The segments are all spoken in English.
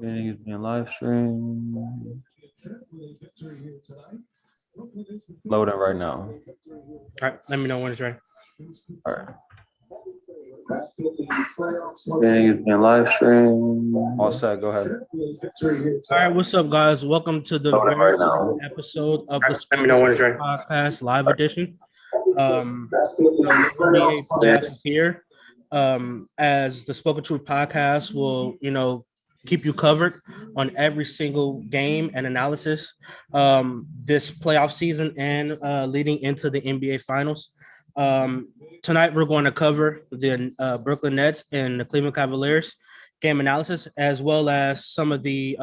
Meeting is being live streamed. Loading right now. All right, let me know when it's ready. All right. Meeting is being live streamed. All set. Go ahead. All right, what's up, guys? Welcome to the Loading very right now. first episode of the Let me know when it's ready. podcast live edition. The NBA playoffs is here. As the Spoken Truth podcast will, keep you covered on every single game and analysis this playoff season and leading into the NBA Finals. Tonight, we're going to cover the Brooklyn Nets and the Cleveland Cavaliers game analysis, as well as some of the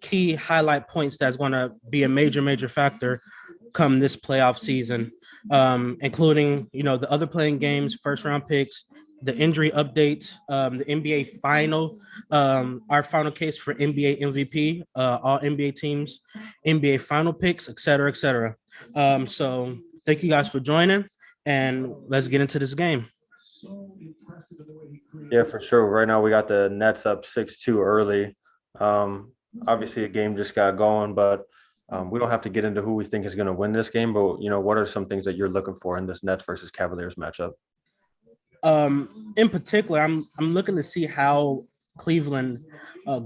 key highlight points that's going to be a major factor come this playoff season, including, the other playing games, first round picks, the injury updates, the NBA final, our final case for NBA MVP, all NBA teams, NBA final picks, et cetera. So thank you guys for joining, and let's get into this game. Yeah, for sure. Right now, we got the Nets up 6-2 early. Obviously, a game just got going, but we don't have to get into who we think is going to win this game. But, what are some things that you're looking for in this Nets versus Cavaliers matchup? In particular, I'm looking to see how Cleveland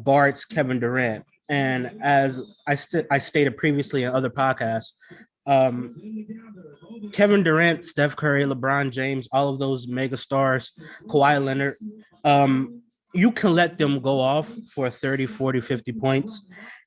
guards Kevin Durant. And as I stated previously in other podcasts, Kevin Durant, Steph Curry, LeBron James, all of those mega stars, Kawhi Leonard, you can let them go off for 30, 40, 50 points.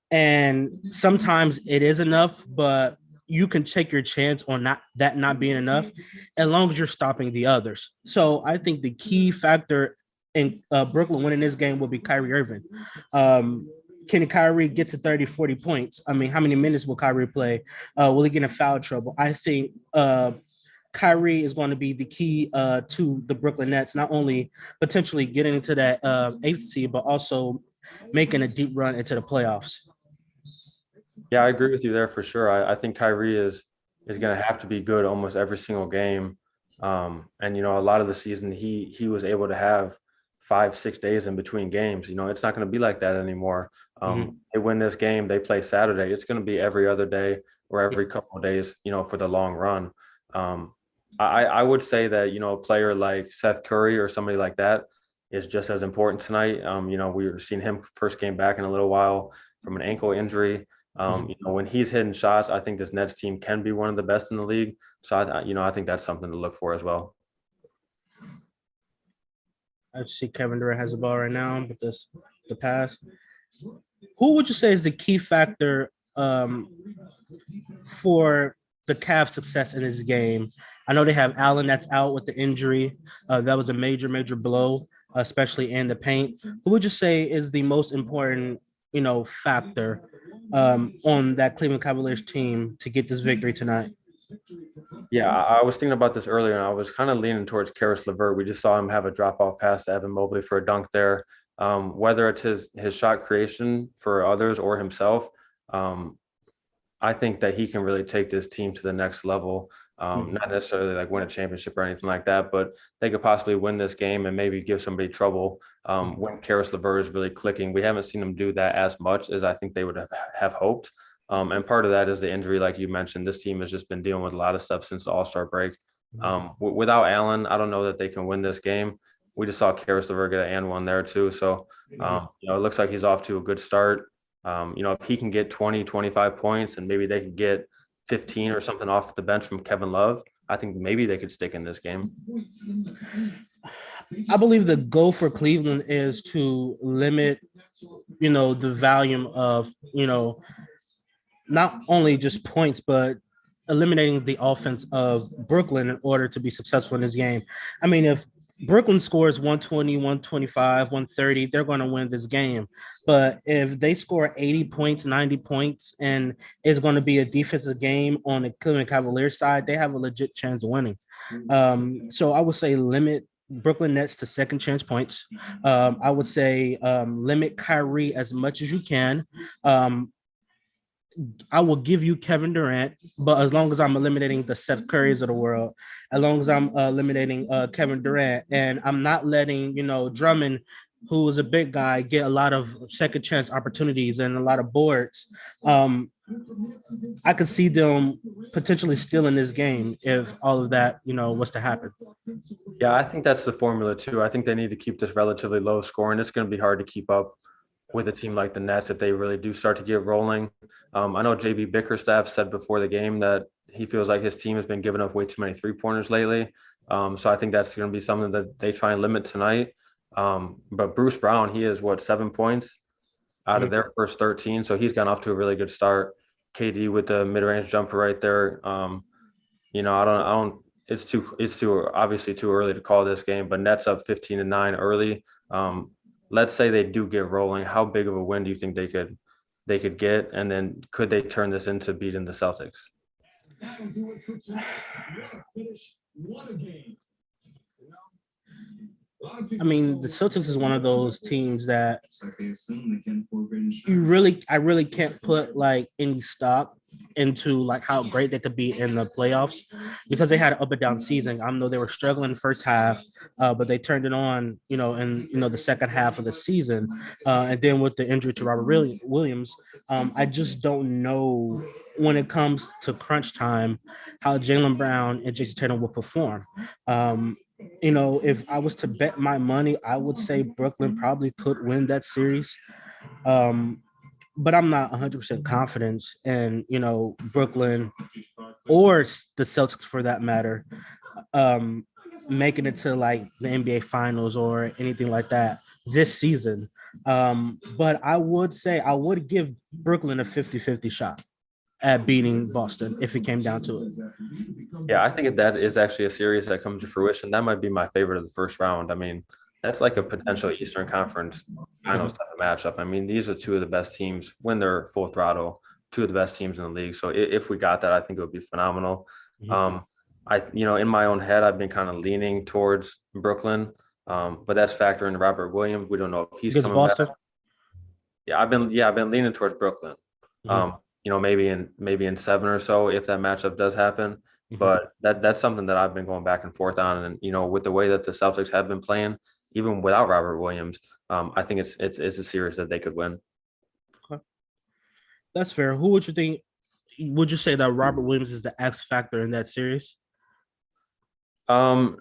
And sometimes it is enough, but you can take your chance on not being enough as long as you're stopping the others. So I think the key factor in Brooklyn winning this game will be Kyrie Irving. Can Kyrie get to 30, 40 points? I mean, how many minutes will Kyrie play? Will he get in foul trouble? I think Kyrie is going to be the key to the Brooklyn Nets, not only potentially getting into that 8th seed, but also making a deep run into the playoffs. Yeah, I agree with you there for sure. I think Kyrie is going to have to be good almost every single game. And, a lot of the season he was able to have 5-6 days in between games. It's not going to be like that anymore. They win this game, they play Saturday. It's going to be every other day or every couple of days, for the long run. I would say that, a player like Seth Curry or somebody like that is just as important tonight. We were seeing him first game back in a little while from an ankle injury. When he's hitting shots, I think this Nets team can be one of the best in the league. So, I think that's something to look for as well. I see Kevin Durant has the ball right now, but the pass. Who would you say is the key factor for the Cavs' success in this game? I know they have Allen that's out with the injury. That was a major blow, especially in the paint. Who would you say is the most important, factor on that Cleveland Cavaliers team to get this victory tonight? Yeah, I was thinking about this earlier, and I was kind of leaning towards Karis LeVert. We just saw him have a drop-off pass to Evan Mobley for a dunk there. Whether it's his shot creation for others or himself, I think that he can really take this team to the next level. Not necessarily like win a championship or anything like that, but they could possibly win this game and maybe give somebody trouble when Karis LeVert is really clicking. We haven't seen them do that as much as I think they would have hoped. And part of that is the injury, like you mentioned. This team has just been dealing with a lot of stuff since the All-Star break. Without Allen, I don't know that they can win this game. We just saw Karis LeVert get an and one there too. So, it looks like he's off to a good start. If he can get 20, 25 points and maybe they can get 15 or something off the bench from Kevin Love, I think maybe they could stick in this game. I believe the goal for Cleveland is to limit, the volume of, not only just points, but eliminating the offense of Brooklyn in order to be successful in this game. I mean, if Brooklyn scores 120, 125, 130, they're going to win this game. But if they score 80 points, 90 points, and it's going to be a defensive game on the Cleveland Cavaliers side, they have a legit chance of winning. So I would say limit Brooklyn Nets to second chance points. I would say limit Kyrie as much as you can. I will give you Kevin Durant, but as long as I'm eliminating the Seth Currys of the world, as long as I'm eliminating Kevin Durant, and I'm not letting, Drummond who is a big guy, get a lot of second chance opportunities and a lot of boards. I could see them potentially stealing this game if all of that, was to happen. Yeah, I think that's the formula too. I think they need to keep this relatively low scoring. It's going to be hard to keep up with a team like the Nets if they really do start to get rolling. I know JB Bickerstaff said before the game that he feels like his team has been giving up way too many 3-pointers lately. So I think that's going to be something that they try and limit tonight. But Bruce Brown, he is 7 points out of their first 13. So he's gone off to a really good start. KD with the mid-range jumper right there. I don't. It's too obviously too early to call this game, but Nets up 15-9 early. Let's say they do get rolling. How big of a win do you think they could get? And then could they turn this into beating the Celtics? I mean, the Celtics is one of those teams that I really can't put like any stock into like how great they could be in the playoffs because they had an up and down season. I know they were struggling first half, but they turned it on, in the second half of the season, and then with the injury to Robert Williams, I just don't know when it comes to crunch time how Jaylen Brown and Jason Tatum will perform. If I was to bet my money, I would say Brooklyn probably could win that series. But I'm not 100% confident in, Brooklyn or the Celtics for that matter, making it to like the NBA finals or anything like that this season. But I would say I would give Brooklyn a 50-50 shot at beating Boston if it came down to it. Yeah, I think that is actually a series that comes to fruition. That might be my favorite of the first round. I mean, that's like a potential Eastern Conference finals type of matchup. I mean, these are two of the best teams when they're full throttle, two of the best teams in the league. So if we got that, I think it would be phenomenal. In my own head, I've been kind of leaning towards Brooklyn, but that's factoring Robert Williams. We don't know if he's against coming Boston. back. I've been leaning towards Brooklyn. Maybe in 7 or so if that matchup does happen. But that's something that I've been going back and forth on. And with the way that the Celtics have been playing, even without Robert Williams, I think it's a series that they could win. Okay. That's fair. Who would you think? Would you say that Robert Williams is the X factor in that series? I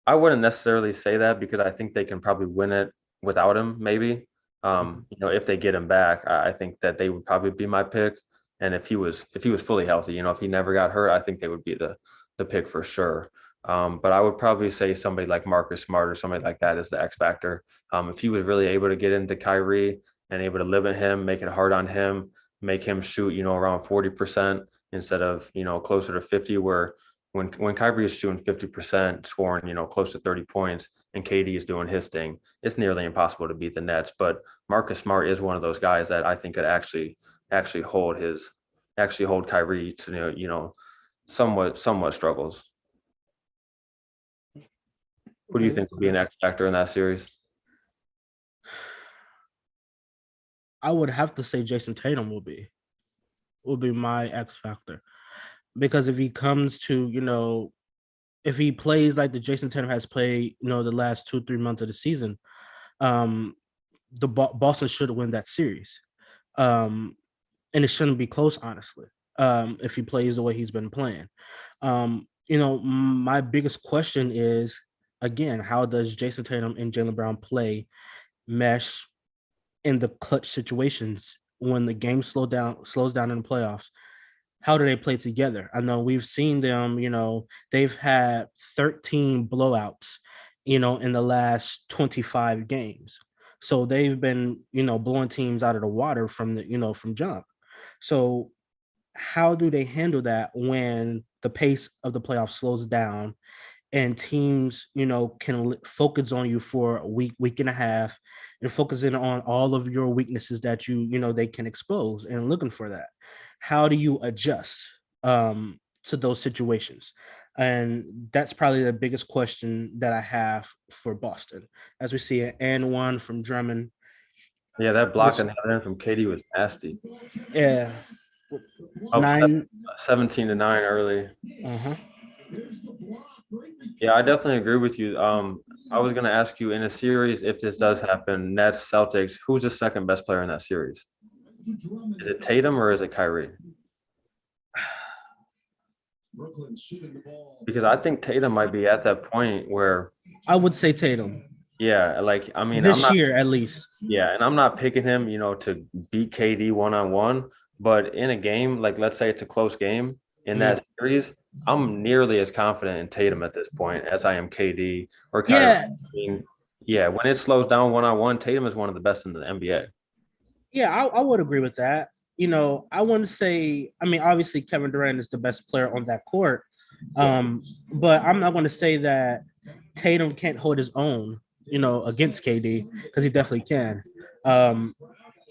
wouldn't necessarily say that because I think they can probably win it without him. Maybe, if they get him back, I think that they would probably be my pick. And if he was fully healthy, if he never got hurt, I think they would be the pick for sure. But I would probably say somebody like Marcus Smart or somebody like that is the X factor. If he was really able to get into Kyrie and able to limit him, make it hard on him, make him shoot, around 40% instead of, closer to 50, where when Kyrie is shooting 50%, scoring, close to 30 points, and KD is doing his thing, it's nearly impossible to beat the Nets. But Marcus Smart is one of those guys that I think could actually hold Kyrie to somewhat struggles. Who do you think would be an X factor in that series? I would have to say Jason Tatum will be my X factor, because if he comes to if he plays like the Jason Tatum has played the last 2-3 months of the season, the Boston should win that series, and it shouldn't be close, honestly, if he plays the way he's been playing. My biggest question is, again, how does Jason Tatum and Jaylen Brown mesh in the clutch situations when the game slows down in the playoffs? How do they play together? I know we've seen them, they've had 13 blowouts, in the last 25 games. So they've been, blowing teams out of the water from from jump. So how do they handle that when the pace of the playoffs slows down and teams, can focus on you for a week and a half, and focusing on all of your weaknesses that they can expose, and looking for that? How do you adjust to those situations? And that's probably the biggest question that I have for Boston, as we see an and one from Drummond. Yeah, that block and header from KD was nasty. Yeah. Up 17-9 early. Yeah, I definitely agree with you. I was going to ask you in a series, if this does happen, Nets, Celtics, who's the second best player in that series? Is it Tatum or is it Kyrie? Because I think Tatum might be at that point where, I would say Tatum yeah, like, I mean, I'm this not, year at least. yeah, and I'm not picking him, to beat KD one-on-one, but in a game, like, let's say it's a close game in that series, I'm nearly as confident in Tatum at this point as I am KD or Kyrie. Yeah, I mean, yeah, when it slows down one-on-one, Tatum is one of the best in the NBA. yeah, I would agree with that. I wouldn't say. I mean, obviously, Kevin Durant is the best player on that court, but I'm not going to say that Tatum can't hold his own. Against KD because he definitely can. Um,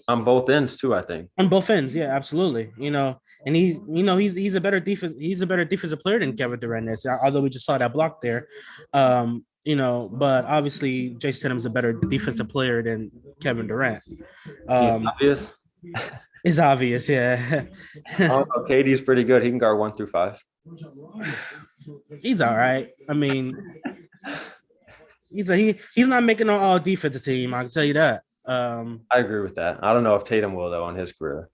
On both ends too, I think. on both ends, yeah, absolutely. And he's a better defense. He's a better defensive player than Kevin Durant is. Although we just saw that block there. But obviously Jason Tatum's a better defensive player than Kevin Durant. Obvious. It's obvious, yeah. Oh, KD's pretty good. He can guard 1 through 5. He's all right. I mean, he's not making an all defensive team. I can tell you that. I agree with that. I don't know if Tatum will though in his career.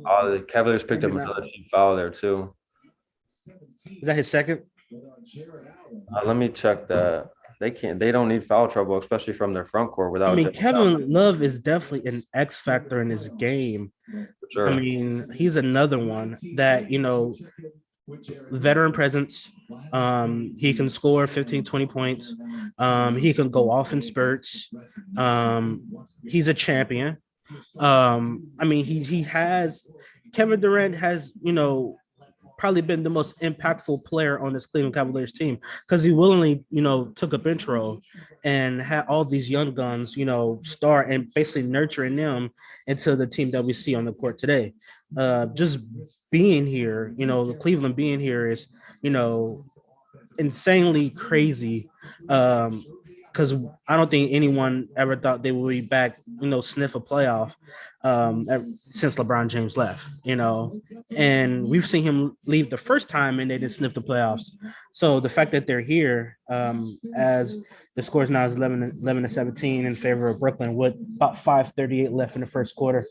Oh, the Cavaliers picked up another team foul there too. Is that his second? Let me check that. They don't need foul trouble, especially from their front court without. I mean, Kevin Love is definitely an X factor in his game. Sure. I mean, he's another one that, veteran presence. He can score 15, 20 points. He can go off in spurts. He's a champion. I mean, Kevin Durant has, probably been the most impactful player on this Cleveland Cavaliers team because he willingly, took a bench role and had all these young guns, start and basically nurturing them into the team that we see on the court today. Just being here, the Cleveland being here is, insanely crazy. Because I don't think anyone ever thought they would be back, sniff a playoff since LeBron James left, and we've seen him leave the first time and they didn't sniff the playoffs. So the fact that they're here, as the score is now is 11-17 in favor of Brooklyn with about 5:38 left in the first quarter.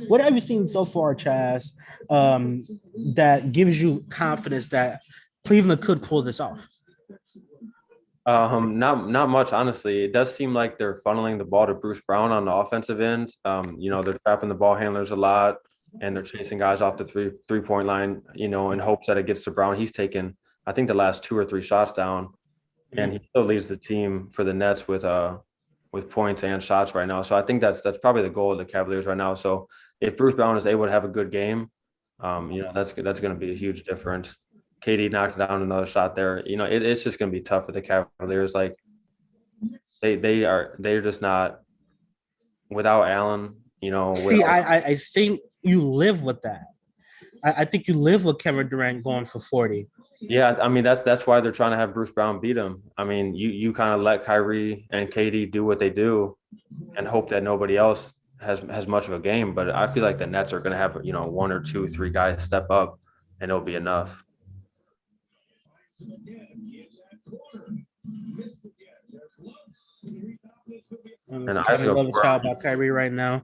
What have you seen so far, Chaz, that gives you confidence that Cleveland could pull this off? Not much, honestly. It does seem like they're funneling the ball to Bruce Brown on the offensive end. They're trapping the ball handlers a lot and they're chasing guys off the three-point line, in hopes that it gets to Brown. He's taken, I think, the last 2 or 3 shots down, and he still leads the team for the Nets with points and shots right now. So I think that's probably the goal of the Cavaliers right now. So if Bruce Brown is able to have a good game, that's going to be a huge difference. KD knocked down another shot there. It's just going to be tough for the Cavaliers. Like they're just not without Allen. See, I think you live with that. I think you live with Kevin Durant going for 40. Yeah, I mean that's why they're trying to have Bruce Brown beat him. I mean, you kind of let Kyrie and KD do what they do, and hope that nobody else has much of a game. But I feel like the Nets are going to have 1 or 2, 3 guys step up, and it'll be enough. And I love his foul about Kyrie right now.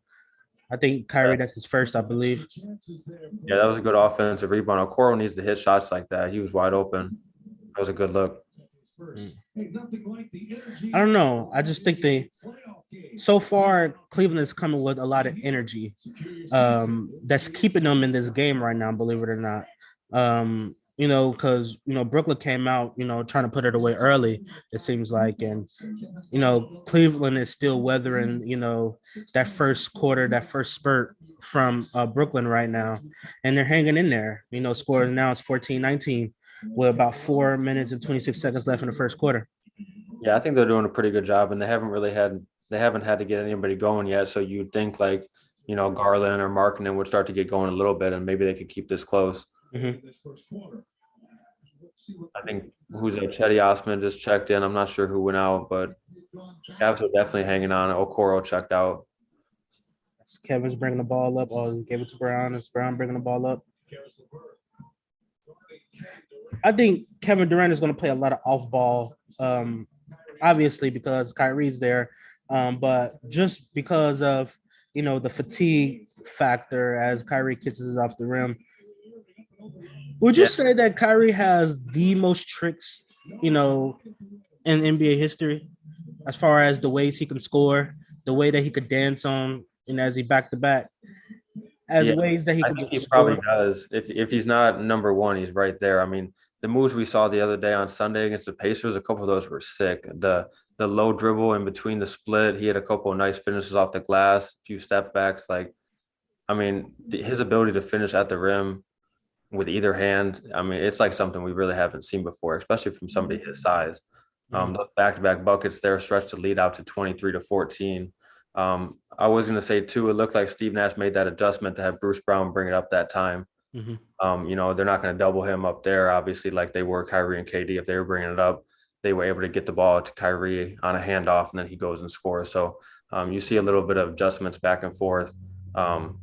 I think Kyrie, that's his first, I believe. Yeah, that was a good offensive rebound. Okoro needs to hit shots like that. He was wide open. That was a good look. I don't know. I just think so far, Cleveland is coming with a lot of energy that's keeping them in this game right now, believe it or not. Because Brooklyn came out, trying to put it away early, it seems like, and Cleveland is still weathering, that first quarter, that first spurt from Brooklyn right now, and they're hanging in there. Score now is 14-19 with about 4 minutes and 26 seconds left in the first quarter. Yeah, I think they're doing a pretty good job, and they haven't had to get anybody going yet. So you'd think like, Garland or Markkanen would start to get going a little bit, and maybe they could keep this close. Mm-hmm. I think Chetty Osman just checked in. I'm not sure who went out, but Cavs are definitely hanging on. Okoro checked out. Kevin's bringing the ball up. Oh, he gave it to Brown. It's Brown bringing the ball up. I think Kevin Durant is going to play a lot of off-ball obviously because Kyrie's there, but just because of the fatigue factor as Kyrie kisses off the rim. Would you Yeah, say that Kyrie has the most tricks, you know, in NBA history, as far as the ways he can score, the way that he could dance on, as he back to back, as yeah. ways that he I could think just he probably score? does. If he's not number one, he's right there. I mean, the moves we saw the other day on Sunday against the Pacers, a couple of those were sick. The low dribble in between the split, he had a couple of nice finishes off the glass, a few step backs. Like, I mean, his ability to finish at the rim with either hand, I mean, it's like something we really haven't seen before, especially from somebody his size. Mhm. The back-to-back buckets there stretched the lead out to 23-14. I was going to say too, it looked like Steve Nash made that adjustment to have Bruce Brown bring it up that time. Mhm. They're not going to double him up there, obviously, like they were Kyrie and KD. If they were bringing it up, they were able to get the ball to Kyrie on a handoff, and then he goes and scores. So you see a little bit of adjustments back and forth. Um,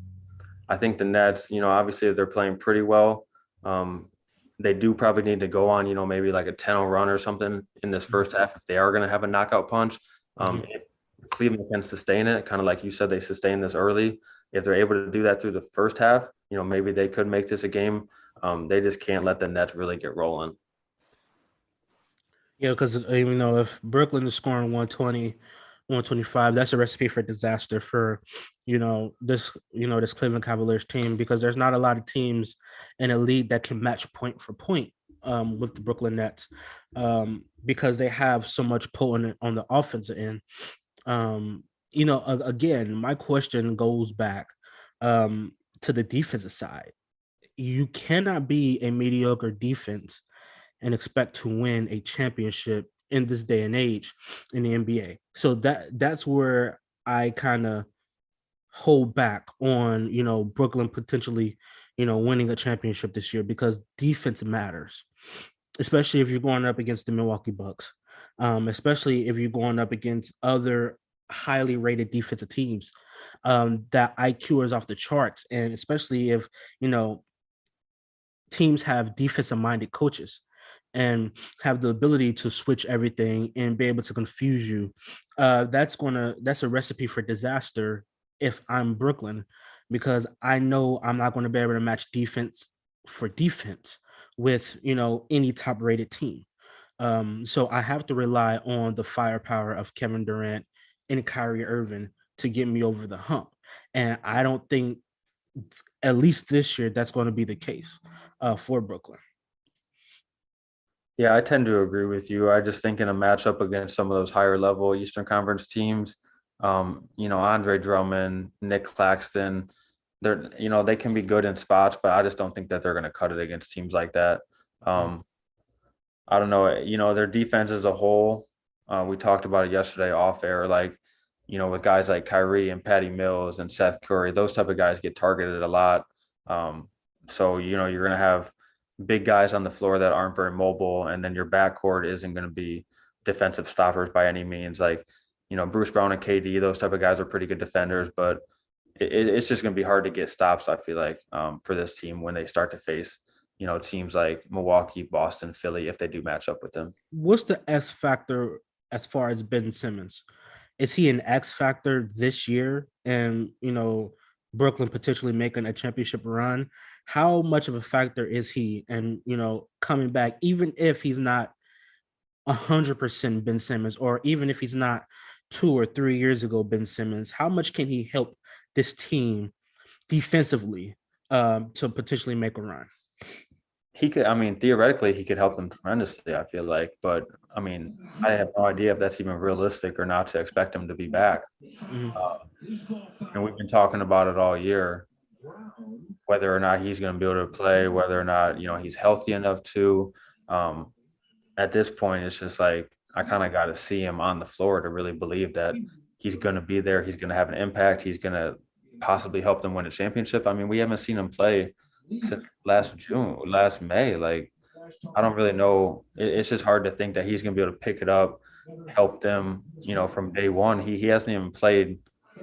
I think the Nets, obviously they're playing pretty well. Um, they do probably need to go on, maybe like a 10-0 run or something in this first half if they are going to have a knockout punch. Mhm. If Cleveland can sustain it, kind of like you said, they sustained this early. If they're able to do that through the first half, maybe they could make this a game. They just can't let the Nets really get rolling. Yeah, because if Brooklyn is scoring 120, 125, that's a recipe for disaster for this Cleveland Cavaliers team, because there's not a lot of teams in a league that can match point for point with the Brooklyn Nets, because they have so much potent on the offensive end. Again, my question goes back to the defensive side. You cannot be a mediocre defense and expect to win a championship in this day and age in the NBA. So that's where I kind of hold back on, Brooklyn potentially, winning a championship this year, because defense matters, especially if you're going up against the Milwaukee Bucks, especially if you're going up against other highly rated defensive teams, that IQ is off the charts, and especially if teams have defensive minded coaches and have the ability to switch everything and be able to confuse you. That's a recipe for disaster if I'm Brooklyn, because I know I'm not going to be able to match defense for defense with any top rated team. So I have to rely on the firepower of Kevin Durant and Kyrie Irving to get me over the hump. And I don't think, at least this year, that's going to be the case for Brooklyn. Yeah, I tend to agree with you. I just think in a matchup against some of those higher level Eastern Conference teams, Andre Drummond, Nick Claxton, they can be good in spots, but I just don't think that they're going to cut it against teams like that. Um, I don't know, their defense as a whole, we talked about it yesterday off air, like, with guys like Kyrie and Patty Mills and Seth Curry, those type of guys get targeted a lot. So, you're going to have big guys on the floor that aren't very mobile, and then your backcourt isn't going to be defensive stoppers by any means. Like, Bruce Brown and KD, those type of guys are pretty good defenders, but it's just going to be hard to get stops, I feel like, for this team when they start to face, teams like Milwaukee, Boston, Philly, if they do match up with them. What's the X factor as far as Ben Simmons? Is he an X factor this year? And Brooklyn potentially making a championship run. How much of a factor is he? And coming back, even if he's not 100% Ben Simmons, or even if he's not 2 or 3 years ago Ben Simmons, how much can he help this team defensively to potentially make a run? He could, I mean, theoretically, he could help them tremendously, I feel like. But I mean, I have no idea if that's even realistic or not to expect him to be back. Mhm. And we've been talking about it all year, whether or not he's going to be able to play, whether or not, he's healthy enough to. Um, at this point, it's just like I kind of got to see him on the floor to really believe that he's going to be there. He's going to have an impact. He's going to possibly help them win a championship. I mean, we haven't seen him play since last May. Like, I don't really know. It's just hard to think that he's going to be able to pick it up, help them, from day one. He hasn't even played.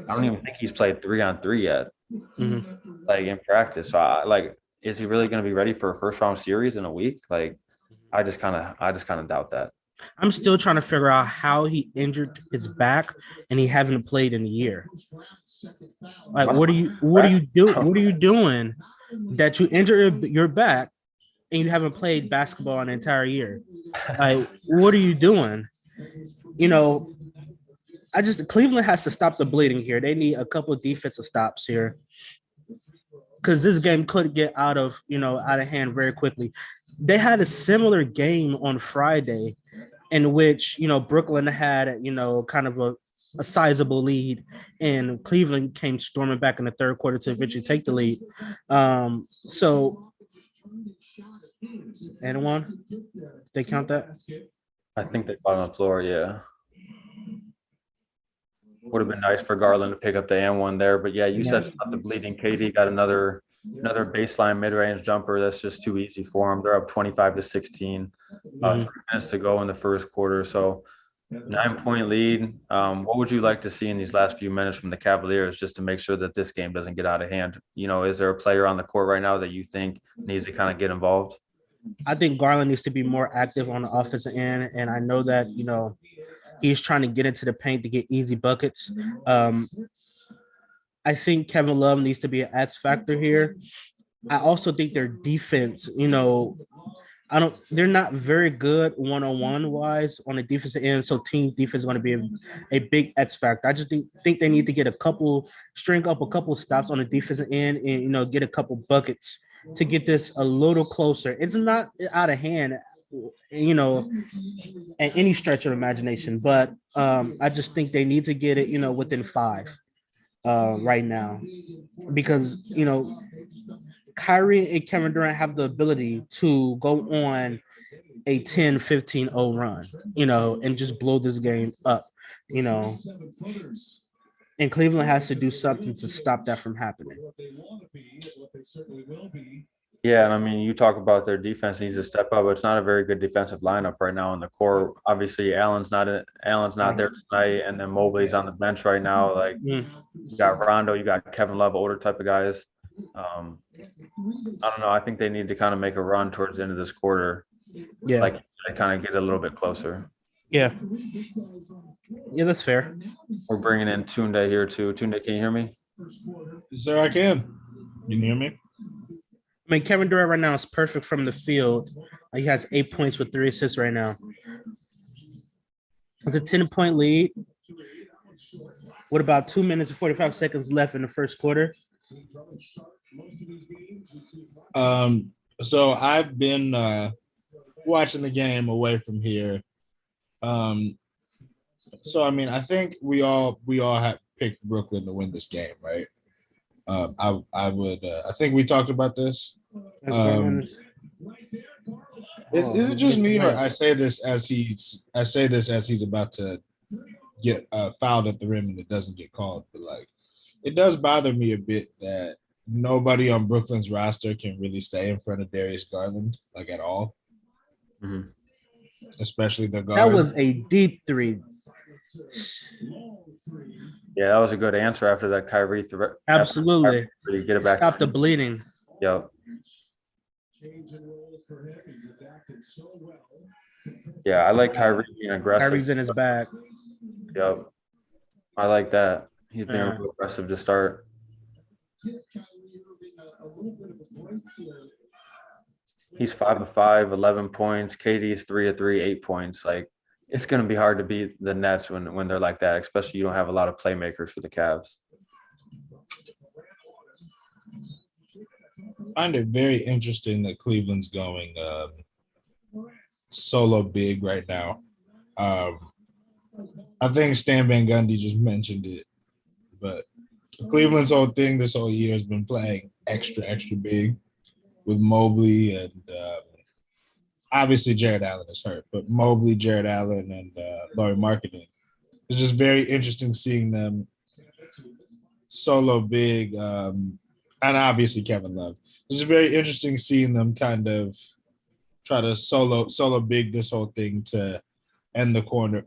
I don't even think he's played 3-on-3 yet, Mhm. like in practice. So, is he really going to be ready for a first round series in a week? Like, I just kind of doubt that. I'm still trying to figure out how he injured his back and he haven't played in a year. Like, what are you do? What are you doing that you injure your back and you haven't played basketball an entire year? Like, what are you doing? You know, Cleveland has to stop the bleeding here. They need a couple of defensive stops here because this game could get out of hand very quickly. They had a similar game on Friday in which Brooklyn had kind of a sizable lead, and Cleveland came storming back in the third quarter to eventually take the lead. So, anyone? They count that? I think they fought on the floor. Yeah, would have been nice for Garland to pick up the and one there, but yeah, you said stop the bleeding. KD got another baseline mid-range jumper that's just too easy for them. They're up 25-16. 3 minutes to go in the first quarter, so 9-point lead. What would you like to see in these last few minutes from the Cavaliers just to make sure that this game doesn't get out of hand? Is there a player on the court right now that you think needs to kind of get involved? I think Garland needs to be more active on the offensive end, and I know that he's trying to get into the paint to get easy buckets. I think Kevin Love needs to be an X factor here. I also think their defense, they're not very good one-on-one wise on the defensive end. So team defense is going to be a big X factor. I just think they need to string up a couple stops on the defensive end and, get a couple buckets to get this a little closer. It's not out of hand, at any stretch of imagination, but I just think they need to get it, within 5 right now, because Kyrie and Kevin Durant have the ability to go on a 10-15-0 run, and just blow this game up, and Cleveland has to do something to stop that from happening. Yeah, and I mean, you talk about their defense needs to step up. It's not a very good defensive lineup right now in the core. Obviously, Allen's not there tonight, and then Mobley's on the bench right now. Like, you got Rondo, you got Kevin Love, older type of guys. I don't know. I think they need to kind of make a run towards the end of this quarter. Yeah, like they kind of get a little bit closer. Yeah, that's fair. We're bringing in Tunde here too. Tunde, can you hear me? Sir, I can. You can hear me? I mean, Kevin Durant right now is perfect from the field. He has 8 points with 3 assists right now. It's a 10-point lead with about 2 minutes and 45 seconds left in the first quarter. So I've been watching the game away from here. So I mean, I think we all have picked Brooklyn to win this game, right? I think we talked about this. Is it just me, or I say this as he's about to get fouled at the rim and it doesn't get called? But like, it does bother me a bit that nobody on Brooklyn's roster can really stay in front of Darius Garland, like, at all. Mm-hmm. Especially the guard. That was a deep 3. Yeah, that was a good answer after that Kyrie threat. Absolutely. Get it back. Stop the bleeding. Yep. Yeah, I like Kyrie being aggressive. Kyrie's in his bag. Yep. I like that. He's being real aggressive to start. He's 5 of 5, 11 points. KD's 3 of 3, 8 points. Like, it's going to be hard to beat the Nets when they're like that, especially you don't have a lot of playmakers for the Cavs. I find it very interesting that Cleveland's going solo big right now. I think Stan Van Gundy just mentioned it, but Cleveland's whole thing this whole year has been playing extra big with Mobley and obviously Jared Allen is hurt, but Mobley, Jared Allen, and Lauri Markkanen. It's just very interesting seeing them solo big, and obviously Kevin Love. It's just very interesting seeing them kind of try to solo big this whole thing to end the quarter.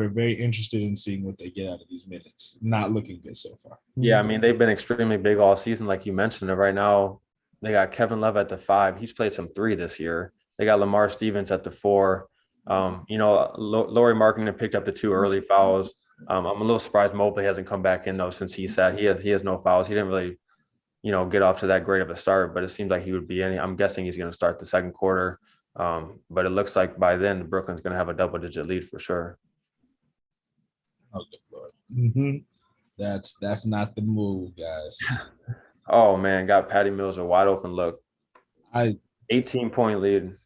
Very interested in seeing what they get out of these minutes. Not looking good so far. Yeah, I mean, they've been extremely big all season, like you mentioned. And right now, they got Kevin Love at the 5. He's played some 3 this year. They got Lamar Stevens at the 4. Lauri Markkanen picked up the 2 early fouls. I'm a little surprised Mobley hasn't come back in though, since he said he has no fouls. He didn't really, get off to that great of a start, but it seems like he would be in. I'm guessing he's going to start the second quarter. But it looks like by then Brooklyn's going to have a double-digit lead for sure. Oh, good Lord. Mm-hmm. That's not the move, guys. Oh man, got Patty Mills a wide open look. 18-point lead.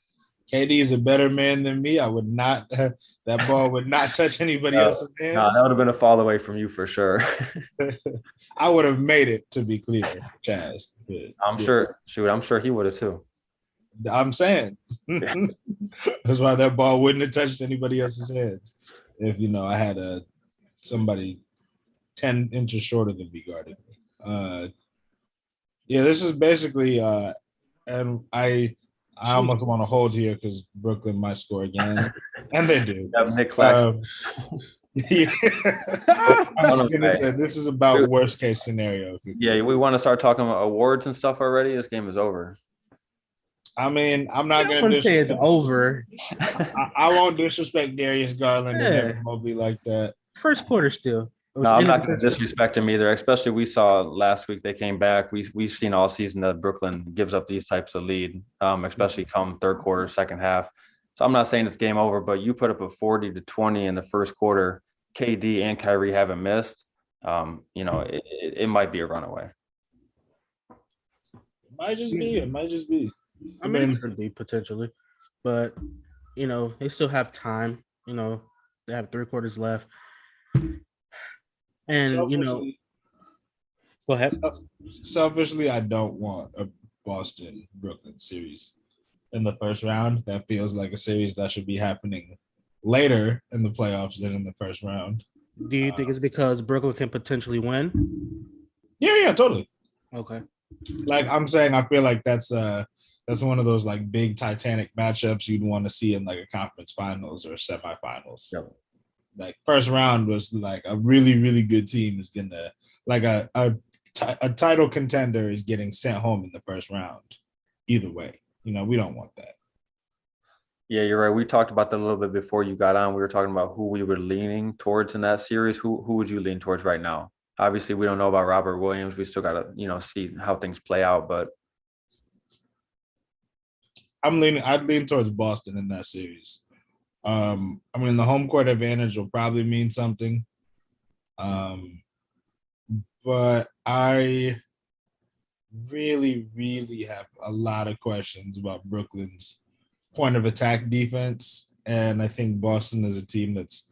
KD is a better man than me. I would not. That ball would not touch anybody else's hands. No, that would have been a fall away from you for sure. I would have made it, to be clear, Chaz. I'm sure he would have too. I'm saying that's why that ball wouldn't have touched anybody else's hands. If I had somebody 10 inches shorter than me guarding me. This is basically, and I almost want to hold here because Brooklyn might score again, and they do. Nick Claxton. Yeah. I was going to say, this is about worst case scenario. Yeah, we want to start talking about awards and stuff already. This game is over. I mean, I'm not going to say it's over. I won't disrespect Darius Garland and Evan Mobley like that. First quarter still. No, I'm not going to disrespect him either. Especially we saw last week they came back. We've seen all season that Brooklyn gives up these types of lead, especially come third quarter, second half. So I'm not saying it's game over, but you put up a 40-20 in the first quarter. KD and Kyrie haven't missed. It might be a runaway. It might just be. I mean, it could be potentially, but they still have time. They have 3 quarters left. And go ahead. Selfishly, I don't want a Boston-Brooklyn series in the first round. That feels like a series that should be happening later in the playoffs than in the first round. Do you think it's because Brooklyn can potentially win? Yeah, totally. Okay. Like I'm saying, I feel like that's one of those like big Titanic matchups you'd want to see in like a conference finals or semifinals. Yep. Like first round was like a really, really good team is gonna like a title contender is getting sent home in the first round. Either way, we don't want that. Yeah, you're right. We talked about that a little bit before you got on. We were talking about who we were leaning towards in that series. Who would you lean towards right now? Obviously, we don't know about Robert Williams. We still got to see how things play out. But I'd lean towards Boston in that series. The home court advantage will probably mean something. But I really, really have a lot of questions about Brooklyn's point of attack defense. And I think Boston is a team that's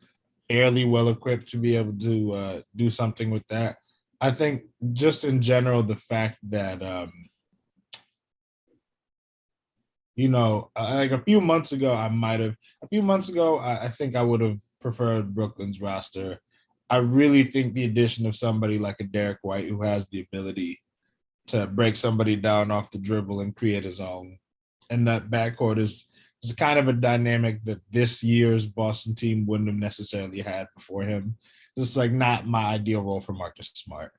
fairly well equipped to be able to do something with that. I think just in general, the fact that, like a few months ago, I think I would have preferred Brooklyn's roster. I really think the addition of somebody like a Derek White who has the ability to break somebody down off the dribble and create his own, and that backcourt is kind of a dynamic that this year's Boston team wouldn't have necessarily had before him. This is like not my ideal role for Marcus Smart.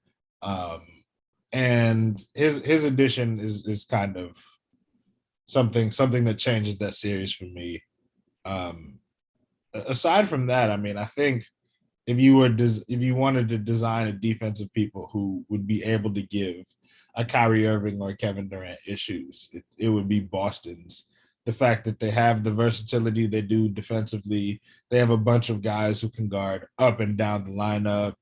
And his addition is kind of something that changes that series for me. Aside from that, I think if you wanted to design a defense of people who would be able to give a Kyrie Irving or Kevin Durant issues, it would be Boston's. The fact that they have the versatility they do defensively, they have a bunch of guys who can guard up and down the lineup,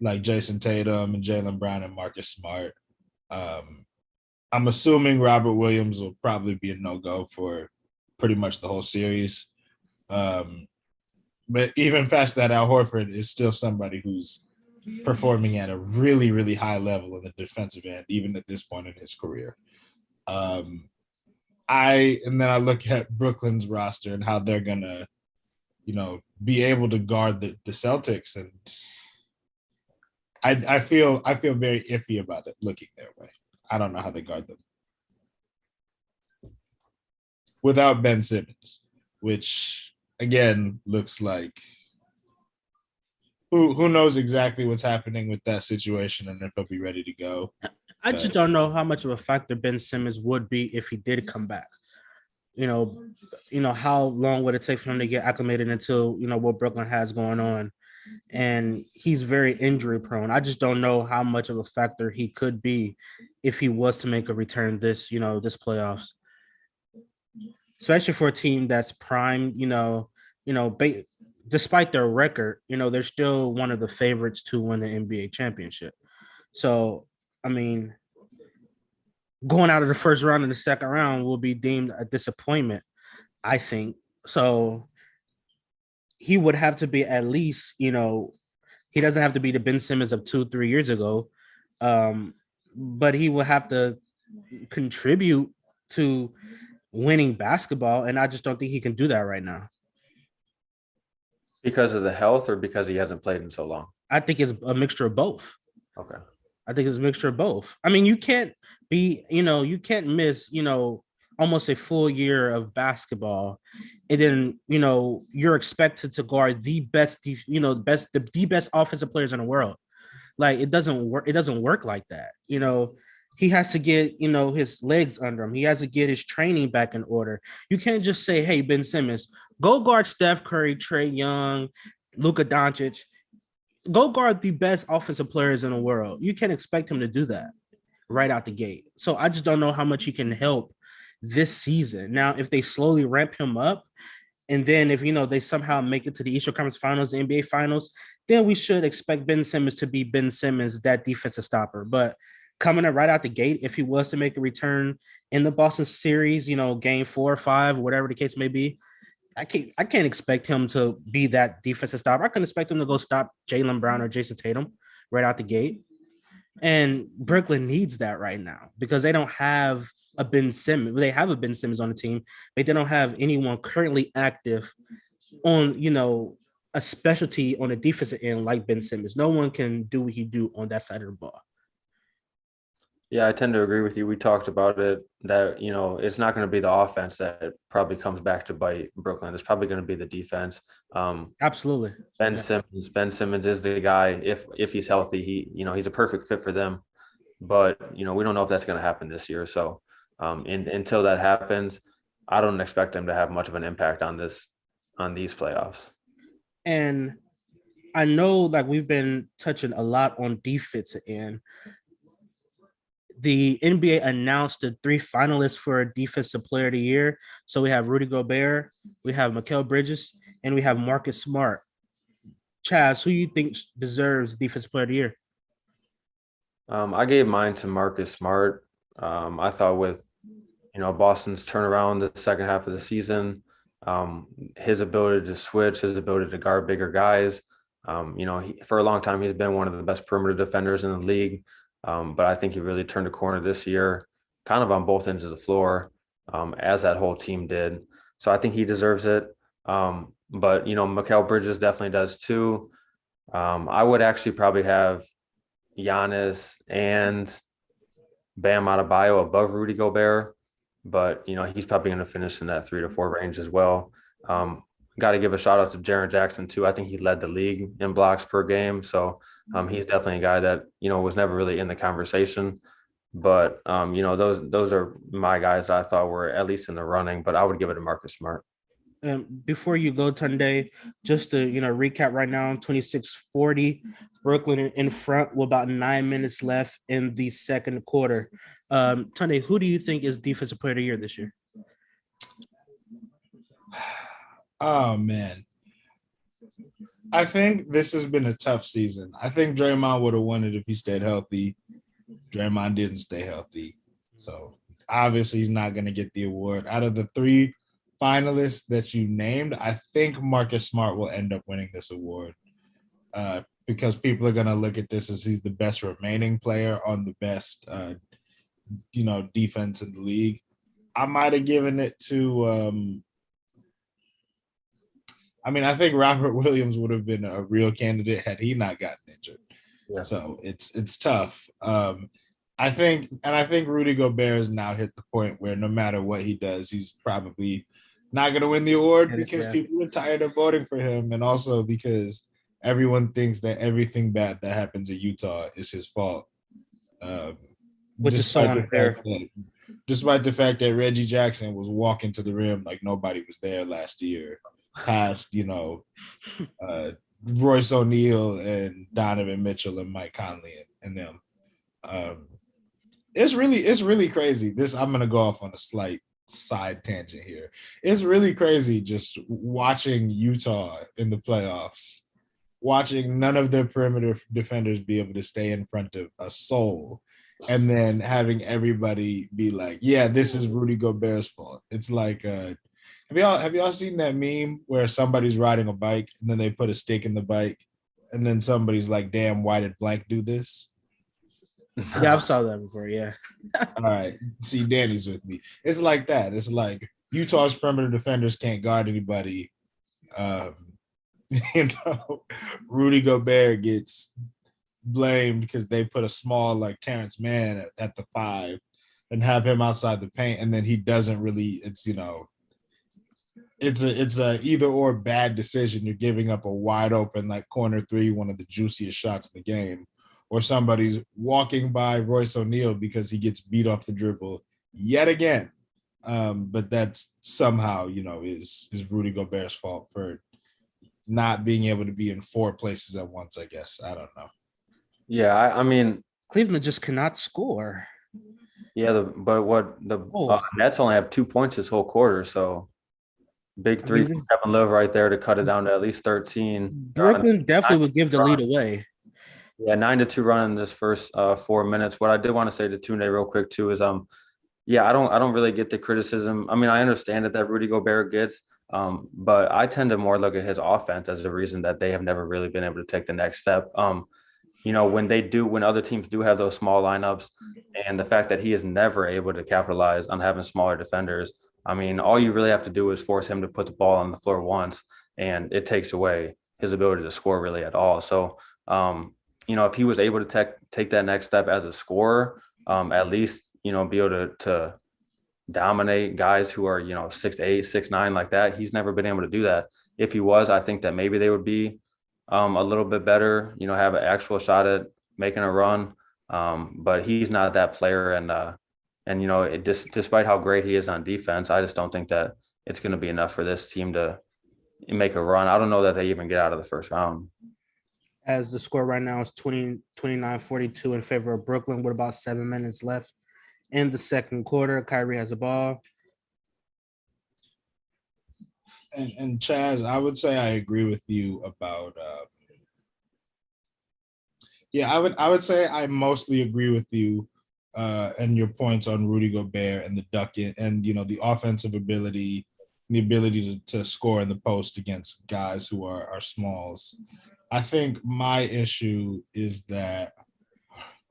like Jason Tatum and Jaylen Brown and Marcus Smart. I'm assuming Robert Williams will probably be a no-go for pretty much the whole series. But even past that, Al Horford is still somebody who's performing at a really, really high level in the defensive end, even at this point in his career. I look at Brooklyn's roster and how they're gonna, be able to guard the Celtics, and I feel very iffy about it looking their way. I don't know how they guard them without Ben Simmons, which again looks like who knows exactly what's happening with that situation and if he'll be ready to go. I just don't know how much of a factor Ben Simmons would be if he did come back. you know, how long would it take for him to get acclimated into, what Brooklyn has going on? And he's very injury prone. I just don't know how much of a factor he could be if he was to make a return this playoffs, especially for a team that's prime, despite their record, they're still one of the favorites to win the NBA championship. So, I mean, going out of the first round and the second round will be deemed a disappointment, I think. So he would have to be at least, he doesn't have to be the Ben Simmons of 2-3 years ago, but he will have to contribute to winning basketball, and I just don't think he can do that right now. Because of the health or because he hasn't played in so long? I think it's a mixture of both. Okay. I think it's a mixture of both. I mean, you can't miss, almost a full year of basketball, and then you're expected to guard the best, the best offensive players in the world. Like, it doesn't work. It doesn't work like that. He has to get his legs under him. He has to get his training back in order. You can't just say, "Hey, Ben Simmons, go guard Steph Curry, Trae Young, Luka Dončić. Go guard the best offensive players in the world." You can't expect him to do that right out the gate. So I just don't know how much he can help this season. Now, if they slowly ramp him up, and then if they somehow make it to the Eastern Conference Finals, the NBA Finals, then we should expect Ben Simmons to be Ben Simmons, that defensive stopper. But coming up right out the gate, if he was to make a return in the Boston series, game 4 or 5, whatever the case may be, I can't expect him to be that defensive stopper. I can expect him to go stop Jaylen Brown or Jason Tatum right out the gate. And Brooklyn needs that right now because they don't have a Ben Simmons. They have a Ben Simmons on the team, but they don't have anyone currently active on, a specialty on the defensive end like Ben Simmons. No one can do what he do on that side of the ball. Yeah, I tend to agree with you. We talked about it that, it's not going to be the offense that probably comes back to bite Brooklyn. It's probably going to be the defense. Absolutely. Ben Simmons is the guy. If he's healthy, he's a perfect fit for them. But, we don't know if that's going to happen this year. So until that happens, I don't expect him to have much of an impact on these playoffs. And I know we've been touching a lot on defense, and the NBA announced the 3 finalists for Defensive Player of the Year. So we have Rudy Gobert, we have Mikal Bridges, and we have Marcus Smart. Chaz, who you think deserves Defensive Player of the Year? I gave mine to Marcus Smart. I thought with, Boston's turnaround the second half of the season, his ability to switch, his ability to guard bigger guys. For a long time, he's been one of the best perimeter defenders in the league. But I think he really turned a corner this year, kind of on both ends of the floor, as that whole team did. So I think he deserves it. But, Mikal Bridges definitely does too. I would actually probably have Giannis and Bam Adebayo above Rudy Gobert. But, he's probably going to finish in that 3 to 4 range as well. Got to give a shout out to Jaren Jackson too. I think he led the league in blocks per game. So he's definitely a guy that, was never really in the conversation. But, those are my guys that I thought were at least in the running, but I would give it to Marcus Smart. And before you go, Tunde, just to, recap right now, 26-40, Brooklyn in front with about 9 minutes left in the second quarter. Tunde, who do you think is Defensive Player of the Year this year? Oh, man. I think this has been a tough season. I think Draymond would have won it if he stayed healthy. Draymond didn't stay healthy. So obviously he's not going to get the award. Out of the 3 finalists that you named, I think Marcus Smart will end up winning this award because people are going to look at this as he's the best remaining player on the best, defense in the league. I might have given it to I think Robert Williams would have been a real candidate had he not gotten injured. Yeah. So it's tough. I think Rudy Gobert has now hit the point where no matter what he does, he's probably not going to win the award because people are tired of voting for him, and also because everyone thinks that everything bad that happens in Utah is his fault. Which is so unfair. despite the fact that Reggie Jackson was walking to the rim like nobody was there last year, past, Royce O'Neal and Donovan Mitchell and Mike Conley and them. It's really crazy. I'm gonna go off on a slight side tangent here. It's really crazy just watching Utah in the playoffs, watching none of their perimeter defenders be able to stay in front of a soul, and then having everybody be like, "Yeah, this is Rudy Gobert's fault." It's like, have y'all seen that meme where somebody's riding a bike and then they put a stick in the bike, and then somebody's like, "Damn, why did blank do this?" Yeah, I've saw that before. Yeah. All right. See, Danny's with me. It's like that. It's like Utah's perimeter defenders can't guard anybody. Rudy Gobert gets blamed because they put a small like Terrence Mann at the 5 and have him outside the paint, and then he doesn't really. It's a either or bad decision. You're giving up a wide open like corner 3, one of the juiciest shots in the game. Or somebody's walking by Royce O'Neal because he gets beat off the dribble yet again. But that's somehow, is Rudy Gobert's fault for not being able to be in 4 places at once, I guess. I don't know. Yeah, I mean, Cleveland just cannot score. Yeah, the Nets only have 2 points this whole quarter, so big three from Kevin Love right there to cut it down to at least 13. Brooklyn definitely would give the lead away. Yeah, 9-2 run in this first 4 minutes. What I did want to say to Tunde real quick too is I don't really get the criticism. I mean, I understand that Rudy Gobert gets, but I tend to more look at his offense as the reason that they have never really been able to take the next step. When other teams do have those small lineups, and the fact that he is never able to capitalize on having smaller defenders. I mean, all you really have to do is force him to put the ball on the floor once, and it takes away his ability to score really at all. So, if he was able to take that next step as a scorer, at least, be able to dominate guys who are, 6'8", 6'9", like that. He's never been able to do that. If he was, I think that maybe they would be a little bit better, have an actual shot at making a run. But he's not that player. And despite how great he is on defense, I just don't think that it's going to be enough for this team to make a run. I don't know that they even get out of the first round. As the score right now is 29-42 in favor of Brooklyn with about 7 minutes left in the second quarter. Kyrie has a ball. And Chaz, I would say I agree with you about I would say I mostly agree with you and your points on Rudy Gobert and the ducking and the offensive ability, the ability to score in the post against guys who are smalls. I think my issue is that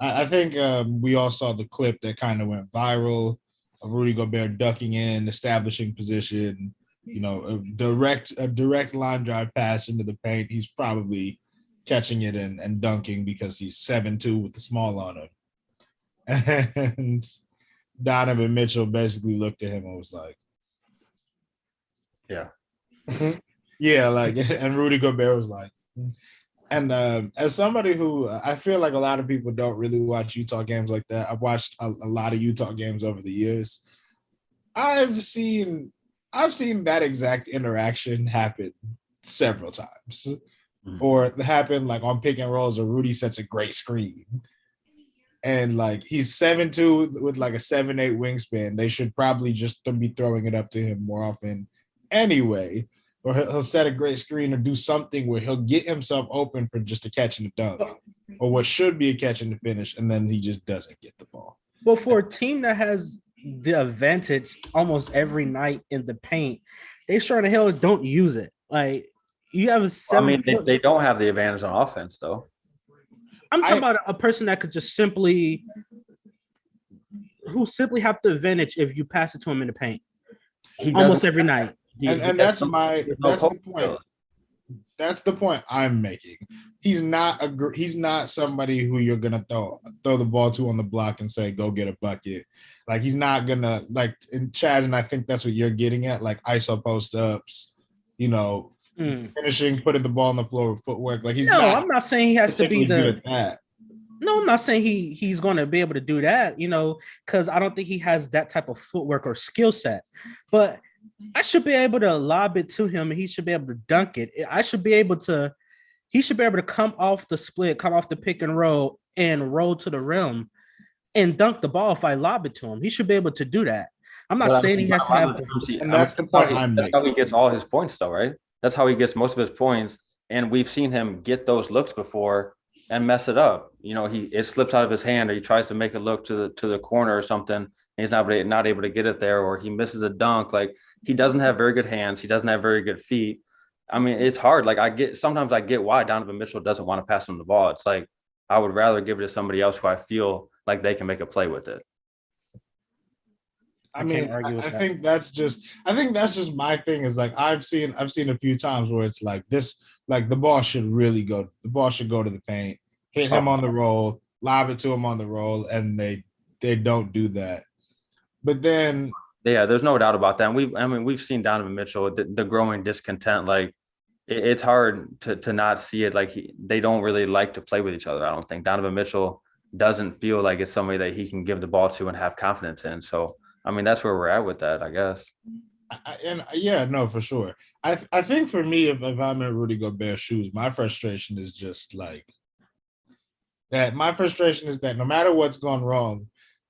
I think we all saw the clip that kind of went viral of Rudy Gobert ducking in, establishing position, a direct line drive pass into the paint. He's probably catching it and dunking because he's 7'2" with the small on him. And Donovan Mitchell basically looked at him and was like, yeah. Yeah, and Rudy Gobert was like, and as somebody who I feel like a lot of people don't really watch Utah games like that. I've watched a lot of Utah games over the years. I've seen that exact interaction happen several times, or happen on pick and rolls, or Rudy sets a great screen, and he's 7'2" with a 7'8" wingspan. They should probably just be throwing it up to him more often, anyway. Or he'll set a great screen or do something where he'll get himself open for just a catch and a dunk, or what should be a catch and a finish, and then he just doesn't get the ball. Well, for a team that has the advantage almost every night in the paint, they sure the hell don't use it. You have a 7. They don't have the advantage on offense, though. I'm talking about a person that could just simply have the advantage if you pass it to him in the paint almost every night. And that's the point. That's the point I'm making. He's not somebody who you're gonna throw the ball to on the block and say go get a bucket. He's not gonna in Chaz, and I think that's what you're getting at. ISO post ups, finishing, putting the ball on the floor with footwork. I'm not saying he has to be good at that. No, I'm not saying he's going to be able to do that, because I don't think he has that type of footwork or skill set. But I should be able to lob it to him and he should be able to dunk it. He should be able to come off the split, come off the pick and roll to the rim and dunk the ball if I lob it to him. He should be able to do that. I'm not saying he has to have and that's the point I'm making. That's how he gets all his points though, right? That's how he gets most of his points. And we've seen him get those looks before and mess it up. It slips out of his hand, or he tries to make it look to the corner or something, and he's not able to get it there, or he misses a dunk. Like, he doesn't have very good hands. He doesn't have very good feet. I mean, it's hard. Like, sometimes I get why Donovan Mitchell doesn't want to pass him the ball. It's like, I would rather give it to somebody else who I feel like they can make a play with it. I think that's just my thing is like, I've seen a few times where it's like this, like the ball should go to the paint, hit him on the roll, lob it to him on the roll, and they don't do that. But then, yeah, there's no doubt about that. We've seen Donovan Mitchell, the growing discontent. Like, it's hard to not see it. Like, they don't really like to play with each other. I don't think Donovan Mitchell doesn't feel like it's somebody that he can give the ball to and have confidence in. So, I mean, that's where we're at with that, I guess. For sure. I think for me, if I'm in Rudy Gobert's shoes, my frustration is just like that. My frustration is that no matter what's gone wrong,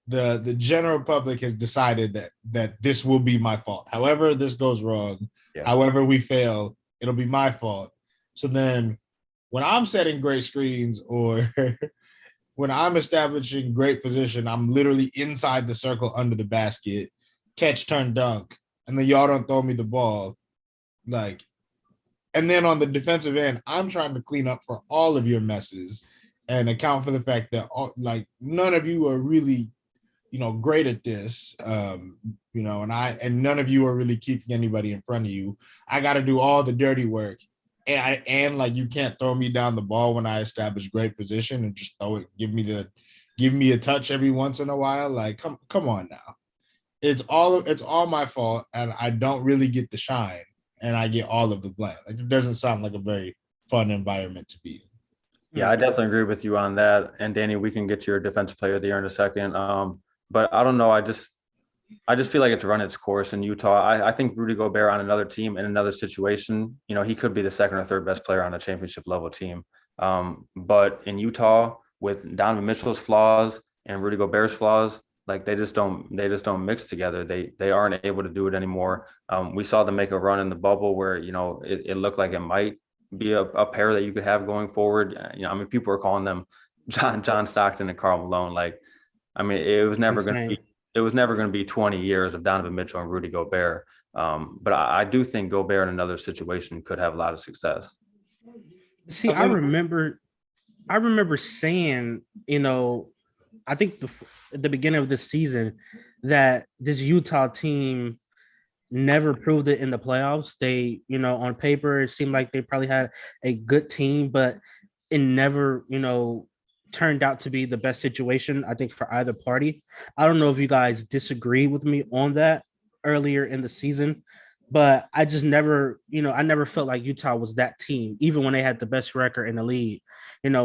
the general public has decided that this will be my fault. However this goes wrong, however we fail, it'll be my fault. So then when I'm setting great screens or when I'm establishing great position, I'm literally inside the circle under the basket, catch, turn, dunk, and then y'all don't throw me the ball. Like, and then on the defensive end, I'm trying to clean up for all of your messes and account for the fact that none of you are really, great at this, and none of you are really keeping anybody in front of you. I got to do all the dirty work. And you can't throw me down the ball when I establish great position and just throw it, give me a touch every once in a while. Like, come on now. It's all my fault, and I don't really get the shine, and I get all of the blame. Like, it doesn't sound like a very fun environment to be in. Yeah, I definitely agree with you on that. And Danny, we can get your defensive player of the year in a second. But I don't know. I just feel like it's run its course in Utah. I think Rudy Gobert on another team in another situation, he could be the second or third best player on a championship level team. But in Utah, with Donovan Mitchell's flaws and Rudy Gobert's flaws, like, they just don't mix together. They aren't able to do it anymore. We saw them make a run in the bubble where it looked like it might be a pair that you could have going forward. People are calling them John Stockton and Karl Malone. Like, it was never going to be 20 years of Donovan Mitchell and Rudy Gobert. But I do think Gobert in another situation could have a lot of success. See, I remember saying, I think at the beginning of this season that this Utah team never proved it in the playoffs. They, on paper, it seemed like they probably had a good team, but it never, turned out to be the best situation, I think, for either party. I don't know if you guys disagree with me on that earlier in the season, but I just never, I never felt like Utah was that team, even when they had the best record in the league.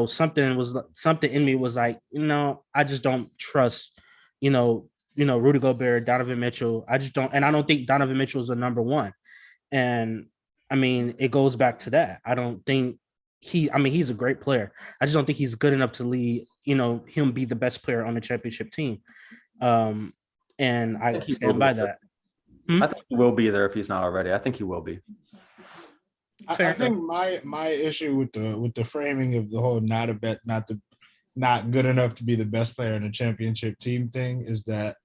Something in me was like, I just don't trust, Rudy Gobert, Donovan Mitchell. I just don't, and I don't think Donovan Mitchell is the number one. And it goes back to that. I don't think he's a great player. I just don't think he's good enough to lead, him be the best player on the championship team. And I stand by that. I think he will be there if he's not already. I think he will be. I think my issue with the framing of the whole not good enough to be the best player in a championship team thing is that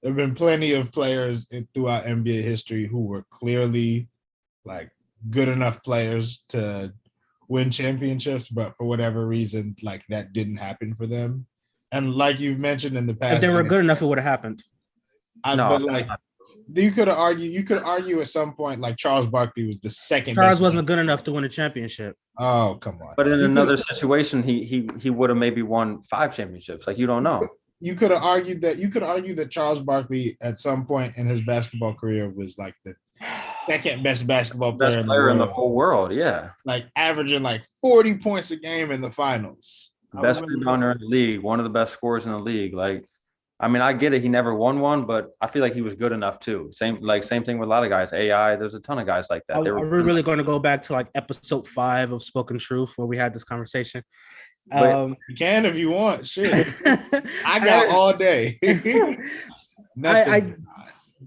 there have been plenty of players throughout NBA history who were clearly like good enough players to win championships, but for whatever reason, like, that didn't happen for them. And like you've mentioned in the past, if they were good enough, it would have happened. But like, you could argue at some point, like, Charles Barkley was the second. Charles wasn't good enough to win a championship. Oh, come on. But in another situation, he would have maybe won 5 championships. Like, you don't know. You could argue that Charles Barkley at some point in his basketball career was like the second best basketball player in the whole world. Yeah. Like, averaging like 40 points a game in the finals. best rebounder in the league, one of the best scorers in the league. Like, I mean, I get it. He never won one, but I feel like he was good enough too. Same thing with a lot of guys. AI, there's a ton of guys like that. Are we really going to go back to like episode 5 of Spoken Truth where we had this conversation? You can if you want. Shit, I got all day.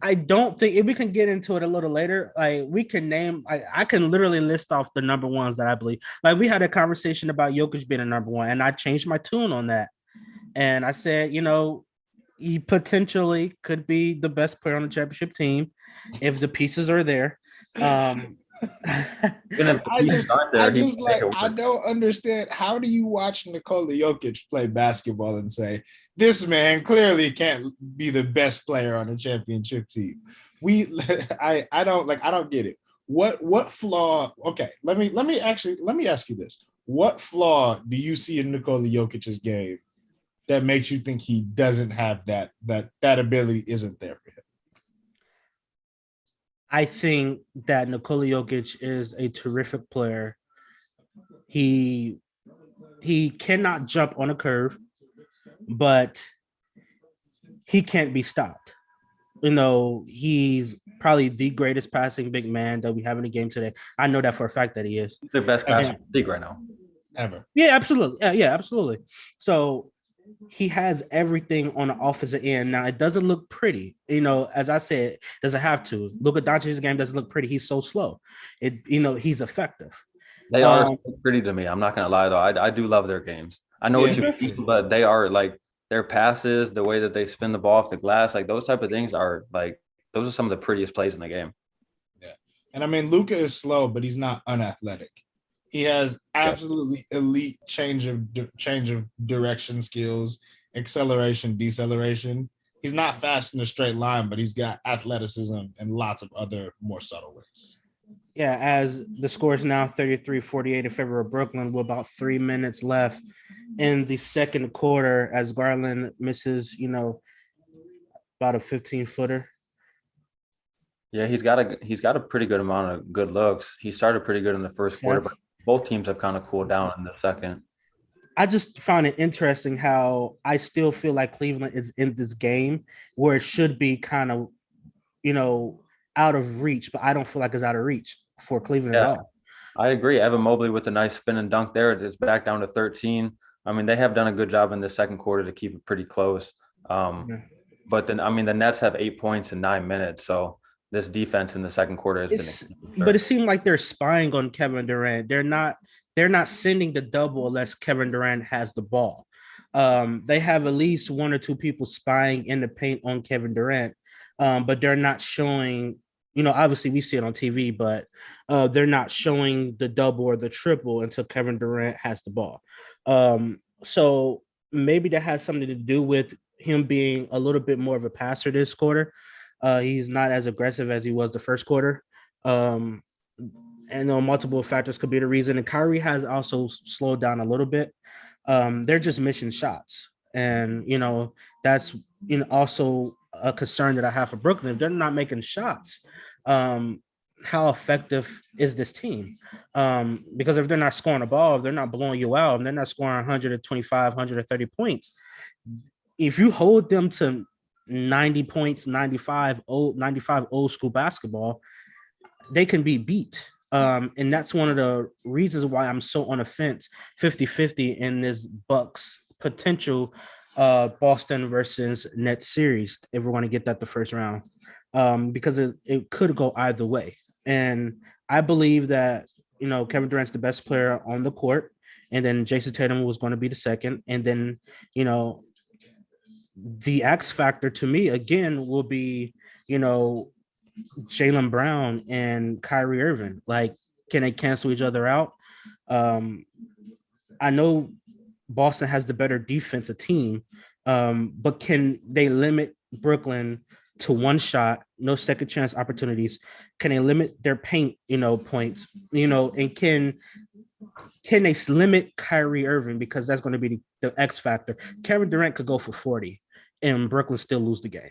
I don't think if we can get into it a little later. Like we can name, I can literally list off the number ones that I believe. Like we had a conversation about Jokić being a number one, and I changed my tune on that. And I said, he potentially could be the best player on the championship team if the pieces are there. I don't understand. How do you watch Nikola Jokić play basketball and say this man clearly can't be the best player on a championship team? I don't get it. What flaw? Okay, let me ask you this. What flaw do you see in Nikola Jokic's game that makes you think he doesn't have that ability isn't there for him? I think that Nikola Jokić is a terrific player. He cannot jump on a curve, but he can't be stopped. He's probably the greatest passing big man that we have in the game today. I know that for a fact that he is. The best passer in the league right now. Ever. Yeah, absolutely. Yeah, absolutely. So he has everything on the offensive end. Now, it doesn't look pretty. As I said, doesn't have to. Look at Dončić's game, doesn't look pretty. He's so slow. He's effective. They are pretty to me. I'm not going to lie, though. I do love their games. I know what you mean, but they are like their passes, the way that they spin the ball off the glass, like those type of things are like, those are some of the prettiest plays in the game. Yeah. And I mean, Luka is slow, but he's not unathletic. He has absolutely elite change of direction skills, acceleration, deceleration. He's not fast in a straight line, but he's got athleticism and lots of other more subtle ways. Yeah, as the score is now 33-48 in favor of Brooklyn with about 3 minutes left in the second quarter as Garland misses, about a 15-footer. Yeah, he's got a pretty good amount of good looks. He started pretty good in the first quarter, but both teams have kind of cooled down in the second. I just found it interesting how I still feel like Cleveland is in this game where it should be kind of, out of reach, but I don't feel like it's out of reach for Cleveland at all. I agree. Evan Mobley with a nice spin and dunk there. It's back down to 13. I mean, they have done a good job in the second quarter to keep it pretty close. But then, I mean, the Nets have 8 points in 9 minutes. So this defense in the second quarter has been. But it seemed like they're spying on Kevin Durant. They're not sending the double unless Kevin Durant has the ball. They have at least 1 or 2 people spying in the paint on Kevin Durant, but they're not showing. Obviously we see it on TV, but they're not showing the double or the triple until Kevin Durant has the ball. So maybe that has something to do with him being a little bit more of a passer this quarter. He's not as aggressive as he was the first quarter. And multiple factors could be the reason. And Kyrie has also slowed down a little bit. They're just missing shots. And, that's also a concern that I have for Brooklyn. If they're not making shots, how effective is this team? Because if they're not scoring a ball, if they're not blowing you out, and they're not scoring 125, 130 points, if you hold them to 90 points, 95 old school basketball, they can be beat. And that's one of the reasons why I'm so on the fence 50-50 in this Bucks potential Boston versus Nets series if we're going to get that the first round, because it could go either way. And I believe that, Kevin Durant's the best player on the court, and then Jason Tatum was going to be the second. And then, the X factor to me, again, will be, Jaylen Brown and Kyrie Irving. Like, can they cancel each other out? I know Boston has the better defensive team, but can they limit Brooklyn to one shot, no second chance opportunities? Can they limit their paint, points, and can they limit Kyrie Irving? Because that's going to be the X factor. Kevin Durant could go for 40 and Brooklyn still lose the game.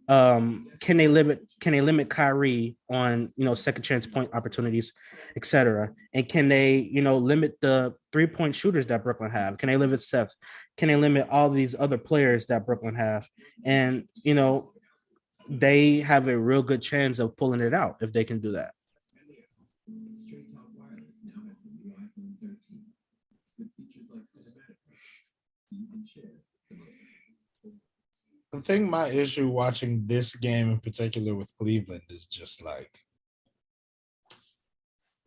Can they limit Kyrie on, second chance point opportunities, etc.? And can they, limit the 3-point shooters that Brooklyn have? Can they limit Seth? Can they limit all these other players that Brooklyn have? And, they have a real good chance of pulling it out if they can do that. I think my issue watching this game in particular with Cleveland is just like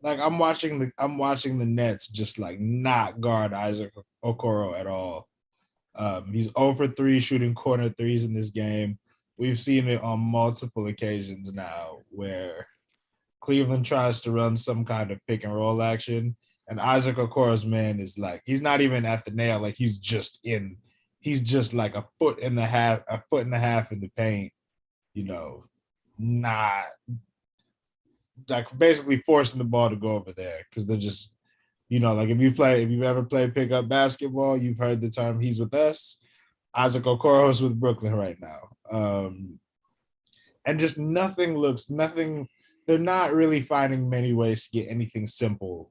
I'm watching the Nets just like not guard Isaac Okoro at all. He's 0 for 3 shooting corner threes in this game. We've seen it on multiple occasions now where Cleveland tries to run some kind of pick and roll action, and Isaac Okoro's man is like he's not even at the nail, like he's just like a foot and a half in the paint, not like basically forcing the ball to go over there because they're just, like if you've ever played pickup basketball, you've heard the term "he's with us." Isaac Okoro is with Brooklyn right now, and just nothing. They're not really finding many ways to get anything simple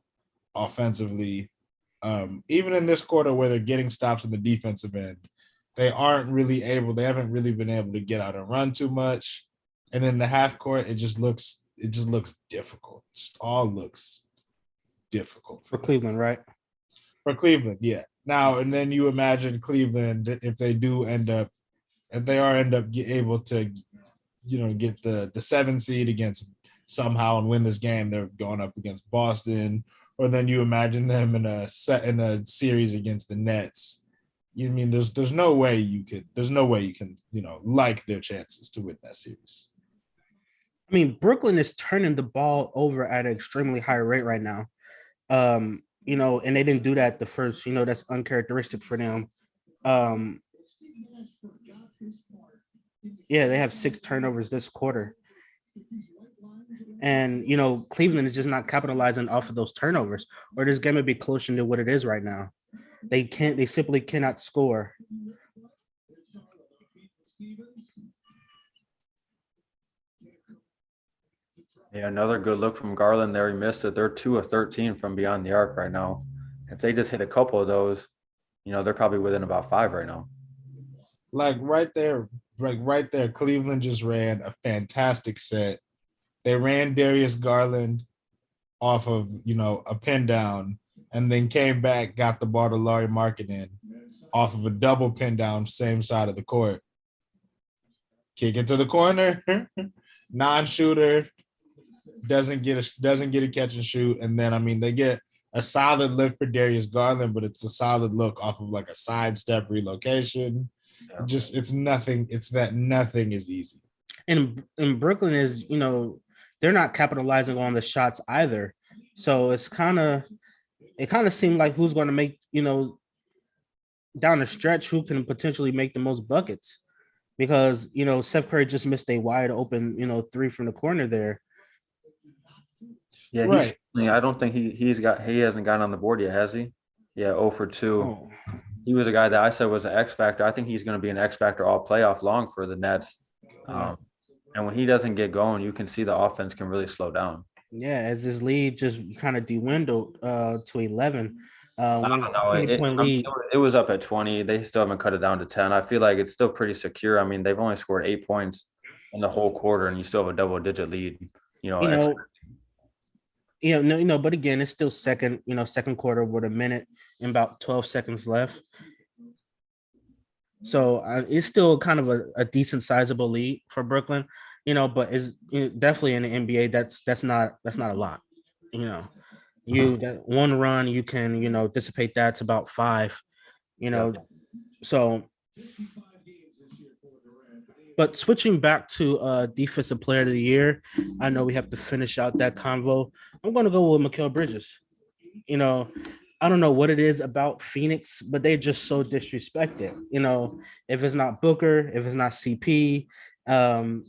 offensively. Even in this quarter where they're getting stops in the defensive end, they haven't really been able to get out and run too much. And in the half court, it just looks difficult. Just all looks difficult. For Cleveland, right? For Cleveland, yeah. Now, and then you imagine Cleveland, if they are able to, get the 7 seed against somehow and win this game, they're going up against Boston. Or then you imagine them in a series against the Nets. You mean there's no way you can like their chances to win that series. I mean, Brooklyn is turning the ball over at an extremely high rate right now. And they didn't do that the first, that's uncharacteristic for them. They have 6 turnovers this quarter. And, Cleveland is just not capitalizing off of those turnovers, or this game would be closer to what it is right now. They simply cannot score. Yeah, another good look from Garland there. He missed it. They're 2 of 13 from beyond the arc right now. If they just hit a couple of those, they're probably within about 5 right now. Right there, Cleveland just ran a fantastic set. They ran Darius Garland off of, a pin down, and then came back, got the ball to Lauri Markkanen off of a double pin down, same side of the court. Kick it to the corner, non-shooter, doesn't get a catch and shoot, and then they get a solid look for Darius Garland, but it's a solid look off of like a sidestep relocation. Yeah. It's nothing. It's that nothing is easy. And Brooklyn is, they're not capitalizing on the shots either. So it kind of seemed like who's going to make, down the stretch, who can potentially make the most buckets, because, Steph Curry just missed a wide open, 3 from the corner there. Yeah. Right. I don't think he hasn't gotten on the board yet, has he? Yeah. 0 for 2. Oh. He was a guy that I said was an X factor. I think he's going to be an X factor all playoff long for the Nets. And when he doesn't get going, you can see the offense can really slow down. Yeah, as his lead just kind of dwindled to 11. I don't know. It was up at 20. They still haven't cut it down to 10. I feel like it's still pretty secure. I mean, they've only scored 8 points in the whole quarter, and you still have a double-digit lead. But again, it's still second quarter with a minute and about 12 seconds left. So it's still kind of a decent sizable lead for Brooklyn, but it's definitely in the NBA. That's not a lot, that one run, you can, dissipate that to about 5, so. But switching back to defensive player of the year, I know we have to finish out that convo. I'm going to go with Mikal Bridges. I don't know what it is about Phoenix, but they're just so disrespected. If it's not Booker, if it's not CP, and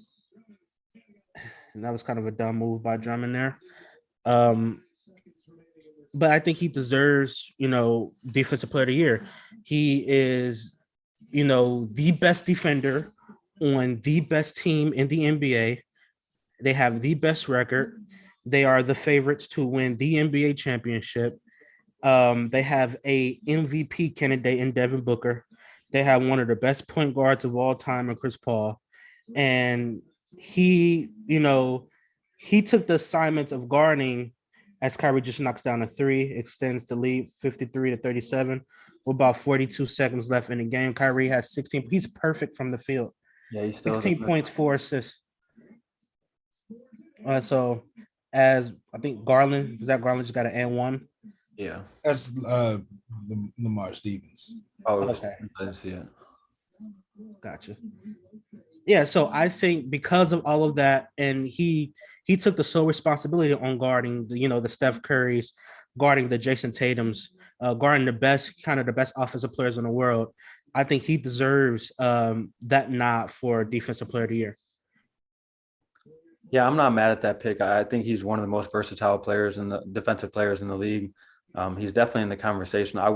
that was kind of a dumb move by Drummond there. But I think he deserves, defensive player of the year. He is, the best defender on the best team in the NBA. They have the best record. They are the favorites to win the NBA championship. They have a MVP candidate in Devin Booker. They have one of the best point guards of all time in Chris Paul. And he took the assignments of guarding as Kyrie just knocks down a three, extends the lead 53-37 with about 42 seconds left in the game. Kyrie has 16. He's perfect from the field. Yeah, he's still 16 points, 4 assists. So as I think Garland just got an and one. Yeah. That's Lamar Stevens. Oh, Okay. I didn't see it. Gotcha. Yeah, so I think because of all of that, and he took the sole responsibility on guarding the Steph Currys, guarding the Jason Tatums, guarding the best offensive players in the world. I think he deserves that nod for Defensive Player of the Year. Yeah, I'm not mad at that pick. I think he's one of the most versatile players and the defensive players in the league. He's definitely in the conversation. I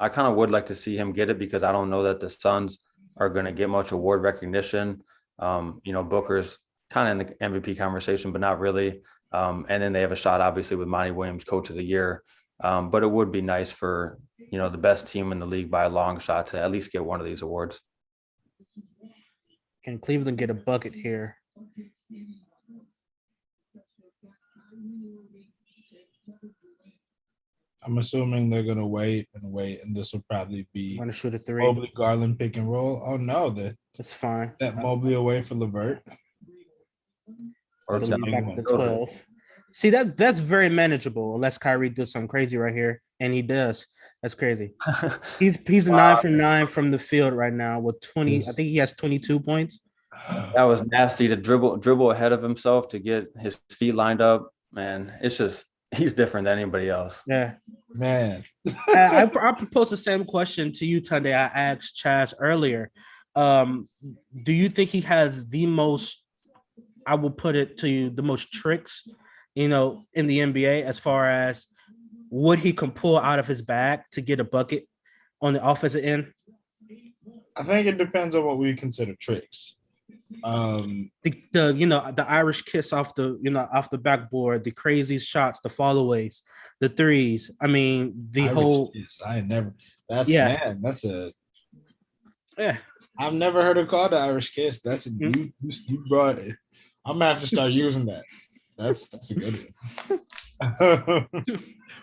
kind of would like to see him get it because I don't know that the Suns are going to get much award recognition. Booker's kind of in the MVP conversation, but not really. And then they have a shot, obviously, with Monty Williams, Coach of the Year. But it would be nice for, the best team in the league by a long shot to at least get one of these awards. Can Cleveland get a bucket here? I'm assuming they're gonna wait, and this will probably be Want to shoot a three? Mobley Garland pick and roll. Oh no, That's fine. set Mobley away for LeVert. Or It'll it's be not- back to 12. See, that's very manageable unless Kyrie does something crazy right here, and he does. That's crazy. He's 9 for 9 from the field right now with 20. I think he has 22 points. That was nasty to dribble ahead of himself to get his feet lined up. Man, it's just he's different than anybody else. Yeah. Man, I proposed the same question to you, Tunde. I asked Chaz earlier. Do you think he has the most, I will put it to you, the most tricks, in the NBA as far as what he can pull out of his bag to get a bucket on the offensive end? I think it depends on what we consider tricks. The Irish kiss off the backboard, the crazy shots, the fallaways, the threes. I mean, I've never heard it called the Irish kiss. That's you brought it. I'm gonna have to start using that. That's a good one.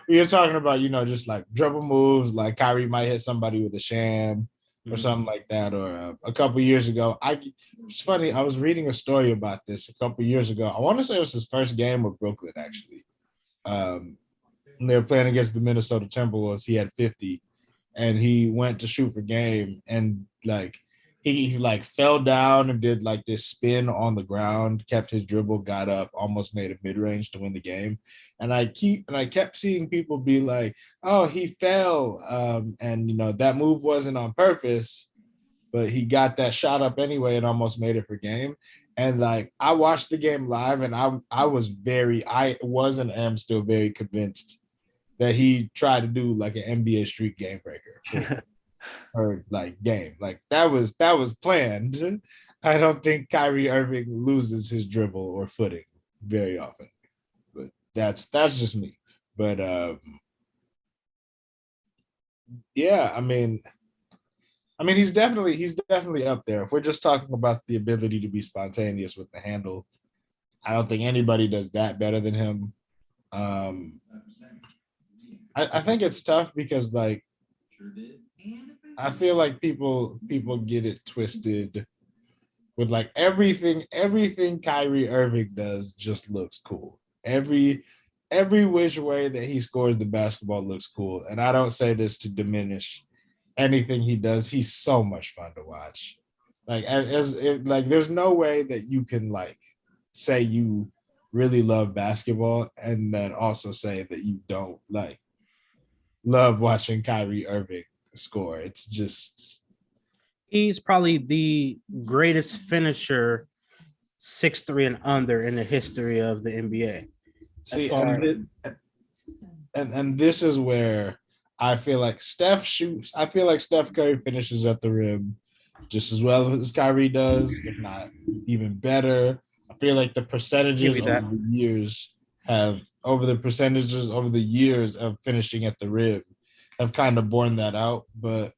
You're talking about, just like dribble moves, like Kyrie might hit somebody with a sham or something like that. Or a couple years ago, it's funny. I was reading a story about this a couple years ago. I want to say it was his first game with Brooklyn, actually. They were playing against the Minnesota Timberwolves. He had 50, and he went to shoot for game, and he fell down and did like this spin on the ground, kept his dribble, got up, almost made a mid-range to win the game. And I kept seeing people be like, oh, he fell. And that move wasn't on purpose, but he got that shot up anyway and almost made it for game. And I watched the game live, and I was and am still very convinced that he tried to do like an NBA street game breaker. Or game. That was planned. I don't think Kyrie Irving loses his dribble or footing very often. But that's just me. But yeah, I mean he's definitely up there. If we're just talking about the ability to be spontaneous with the handle, I don't think anybody does that better than him. I think it's tough because I feel like people get it twisted with everything Kyrie Irving does just looks cool. Every which way that he scores the basketball looks cool. And I don't say this to diminish anything he does. He's so much fun to watch. There's no way that you can say you really love basketball and then also say that you don't love watching Kyrie Irving score. It's just, he's probably the greatest finisher 6'3" and under in the history of the NBA. See, and this is where I feel like Steph Curry finishes at the rim just as well as Kyrie does, if not even better. I feel like the percentages over the years of finishing at the rim have kind of borne that out. But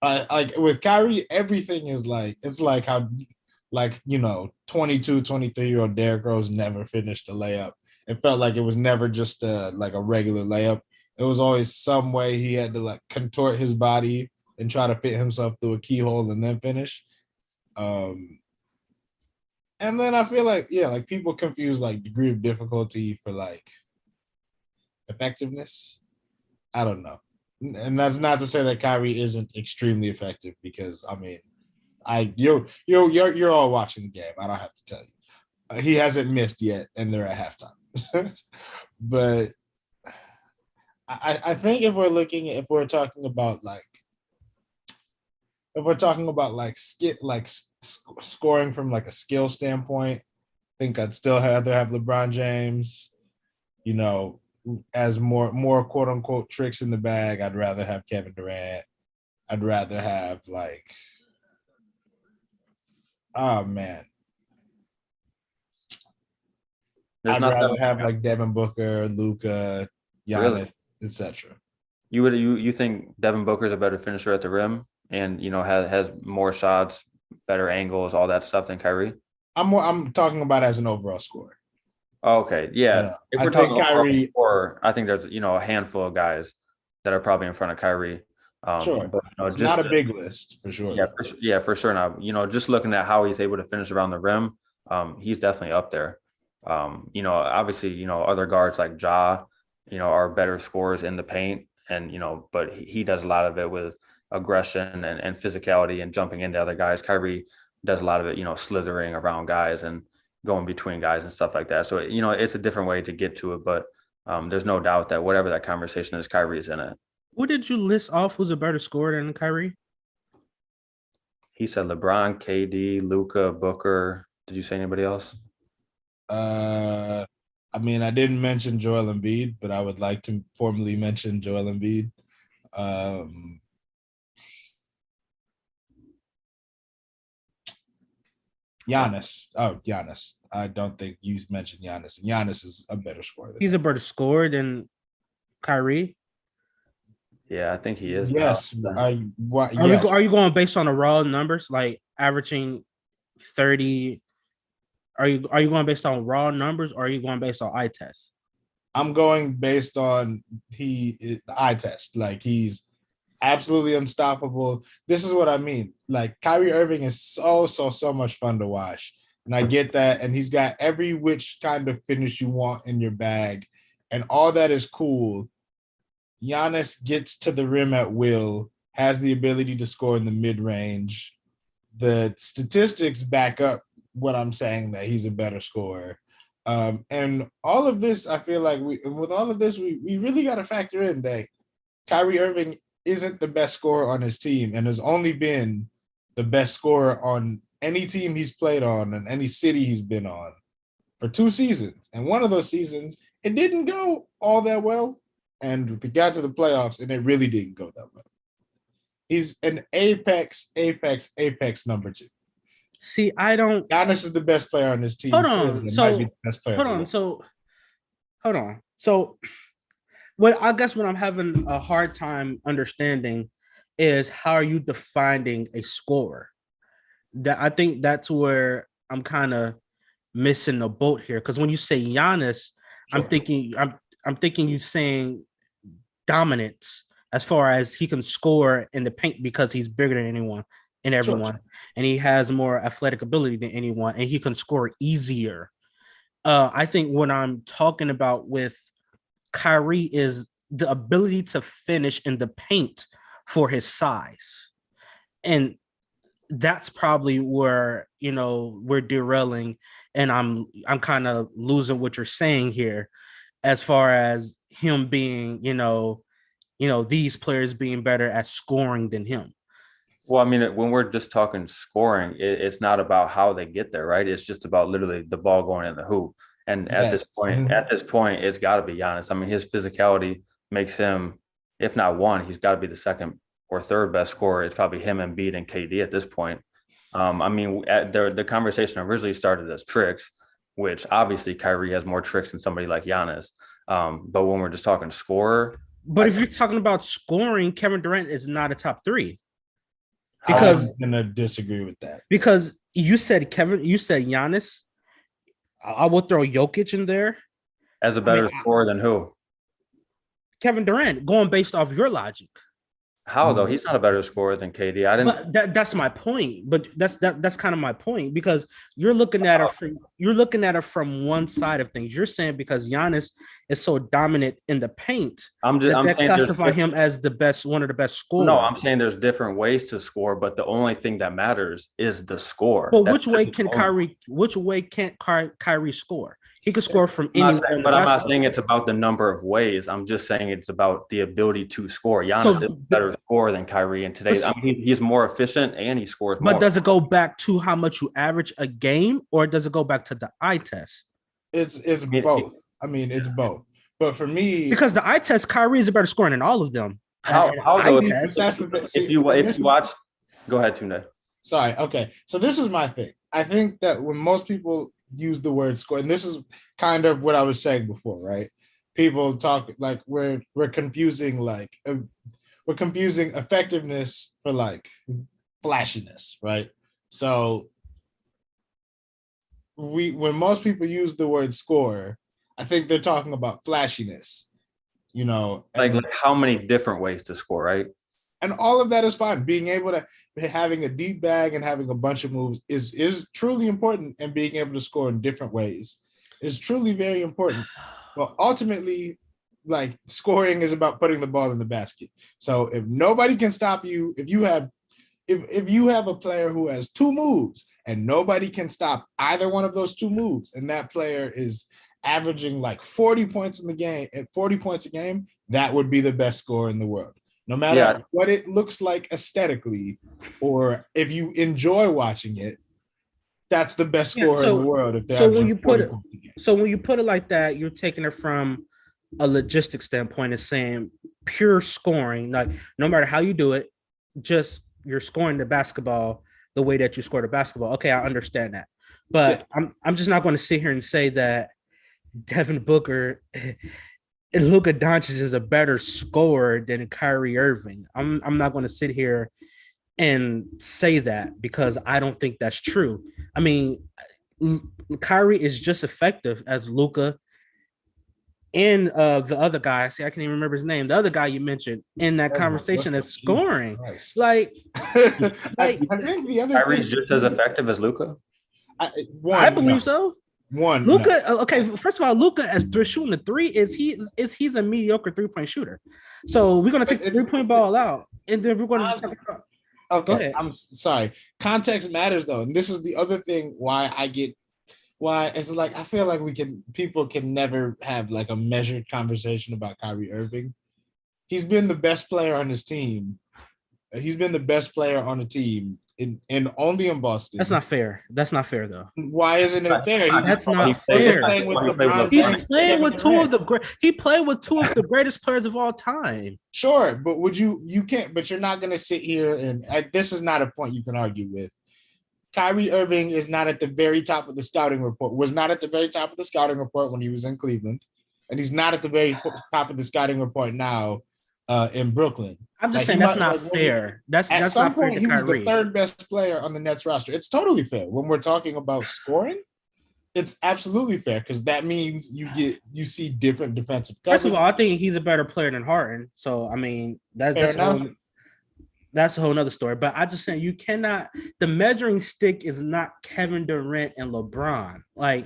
I like with Kyrie, everything is like it's like how 22, 23-year-old Derrick Rose never finished a layup. It felt like it was never just a regular layup. It was always some way he had to like contort his body and try to fit himself through a keyhole and then finish. And then I feel like, like people confuse like degree of difficulty for like effectiveness. I don't know. And that's not to say that Kyrie isn't extremely effective, because I mean, you're all watching the game. I don't have to tell you. He hasn't missed yet, and they're at halftime. But I think if we're talking about scoring from like a skill standpoint, I think I'd still rather have LeBron James, as more quote unquote tricks in the bag. I'd rather have Kevin Durant. I'd rather have oh man. I'd rather have like Devin Booker, Luka, Giannis, really? Etc. You think Devin Booker is a better finisher at the rim, and has more shots, better angles, all that stuff than Kyrie? I'm talking about as an overall scorer. Okay, yeah. If we're talking Kyrie, I think there's a handful of guys that are probably in front of Kyrie. Sure, but it's not a big list for sure. Yeah, for sure. Now, just looking at how he's able to finish around the rim, he's definitely up there. Obviously, other guards like Ja, are better scorers in the paint, and but he does a lot of it with aggression and physicality and jumping into other guys. Kyrie does a lot of it, slithering around guys and going between guys and stuff like that. So, it's a different way to get to it, but there's no doubt that whatever that conversation is, Kyrie's in it. Who did you list off who's a better scorer than Kyrie? He said LeBron, KD, Luka, Booker. Did you say anybody else? I mean, I didn't mention Joel Embiid, but I would like to formally mention Joel Embiid. Giannis. Oh, Giannis. I don't think you mentioned Giannis. Giannis is a better scorer. He's a better scorer than Kyrie? Yeah, I think he is. Yes. Are you going based on the raw numbers, like averaging 30? Are you going based on raw numbers, or are you going based on eye test? I'm going based on the eye test. Like, he's absolutely unstoppable. This is what I mean. Like, Kyrie Irving is so much fun to watch. And I get that. And he's got every which kind of finish you want in your bag. And all that is cool. Giannis gets to the rim at will, has the ability to score in the mid-range. The statistics back up what I'm saying, that he's a better scorer. And all of this, I feel like we really got to factor in that Kyrie Irving isn't the best scorer on his team and has only been the best scorer on any team he's played on and any city he's been on for 2 seasons. And one of those seasons, it didn't go all that well. And we got to the playoffs, and it really didn't go that well. He's an apex number 2. See, I don't. Giannis is the best player on this team. Hold on. So, what I guess what I'm having a hard time understanding is, how are you defining a scorer? That I think that's where I'm kind of missing the boat here. Because when you say Giannis, sure. I'm thinking you saying dominance as far as he can score in the paint because he's bigger than anyone and everyone, sure. And he has more athletic ability than anyone, and he can score easier. I think what I'm talking about with Kyrie is the ability to finish in the paint for his size. And that's probably where, we're derailing, and I'm kind of losing what you're saying here as far as him being, these players being better at scoring than him. Well, I mean, when we're just talking scoring, it's not about how they get there, right? It's just about literally the ball going in the hoop. And at this point, it's got to be Giannis. I mean, his physicality makes him, if not one, he's got to be the second or third best scorer. It's probably him, Embiid, and KD at this point. I mean, the conversation originally started as tricks, which obviously Kyrie has more tricks than somebody like Giannis. But when we're just talking scorer, But if you're talking about scoring, Kevin Durant is not a top three. Because I'm gonna disagree with that. Because you said Giannis. I will throw Jokić in there as a better scorer than who? Kevin Durant, going based off your logic. How though? He's not a better scorer than KD. But that's my point. But that's kind of my point, because you're looking at it from one side of things. You're saying because Giannis is so dominant in the paint, I'm classify him as one of the best scorers. No, I'm saying there's different ways to score, but the only thing that matters is the score. But which way can't Kyrie score? He could score from anywhere. But I'm not saying it's about the number of ways. I'm just saying it's about the ability to score. Giannis is a better scorer than Kyrie in today's. I mean, he's more efficient and he scores more. But does it go back to how much you average a game, or does it go back to the eye test? It's both. I mean, it's both. But for me, because the eye test, Kyrie is a better scorer than all of them. How if you watch, go ahead, Tunde. Sorry. Okay. So this is my thing. I think that when most people use the word score, and this is kind of what I was saying before, right? People talk like we're confusing effectiveness for like flashiness, right? So when most people use the word score, I think they're talking about flashiness, like how many different ways to score, right? And all of that is fine. Being able to having a deep bag and having a bunch of moves is truly important, and being able to score in different ways is truly very important. But ultimately, like, scoring is about putting the ball in the basket. So if nobody can stop you, if you have a player who has two moves and nobody can stop either one of those two moves, and that player is averaging like 40 points in the game at 40 points a game, that would be the best scorer in the world. No matter what it looks like aesthetically, or if you enjoy watching it, that's the best scorer in the world. When you put it like that, you're taking it from a logistic standpoint and saying pure scoring, like no matter how you do it, just you're scoring the basketball the way that you score the basketball. Okay, I understand that, but I'm just not going to sit here and say that Devin Booker and Luka Dončić is a better scorer than Kyrie Irving. I'm not going to sit here and say that, because I don't think that's true. I mean, Kyrie is just effective as Luka and the other guy. See, I can't even remember his name. The other guy you mentioned in that conversation is scoring. I think the other Kyrie's just as effective as Luka. I believe so. Luka, no. Okay. First of all, Luka as shooting the three he's a mediocre 3-point shooter. So we're gonna take the 3-point ball out, and then we're gonna just talk about. Okay, I'm sorry. Context matters though, and this is the other thing why it's like I feel like people can never have like a measured conversation about Kyrie Irving. He's been the best player on his team. He's been the best player on the team in only in Boston. That's not fair. That's not fair though. Why isn't it fair? That's not fair. He's playing with two of the He played with two of the greatest players of all time. Sure, but you can't. But you're not going to sit here and this is not a point you can argue with. Kyrie Irving is not at the very top of the scouting report. Was not at the very top of the scouting report when he was in Cleveland, and he's not at the very top of the scouting report now in Brooklyn. I'm just saying that's not fair. That's not fair to Kyrie. He was the third best player on the Nets roster. It's totally fair when we're talking about scoring. It's absolutely fair, because that means you see different defensive coverage. First of all, I think he's a better player than Harden. So I mean that's a whole nother story. But I just saying you cannot. The measuring stick is not Kevin Durant and LeBron. Like,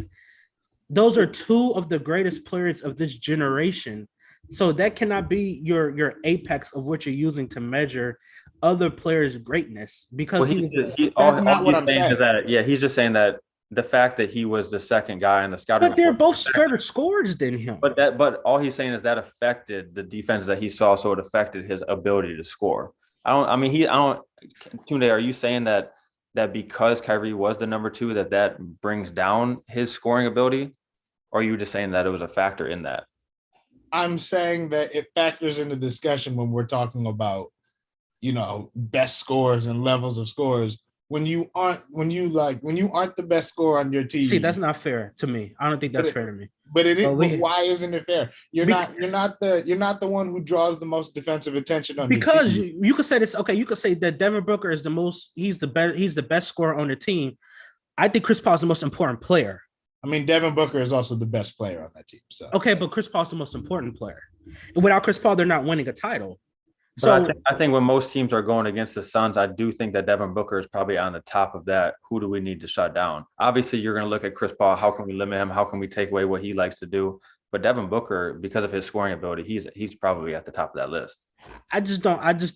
those are two of the greatest players of this generation. So that cannot be your apex of what you're using to measure other players' greatness, because that's not what I'm saying. He's just saying that the fact that he was the second guy in the scouting. But they're both better scorers than him. But all he's saying is that affected the defense that he saw, so it affected his ability to score. Tunde, are you saying that because Kyrie was the number two, that brings down his scoring ability? Or are you just saying that it was a factor in that? I'm saying that it factors into discussion when we're talking about best scores and levels of scores when you aren't the best scorer on your team. See, that's not fair to me. I don't think that's fair to me. But it is. But why isn't it fair? You're not the one who draws the most defensive attention on because your team. You could say this. Okay, you could say that Devin Booker is he's the best scorer on the team. I think Chris Paul is the most important player. I mean, Devin Booker is also the best player on that team. So okay, but Chris Paul is the most important player. Without Chris Paul, they're not winning a title. So I think when most teams are going against the Suns, I do think that Devin Booker is probably on the top of that. Who do we need to shut down? Obviously, you're going to look at Chris Paul. How can we limit him? How can we take away what he likes to do? But Devin Booker, because of his scoring ability, he's probably at the top of that list. I just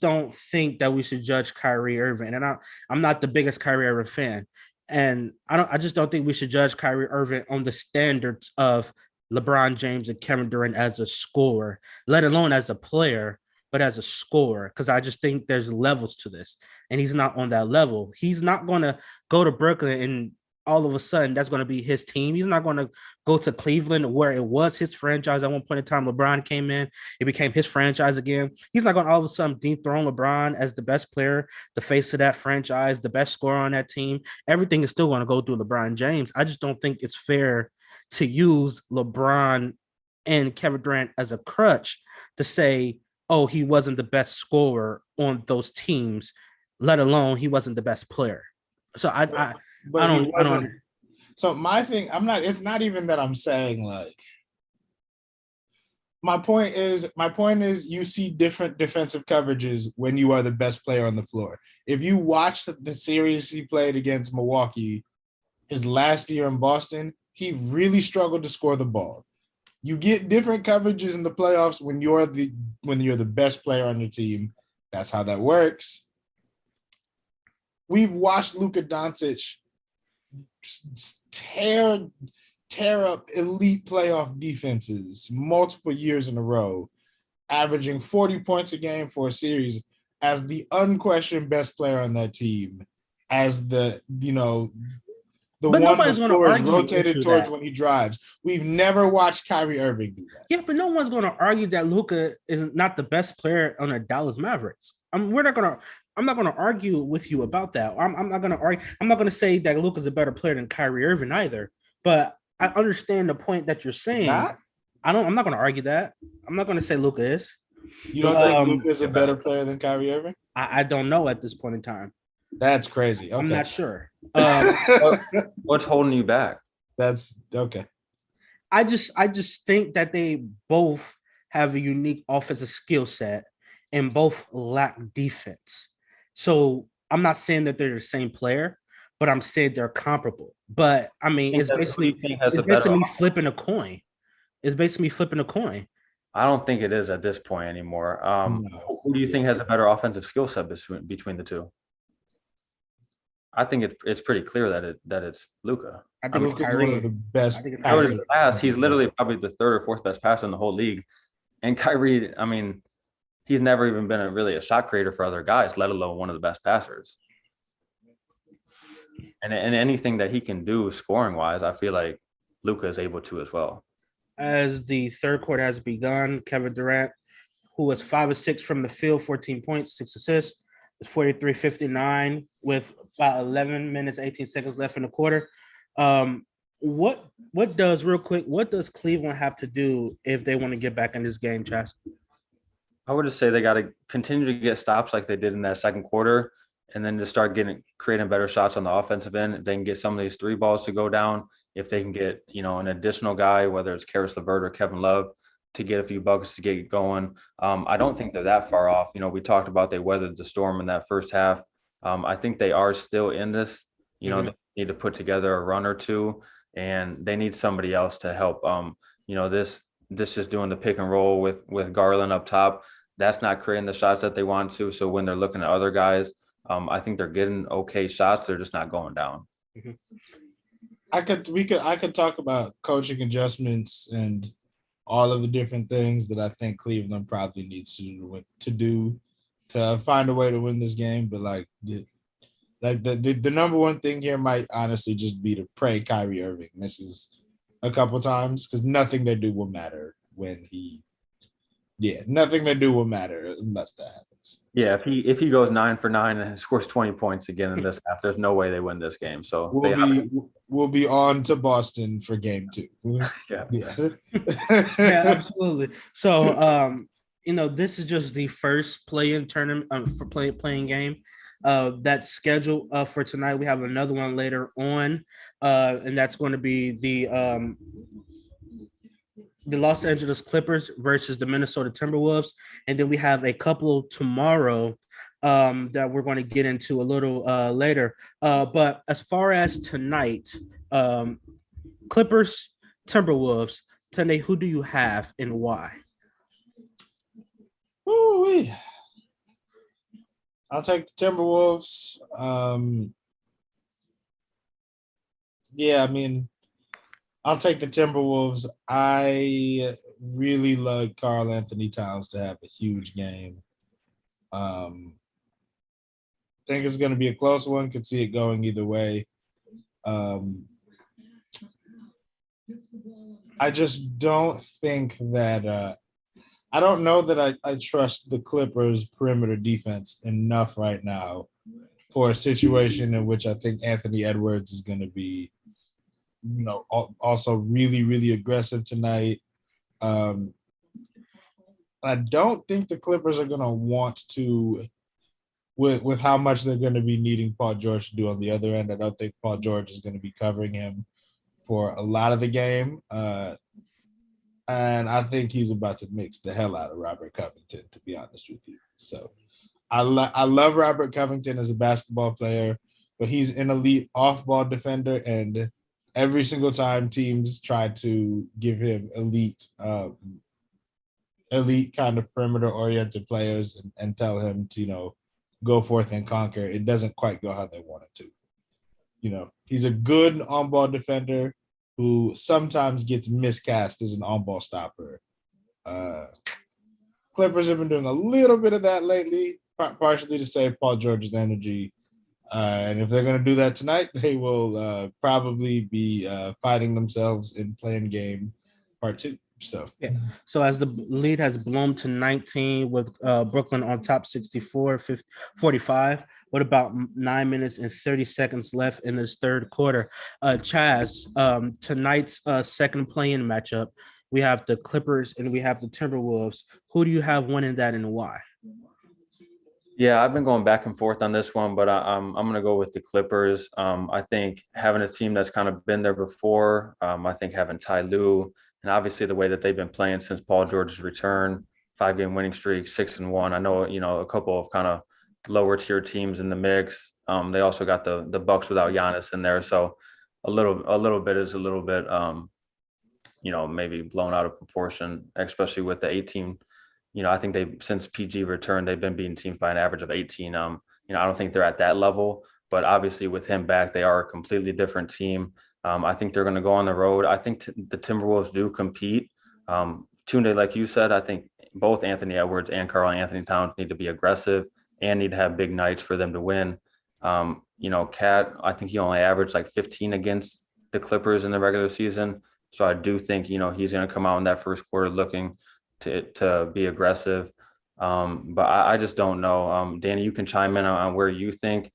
don't think that we should judge Kyrie Irving, and I'm not the biggest Kyrie Irving fan, and I just don't think we should judge Kyrie Irving on the standards of LeBron James and Kevin Durant as a scorer, let alone as a player. But as a scorer, because I just think there's levels to this, and he's not on that level. He's not going to go to Brooklyn and all of a sudden that's going to be his team. He's not going to go to Cleveland where it was his franchise. At one point in time, LeBron came in, it became his franchise again. He's not going to all of a sudden dethrone LeBron as the best player, the face of that franchise, the best scorer on that team. Everything is still going to go through LeBron James. I just don't think it's fair to use LeBron and Kevin Durant as a crutch to say, oh, he wasn't the best scorer on those teams, let alone he wasn't the best player. So I don't. So my thing, it's not even that I'm saying like. My point is you see different defensive coverages when you are the best player on the floor. If you watch the series he played against Milwaukee, his last year in Boston, he really struggled to score the ball. You get different coverages in the playoffs when you're the best player on your team. That's how that works. We've watched Luka Dončić tear up elite playoff defenses multiple years in a row, averaging 40 points a game for a series as the unquestioned best player on that team, as the but one nobody's going to argue rotated towards that. When he drives. We've never watched Kyrie Irving do that. Yeah, but no one's going to argue that Luka is not the best player on the Dallas Mavericks. I'm not going to argue with you about that. I'm not going to argue. I'm not going to say that Luka's a better player than Kyrie Irving either. But I understand the point that you're saying. I'm not going to argue that. I'm not going to say Luka is. You don't think Luka is a better player than Kyrie Irving? I don't know at this point in time. That's crazy. Okay. I'm not sure. What's holding you back? That's okay. I just think that they both have a unique offensive skill set and both lack defense. So I'm not saying that they're the same player, but I'm saying they're comparable. But I mean, it's basically me flipping a coin. It's basically flipping a coin. I don't think it is at this point anymore. No. Who do you think has a better offensive skill set between the two? I think it's pretty clear that it's Luka. I think it's Kyrie. One of the best. He's literally probably the third or fourth best passer in the whole league. And Kyrie, I mean, he's never even been really a shot creator for other guys, let alone one of the best passers. And anything that he can do scoring wise, I feel like Luka is able to as well. As the third quarter has begun, Kevin Durant, who was 5 of 6 from the field, 14 points, 6 assists, is 43-59 with about 11 minutes, 18 seconds left in the quarter. What does Cleveland have to do if they want to get back in this game, Chas? I would just say they got to continue to get stops like they did in that second quarter, and then just start creating better shots on the offensive end. If they can get some of these three balls to go down, if they can get, an additional guy, whether it's Caris LeVert or Kevin Love, to get a few buckets to get going. I don't think they're that far off. We talked about they weathered the storm in that first half. I think they are still in this. They need to put together a run or two, and they need somebody else to help. This just doing the pick and roll with Garland up top. That's not creating the shots that they want to. So when they're looking at other guys, I think they're getting okay shots. They're just not going down. Mm-hmm. I could talk about coaching adjustments and all of the different things that I think Cleveland probably needs to do to find a way to win this game. But the number one thing here might honestly just be to pray Kyrie Irving misses a couple times, because nothing they do will matter when he Yeah, nothing they do will matter unless that happens. Yeah, if he goes 9 for 9 and scores 20 points again in this half, there's no way they win this game. So we'll be on to Boston for game 2. Yeah. Yeah, absolutely. So this is just the first play-in tournament for playing game that's scheduled for tonight. We have another one later on, and that's going to be the Los Angeles Clippers versus the Minnesota Timberwolves. And then we have a couple tomorrow that we're going to get into a little later. But as far as tonight, Clippers, Timberwolves, Tunde, who do you have and why? Ooh-wee. I'll take the Timberwolves. I'll take the Timberwolves. I really like Karl Anthony Towns to have a huge game. Think it's going to be a close one. Could see it going either way. I just don't think that I don't know that I trust the Clippers perimeter defense enough right now for a situation in which I think Anthony Edwards is going to be, also really, really aggressive tonight. I don't think the Clippers are going to want to, with how much they're going to be needing Paul George to do on the other end. I don't think Paul George is going to be covering him for a lot of the game. And I think he's about to mix the hell out of Robert Covington, to be honest with you. So I love Robert Covington as a basketball player, but he's an elite off-ball defender, and every single time teams try to give him elite kind of perimeter-oriented players and tell him to, go forth and conquer, it doesn't quite go how they want it to. He's a good on-ball defender who sometimes gets miscast as an on-ball stopper. Clippers have been doing a little bit of that lately, partially to save Paul George's energy. And if they're going to do that tonight, they will probably be fighting themselves in playing game part 2. So yeah. So as the lead has blown to 19 with Brooklyn on top 45 with about 9 minutes and 30 seconds left in this third quarter. Chaz, tonight's second play-in matchup, we have the Clippers and we have the Timberwolves. Who do you have winning that and why? Yeah, I've been going back and forth on this one, but I'm going to go with the Clippers. I think having a team that's kind of been there before, I think having Ty Lue, and obviously the way that they've been playing since Paul George's return, 5-game winning streak, 6-1. I know, a couple of kind of lower tier teams in the mix. They also got the Bucks without Giannis in there. So a little bit is a little bit, maybe blown out of proportion, especially with the 18. I think since PG returned, they've been beating teams by an average of 18. I don't think they're at that level, but obviously with him back, they are a completely different team. I think they're going to go on the road. I think the Timberwolves do compete. Tunde, like you said, I think both Anthony Edwards and Karl Anthony Towns need to be aggressive and need to have big nights for them to win. Cat, I think he only averaged like 15 against the Clippers in the regular season. So I do think, he's going to come out in that first quarter looking to be aggressive. But I just don't know. Danny, you can chime in on where you think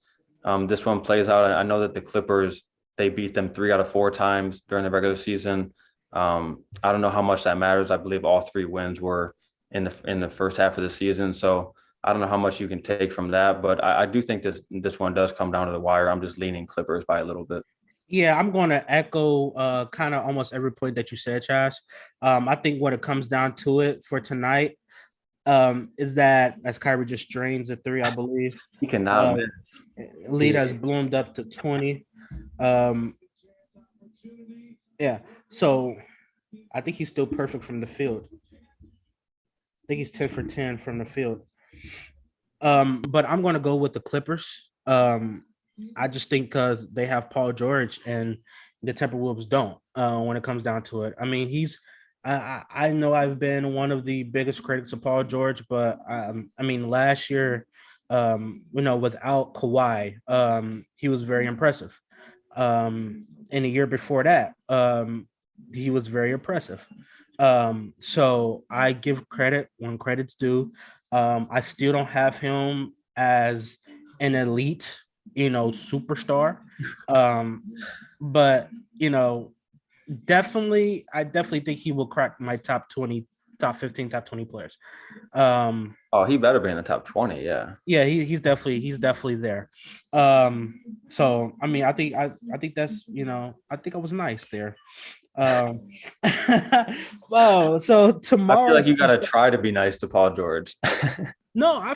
this one plays out. I know that the Clippers, they beat them 3 out of 4 times during the regular season. I don't know how much that matters. I believe all 3 wins were in the first half of the season. So I don't know how much you can take from that, but I do think this one does come down to the wire. I'm just leaning Clippers by a little bit. Yeah, I'm going to echo kind of almost every point that you said, Chaz. I think when it comes down to it for tonight, is that as Kyrie just drains a 3, I believe. He cannot miss. Lead has bloomed up to 20. Yeah, so I think he's still perfect from the field. I think he's 10 for 10 from the field. But I'm going to go with the Clippers. I just think because they have Paul George and the Timberwolves don't when it comes down to it. I mean, I know I've been one of the biggest critics of Paul George, but last year, without Kawhi, he was very impressive. And a year before that, he was very impressive. So I give credit when credit's due. I still don't have him as an elite, superstar. Um, but I definitely think he will crack my top 20, top 15, top 20 players. Um, Oh, he better be in the top 20. Yeah. yeah, he's definitely there. So I mean, I think that's I think I was nice there. Um, well, so I feel tomorrow, like you got to try to be nice to Paul George. no, I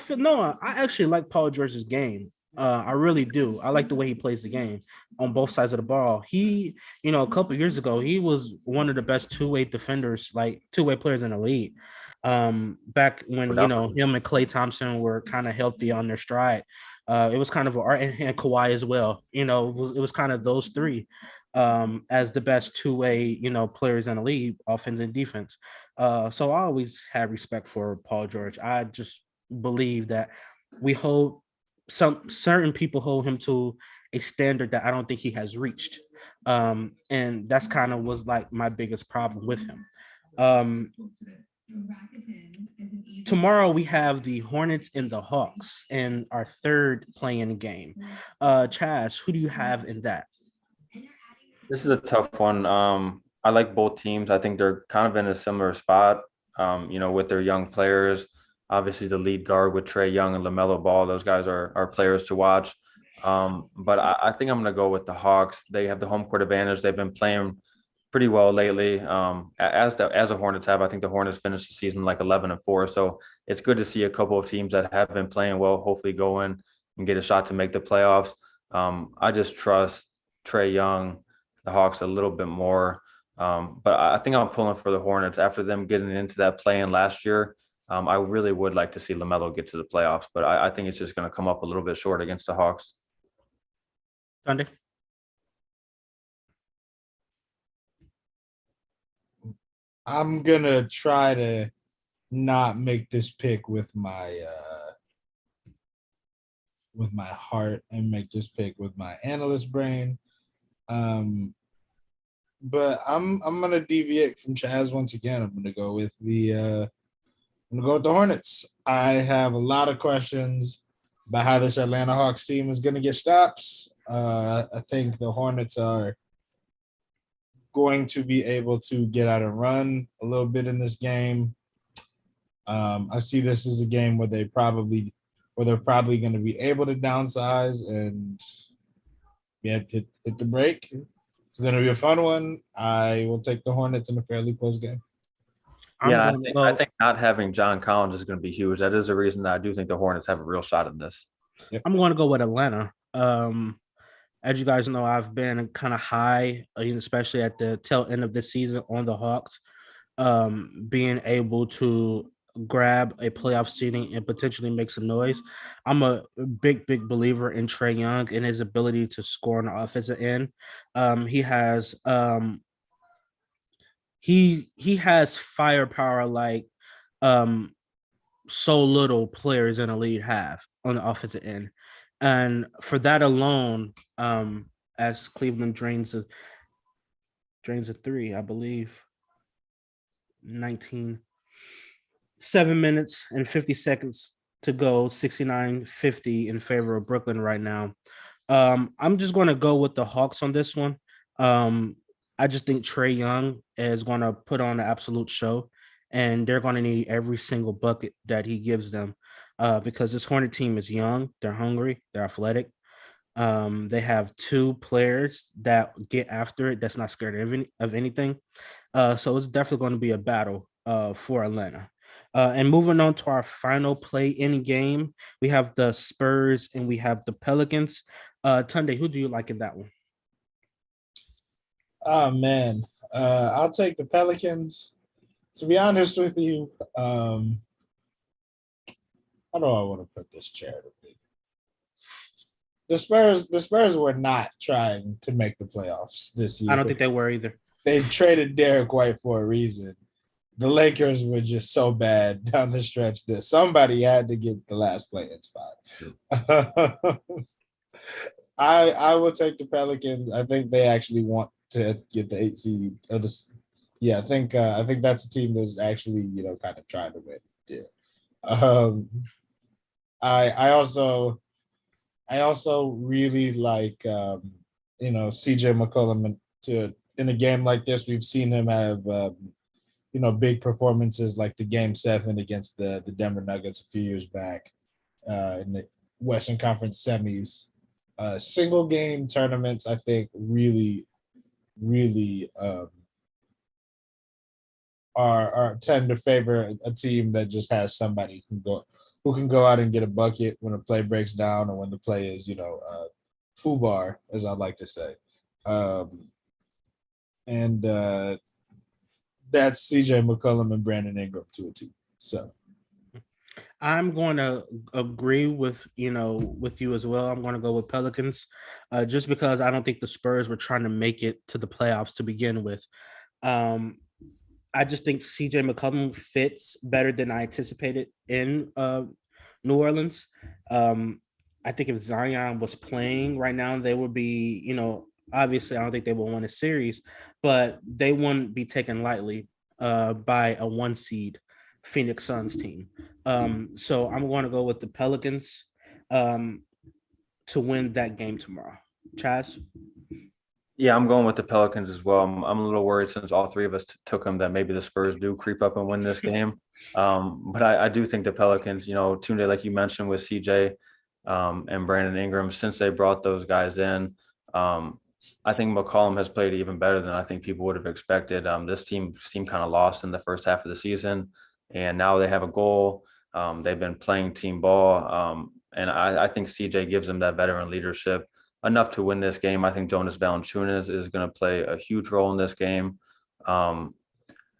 actually like Paul George's game. I really do. I like the way he plays the game on both sides of the ball. He, a couple years ago, he was one of the best two-way defenders, like two-way players in the league. Back when him and Klay Thompson were kind of healthy on their stride. It was kind of and Kawhi as well. It was kind of those three as the best two-way, players in the league, offense and defense. So I always had respect for Paul George. I just believe that we hold some certain people hold him to a standard that I don't think he has reached. And that's kind of was like my biggest problem with him. Um, Tomorrow we have the Hornets and the Hawks in our third playing game. Chaz, who do you have in that? This is a tough one. I like both teams. I think they're kind of in a similar spot, with their young players. Obviously, the lead guard with Trae Young and LaMelo Ball, those guys are players to watch. But I think I'm going to go with the Hawks. They have the home court advantage. They've been playing pretty well lately. As the Hornets have, I think the Hornets finished the season like 11-4. So it's good to see a couple of teams that have been playing well, hopefully go in and get a shot to make the playoffs. I just trust Trae Young, the Hawks, a little bit more. But I think I'm pulling for the Hornets after them getting into that play-in last year. I really would like to see LaMelo get to the playoffs, but I think it's just going to come up a little bit short against the Hawks. Sunday. I'm gonna try to not make this pick with my heart and make this pick with my analyst brain. But I'm gonna deviate from Chaz once again. I'm gonna go with the Hornets. I have a lot of questions about how this Atlanta Hawks team is gonna get stops. I think the Hornets are going to be able to get out and run a little bit in this game. I see this as a game where they're probably going to be able to downsize and hit the break. It's going to be a fun one. I will take the Hornets in a fairly close game. I think not having John Collins is going to be huge. That is the reason that I do think the Hornets have a real shot in this. Yep. I'm going to go with Atlanta. As you guys know, I've been kind of high, especially at the tail end of this season on the Hawks, being able to grab a playoff seeding and potentially make some noise. I'm a big believer in Trae Young and his ability to score on the offensive end. He has he has firepower like so little players in the league have on the offensive end. And for that alone, as Cleveland drains a three, I believe, 7 minutes and 50 seconds to go, 69-50 in favor of Brooklyn right now. I'm just going to go with the Hawks on this one. I just think Trae Young is going to put on an absolute show, and they're going to need every single bucket that he gives them. Because this Hornet team is young, they're hungry, they're athletic. They have two players that get after it, that's not scared of anything. So it's definitely going to be a battle for Atlanta. And moving on to our final play-in game, we have the Spurs and we have the Pelicans. Tunde, who do you like in that one? Oh, man. I'll take the Pelicans. To be honest with you, how do I want to put this charitably? The Spurs were not trying to make the playoffs this year. I don't think they were either. They traded Derek White for a reason. The Lakers were just so bad down the stretch that somebody had to get the last play-in spot. I will take the Pelicans. I think they actually want to get the 8 seed or the Yeah, I think that's a team that's actually, kind of trying to win. Yeah. Um, I also really like CJ McCollum to in a game like this. We've seen him have big performances like the game 7 against the Denver Nuggets a few years back in the Western Conference semis. Single game tournaments, I think, really are tend to favor a team that just has somebody who can go out and get a bucket when a play breaks down or when the play is foobar, as I like to say. And that's CJ McCollum and Brandon Ingram to a T. So I'm going to agree with with you as well. I'm going to go with Pelicans, just because I don't think the Spurs were trying to make it to the playoffs to begin with. Um, I just think CJ McCollum fits better than I anticipated in New Orleans. Um, I think if Zion was playing right now, they would be, obviously I don't think they will win a series, but they wouldn't be taken lightly by a 1 seed Phoenix Suns team. So I'm going to go with the Pelicans um, to win that game tomorrow. Chaz? Yeah, I'm going with the Pelicans as well. I'm a little worried since all three of us took them that maybe the Spurs do creep up and win this game. But I do think the Pelicans, Tunde, like you mentioned with CJ and Brandon Ingram, since they brought those guys in, I think McCollum has played even better than I think people would have expected. This team seemed kind of lost in the first half of the season, and now they have a goal. They've been playing team ball, and I think CJ gives them that veteran leadership enough to win this game. I think Jonas Valanciunas is going to play a huge role in this game. Um,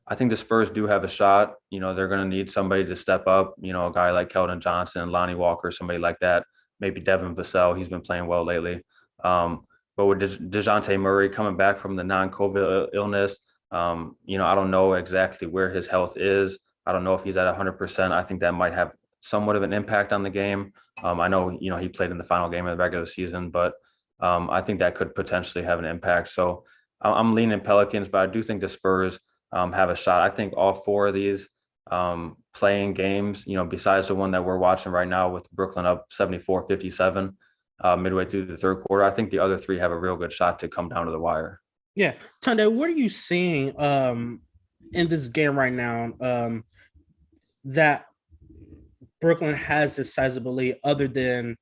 I think the Spurs do have a shot. They're going to need somebody to step up. A guy like Keldon Johnson, Lonnie Walker, somebody like that. Maybe Devin Vassell. He's been playing well lately. But with DeJounte Murray coming back from the non-COVID illness, I don't know exactly where his health is. I don't know if he's at 100%. I think that might have somewhat of an impact on the game. I know, he played in the final game of the regular season, but I think that could potentially have an impact. So I'm leaning Pelicans, but I do think the Spurs have a shot. I think all four of these playing games, besides the one that we're watching right now with Brooklyn up 74-57 midway through the third quarter, I think the other three have a real good shot to come down to the wire. Yeah. Tunde, what are you seeing in this game right now that Brooklyn has decisively other than,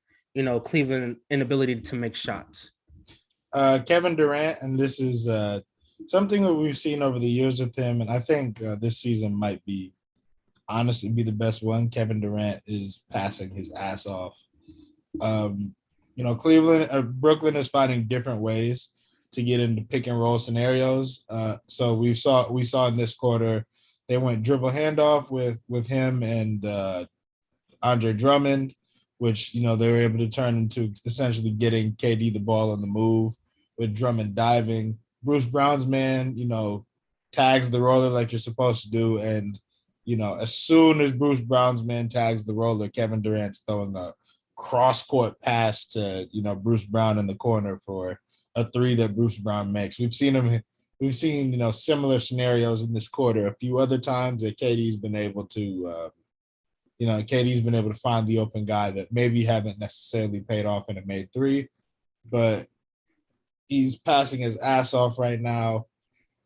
Cleveland inability to make shots? Kevin Durant, and this is something that we've seen over the years with him, and I think this season might honestly be the best one. Kevin Durant is passing his ass off. Brooklyn is finding different ways to get into pick and roll scenarios. So we saw in this quarter they went dribble handoff with him and Andre Drummond, which they were able to turn into essentially getting KD the ball on the move with Drummond diving. Bruce Brown's man, tags the roller like you're supposed to do, and as soon as Bruce Brown's man tags the roller, Kevin Durant's throwing a cross-court pass to Bruce Brown in the corner for a three that Bruce Brown makes. We've seen similar scenarios in this quarter. A few other times that KD's been able to find the open guy that maybe haven't necessarily paid off in a made three, but he's passing his ass off right now.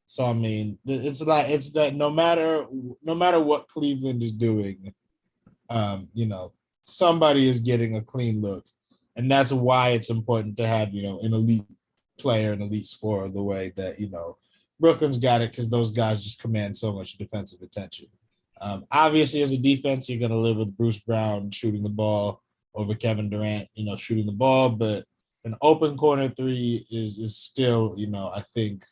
So I mean, it's that no matter what Cleveland is doing, somebody is getting a clean look, and that's why it's important to have an elite player, an elite scorer, the way that Brooklyn's got it, because those guys just command so much defensive attention. Obviously, as a defense, you're going to live with Bruce Brown shooting the ball over Kevin Durant, shooting the ball, but an open corner three is still, I think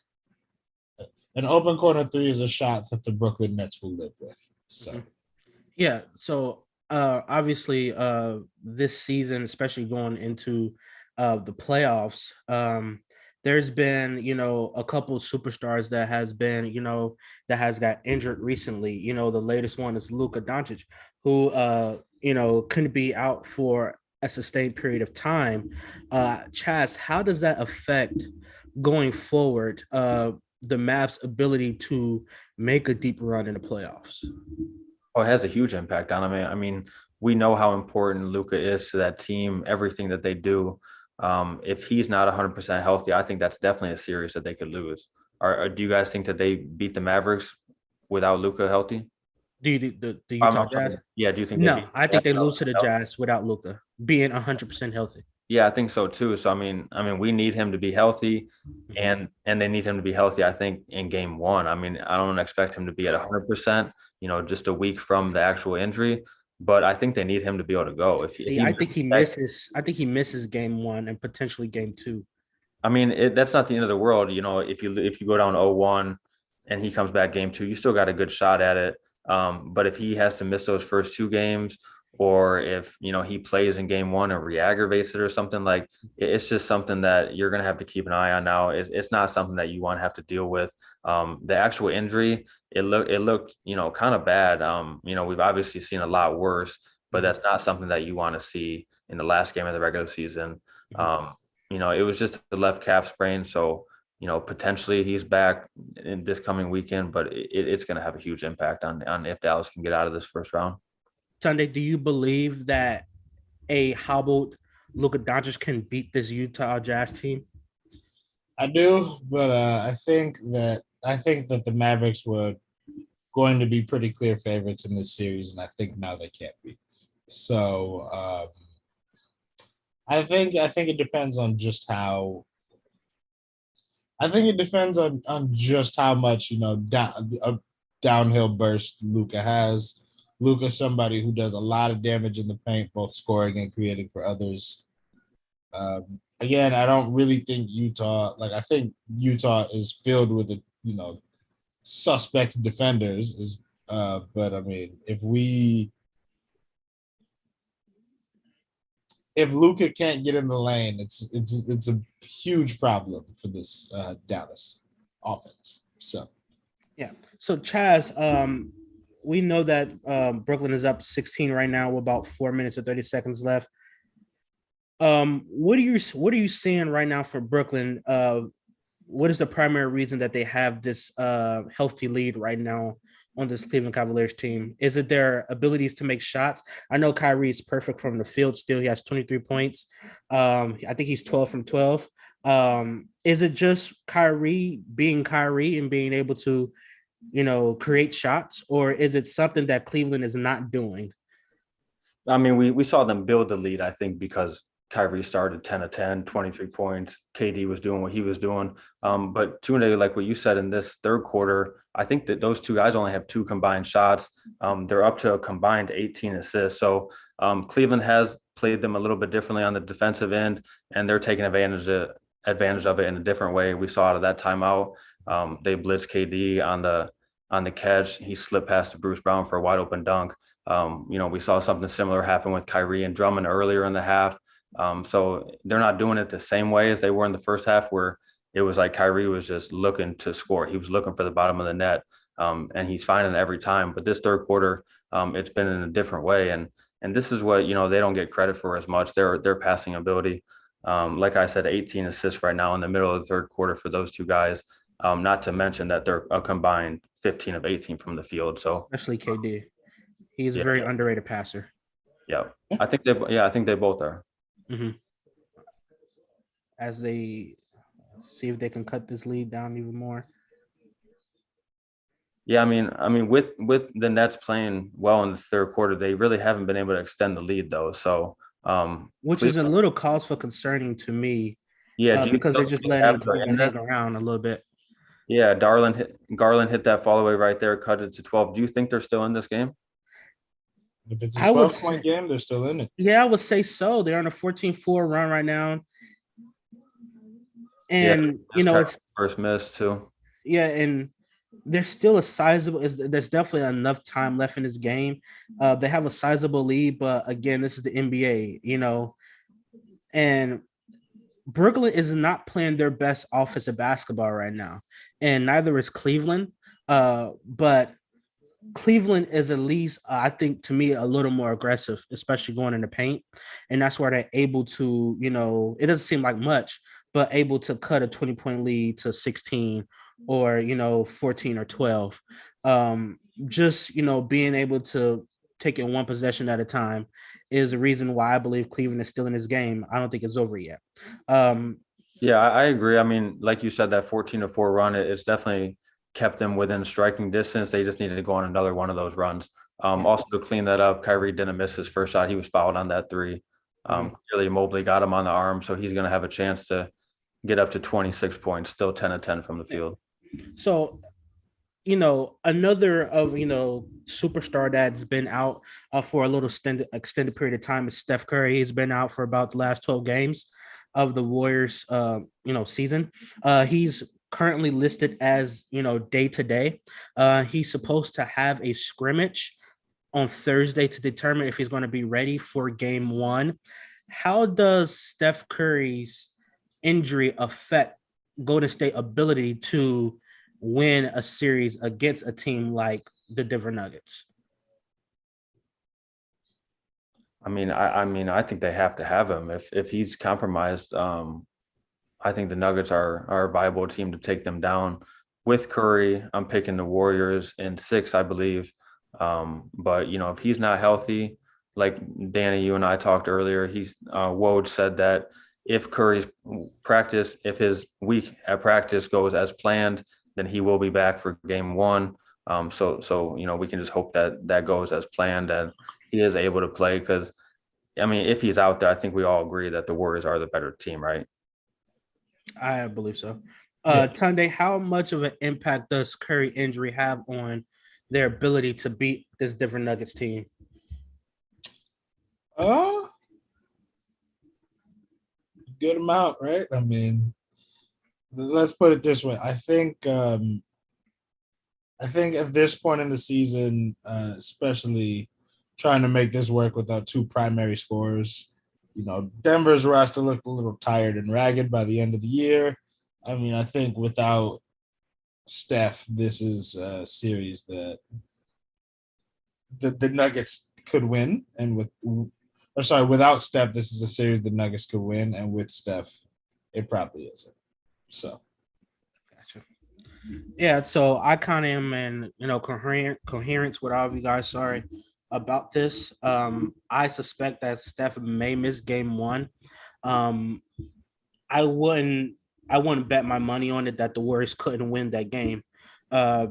an open corner three is a shot that the Brooklyn Nets will live with. So, yeah. So obviously, this season, especially going into the playoffs, there's been, a couple of superstars that has been, that has got injured recently. The latest one is Luka Dončić, who, couldn't be out for a sustained period of time. Chaz, how does that affect going forward the Mavs' ability to make a deep run in the playoffs? Oh, it has a huge impact on him. I mean, we know how important Luka is to that team, everything that they do. If he's not 100% healthy, I think that's definitely a series that they could lose. Do you guys think that they beat the Mavericks without Luka healthy? The Utah Jazz? Yeah, do you think they No, beat I the think Jazz they without lose to Luka the healthy? Jazz without Luka being 100% healthy. Yeah, I think so too. So we need him to be healthy, Mhm. and they need him to be healthy. I think in game one. I mean, I don't expect him to be at 100%. Just a week from the actual injury, but I think they need him to be able to go. If See, he I think misses he that, misses. I think he misses game one and potentially game two. I mean, that's not the end of the world. If you go down 0-1 and he comes back game two, you still got a good shot at it. But if he has to miss those first two games, or if he plays in game one and re-aggravates it or something, like it's just something that you're gonna have to keep an eye on now. It's not something that you want to have to deal with. The actual injury, it looked kind of bad. We've obviously seen a lot worse, but that's not something that you want to see in the last game of the regular season. It was just a left calf sprain. So, potentially he's back in this coming weekend, but it's going to have a huge impact on if Dallas can get out of this first round. Sunday, do you believe that a hobbled Luka Dončić can beat this Utah Jazz team? I do, but I think that the Mavericks were going to be pretty clear favorites in this series, and I think now they can't be. So I think it depends on just how. I think it depends on just how much a downhill burst Luka has. Luka's somebody who does a lot of damage in the paint, both scoring and creating for others. Again, I don't really think Utah. Like I think Utah is filled with suspect defenders. But I mean, if Luka can't get in the lane, it's a huge problem for this Dallas offense. So Yeah. So Chaz, we know that Brooklyn is up 16 right now with about 4 minutes and 30 seconds left. What are you seeing right now for Brooklyn? What is the primary reason that they have this healthy lead right now on this Cleveland Cavaliers team? Is it their abilities to make shots? I know Kyrie is perfect from the field still. He has 23 points. I think he's 12 from 12. Is it just Kyrie being Kyrie and being able to, create shots, or is it something that Cleveland is not doing? I mean, we saw them build the lead, I think, because Kyrie started 10 of 10, 23 points. KD was doing what he was doing. But Tunde, like what you said in this third quarter, I think that those two guys only have two combined shots. They're up to a combined 18 assists. So Cleveland has played them a little bit differently on the defensive end, and they're taking advantage of it in a different way. We saw out of that timeout. They blitzed KD on the catch. He slipped past to Bruce Brown for a wide open dunk. We saw something similar happen with Kyrie and Drummond earlier in the half. So they're not doing it the same way as they were in the first half, where it was like Kyrie was just looking to score. He was looking for the bottom of the net, and he's finding it every time. But this third quarter, it's been in a different way, and this is what they don't get credit for as much. Their passing ability, like I said, 18 assists right now in the middle of the third quarter for those two guys. Not to mention that they're a combined 15 of 18 from the field. So Especially KD. He's a yeah, very underrated passer. yeah, I think they both are. Mm-hmm. As they see if they can cut this lead down even more. Yeah, I mean, with the Nets playing well in the third quarter, they really haven't been able to extend the lead though. So, Which is a Cleveland, little cause for concerning to me, yeah, do you because they're still just think they letting have the Cleveland in hang there? around a little bit. Yeah, Garland hit that fall away right there, cut it to 12. Do you think they're still in this game? if it's a I would 12-point game, they're still in it. Yeah, I would say so. They're on a 14-4 run right now. Yeah, And that's kind of it's first miss too. yeah, and there's still a sizable there's definitely enough time left in this game. They have a sizable lead, but again, this is the NBA, and Brooklyn is not playing their best offensive basketball right now, and neither is Cleveland. But Cleveland is at least, I think, to me, a little more aggressive, especially going in the paint, and that's where they're able to, it doesn't seem like much, but able to cut a 20-point lead to 16 or 14 or 12. Just being able to take it one possession at a time is the reason why I believe Cleveland is still in this game. I don't think it's over yet. Yeah, I agree. I mean, like you said, that 14-4 run, it's definitely kept them within striking distance. They just needed to go on another one of those runs. Also to clean that up, Kyrie didn't miss his first shot. He was fouled on that three. Clearly Mobley got him on the arm, so he's going to have a chance to get up to 26 points, still 10 of 10 from the field. So, another of, superstar that's been out for a little extended period of time is Steph Curry. He's been out for about the last 12 games of the Warriors, season. He's currently listed as, day to day. He's supposed to have a scrimmage on Thursday to determine if he's going to be ready for game one. How does Steph Curry's injury affect Golden State ability to win a series against a team like the Denver Nuggets? I think they have to have him. If he's compromised, I think the Nuggets are a viable team to take them down. With Curry, I'm picking the Warriors in 6, I believe. But if he's not healthy, like Danny, you and I talked earlier, Woj said that if Curry's practice, if his week at practice goes as planned, then he will be back for game one. So we can just hope that goes as planned and he is able to play, because if he's out there, I think we all agree that the Warriors are the better team, right? I believe so. Tunde, how much of an impact does Curry injury have on their ability to beat this Denver Nuggets team? Good amount, right? Let's put it this way. I think at this point in the season, especially trying to make this work without 2 primary scorers, Denver's roster looked a little tired and ragged by the end of the year. I think without Steph, this is a series that the Nuggets could win, and without Steph, this is a series the Nuggets could win, and with Steph, it probably isn't. So, gotcha. Yeah, so I kind of am in coherence with all of you guys. Sorry about this. I suspect that Steph may miss game one. I wouldn't bet my money on it that the Warriors couldn't win that game,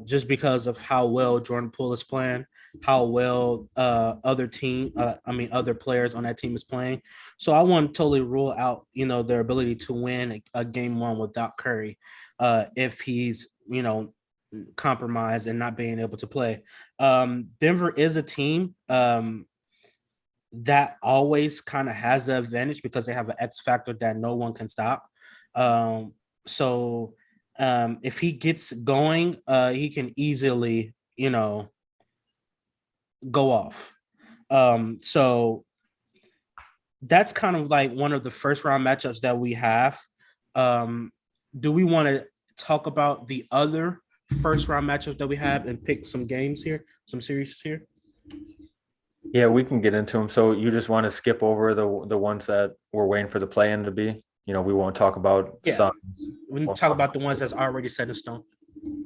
just because of how well Jordan Poole is playing, how well other players on that team is playing. So I want to totally rule out, their ability to win a game one without Curry, if he's, compromised and not being able to play. Denver is a team that always kind of has the advantage because they have an X factor that no one can stop. So if he gets going, he can easily, go off. So that's kind of like one of the first round matchups that we have. Do we want to talk about the other first round matchups that we have and pick some games here, some series here? Yeah, we can get into them. So you just want to skip over the ones that we're waiting for the play-in to be? We won't talk about Suns. We can talk about the ones that's already set in stone.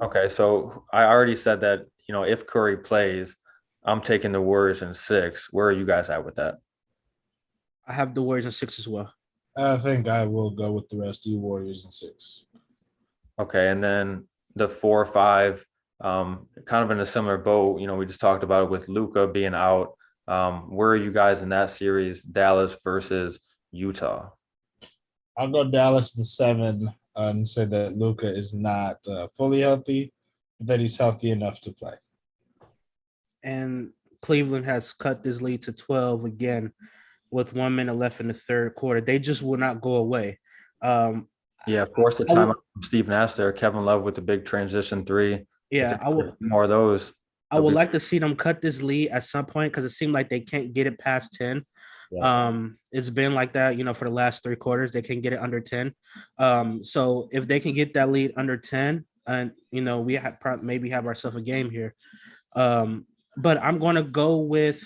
Okay, so I already said that, if Curry plays, I'm taking the Warriors in 6. Where are you guys at with that? I have the Warriors in 6 as well. I think I will go with the rest of you Warriors in 6. Okay, and then the 4 or 5, kind of in a similar boat. We just talked about it with Luka being out. Where are you guys in that series, Dallas versus Utah? I'll go Dallas the 7 and say that Luka is not fully healthy, but that he's healthy enough to play. And Cleveland has cut this lead to 12 again with 1 minute left in the third quarter. They just will not go away. Force the time from Steve Nash there. Kevin Love with the big transition 3. Yeah, I would more of those. I would like to see them cut this lead at some point because it seemed like they can't get it past 10. Yeah. It's been like that, for the last 3 quarters. They can get it under 10. So if they can get that lead under 10, and we maybe have ourselves a game here. But I'm going to go with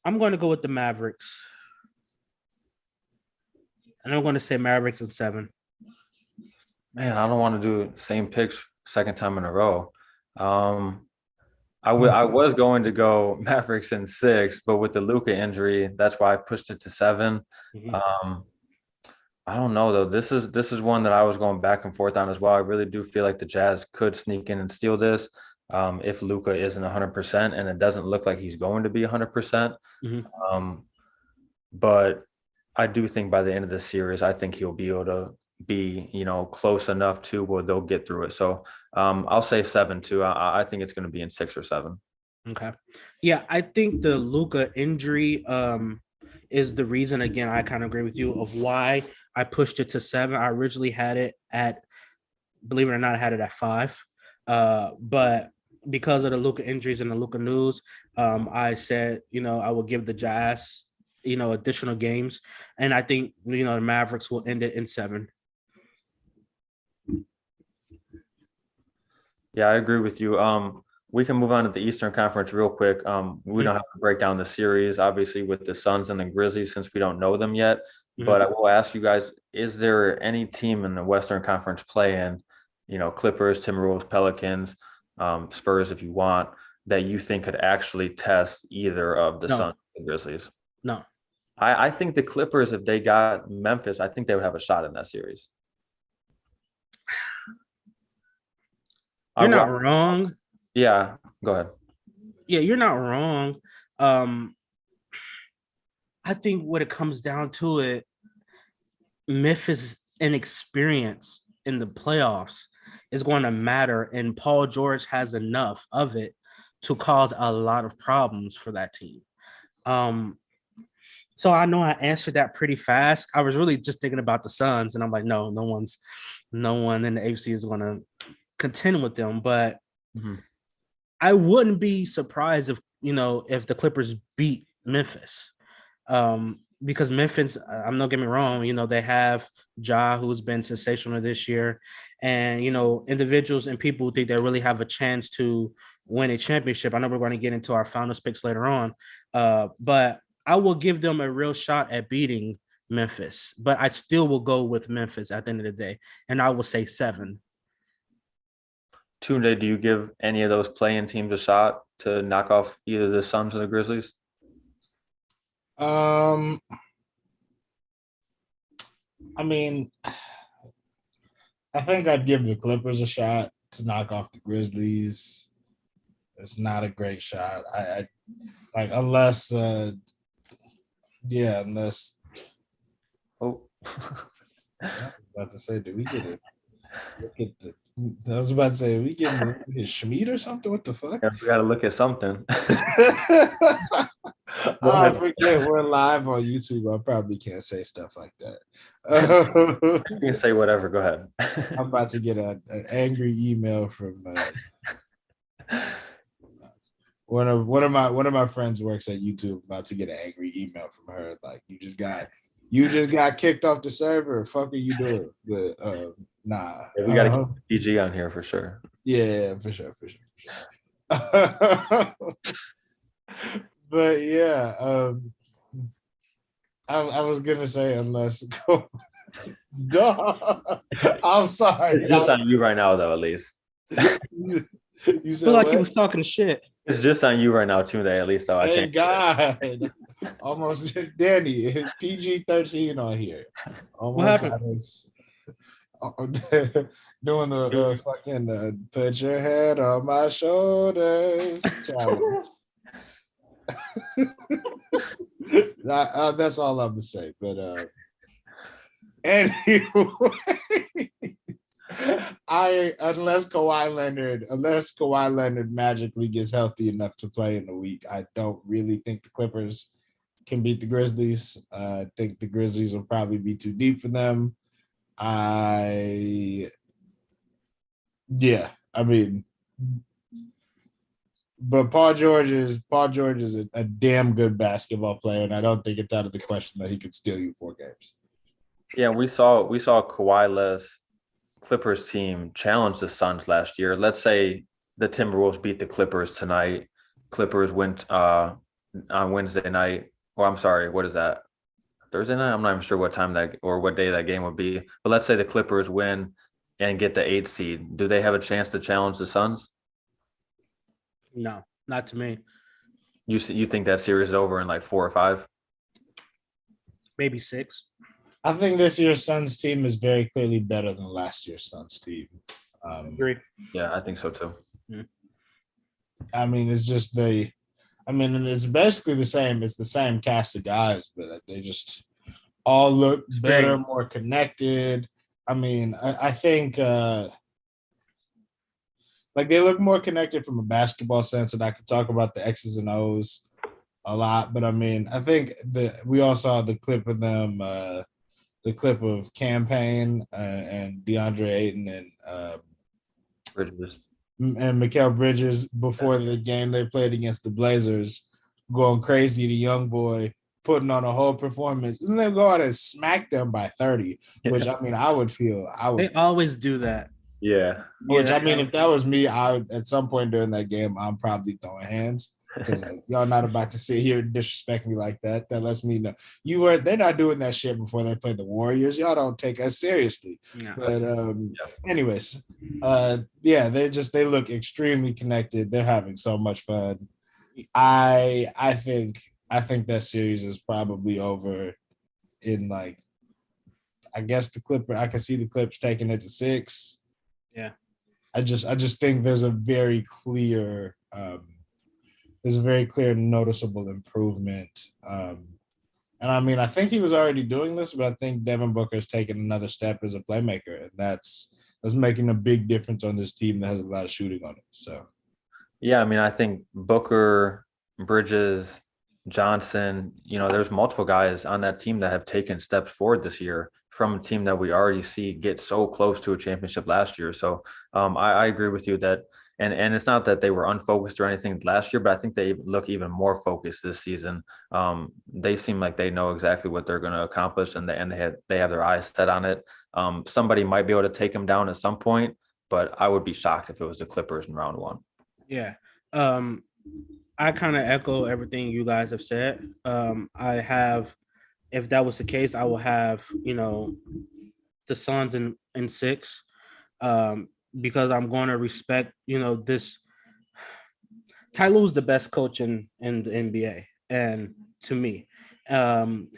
the Mavericks. And I'm going to say Mavericks in 7. Man, I don't want to do same picks second time in a row. I was going to go Mavericks in 6, but with the Luka injury, that's why I pushed it to 7. Mhm. I don't know though. This is one that I was going back and forth on as well. I really do feel like the Jazz could sneak in and steal this if Luka isn't 100%, and it doesn't look like he's going to be 100%. Mhm. But I do think by the end of the series, I think he'll be able to be, close enough to where they'll get through it. So I'll say 7 too. I think it's going to be in 6 or 7. Okay. Yeah, I think the Luka injury is the reason, again, I kind of agree with you of why I pushed it to 7. I originally had it at, believe it or not, I had it at 5. But because of the Luka injuries and the Luka news, I said, I will give the Jazz, additional games. And I think, the Mavericks will end it in 7. Yeah, I agree with you. We can move on to the Eastern Conference real quick. We don't have to break down the series, obviously, with the Suns and the Grizzlies since we don't know them yet. Mhm. But I will ask you guys, is there any team in the Western Conference play-in, Clippers, Timberwolves, Pelicans, Spurs, if you want, that you think could actually test either of the No. Suns and Grizzlies? No. I think the Clippers, if they got Memphis, I think they would have a shot in that series. You're not wrong. Yeah, go ahead. Yeah, you're not wrong. I think what it comes down to it, Memphis inexperience in the playoffs is going to matter, and Paul George has enough of it to cause a lot of problems for that team. So I know I answered that pretty fast. I was really just thinking about the Suns, and I'm like, no one in the AFC is going to contend with them. But I wouldn't be surprised if the Clippers beat Memphis, because Memphis, I'm not getting me wrong, they have Ja, who's been sensational this year, and individuals and people think they really have a chance to win a championship. I know we're going to get into our finals picks later on, but I will give them a real shot at beating Memphis, but I still will go with Memphis at the end of the day, and I will say 7. Tunde, do you give any of those play-in teams a shot to knock off either the Suns or the Grizzlies? I mean, I think I'd give the Clippers a shot to knock off the Grizzlies. It's not a great shot. I like unless unless Oh. I was about to say, did we get it? Look at the I was about to say, we getting his Schmied or something? What the fuck? Yeah, we got to look at something. I forget we're live on YouTube. I probably can't say stuff like that. You can say whatever. Go ahead. I'm about to get an angry email from one of my friends works at YouTube. I'm about to get an angry email from her. Like, you just got kicked off the server. Fuck are you doing? But nah. Yeah, we got to get PG on here for sure. Yeah, for sure. But yeah, I was gonna say unless dog. I'm sorry. It's just on you right now, though. At least you said feel like what? he was talking shit. it's just on you right now, Tunde. At least though, I Thank changed it. God. Almost Danny, PG-13 on here. Almost What happened? got us doing the fucking put your head on my shoulders challenge. That's all I'm gonna say. But anyway, unless Kawhi Leonard magically gets healthy enough to play in the week, I don't really think the Clippers can beat the Grizzlies. I think the Grizzlies will probably be too deep for them. But Paul George is a damn good basketball player, and I don't think it's out of the question that he could steal you 4 games. Yeah, we saw Kawhi-less Clippers team challenge the Suns last year. Let's say the Timberwolves beat the Clippers tonight. Clippers went on Wednesday night. Or I'm sorry, what is that? Thursday night. I'm not even sure what time that or what day that game would be. But let's say the Clippers win and get the 8th seed. Do they have a chance to challenge the Suns? No, not to me. You think that series is over in like 4 or 5? Maybe 6. I think this year's Suns team is very clearly better than last year's Suns team. Agree. Yeah, I think so too. I mean, it's just it's basically the same. It's the same cast of guys, but they just all look better, more connected. I mean, I think like they look more connected from a basketball sense, and I could talk about the X's and O's a lot. But I mean, I think we all saw the clip of them, the clip of Campaign and DeAndre Ayton and Bridges. And Mikal Bridges before the game they played against the Blazers, going crazy. The young boy putting on a whole performance, and then go out and smack them by 30. Which I mean, They always do that. Yeah. Which I mean, if that was me, I would, at some point during that game, I'm probably throwing hands because y'all not about to sit here and disrespect me like that. That lets me know they're not doing that shit before they play the Warriors. Y'all don't take us seriously. Yeah. But anyways, they look extremely connected. They're having so much fun. I think that series is probably over in like, I guess I can see the Clips taking it to 6. Yeah. I just think there's a very clear noticeable improvement. And I mean, I think he was already doing this, but I think Devin Booker's taken another step as a playmaker, and that's making a big difference on this team that has a lot of shooting on it. So, yeah, I mean, I think Booker, Bridges, Johnson, there's multiple guys on that team that have taken steps forward this year from a team that we already see get so close to a championship last year. So I agree with you that, and it's not that they were unfocused or anything last year, but I think they look even more focused this season. They seem like they know exactly what they're going to accomplish, and they have their eyes set on it. Somebody might be able to take them down at some point, but I would be shocked if it was the Clippers in round 1. Yeah. I kind of echo everything you guys have said. If that was the case, I will have, the Suns in 6, because I'm going to respect, this. Ty Lue's the best coach in the NBA. And to me,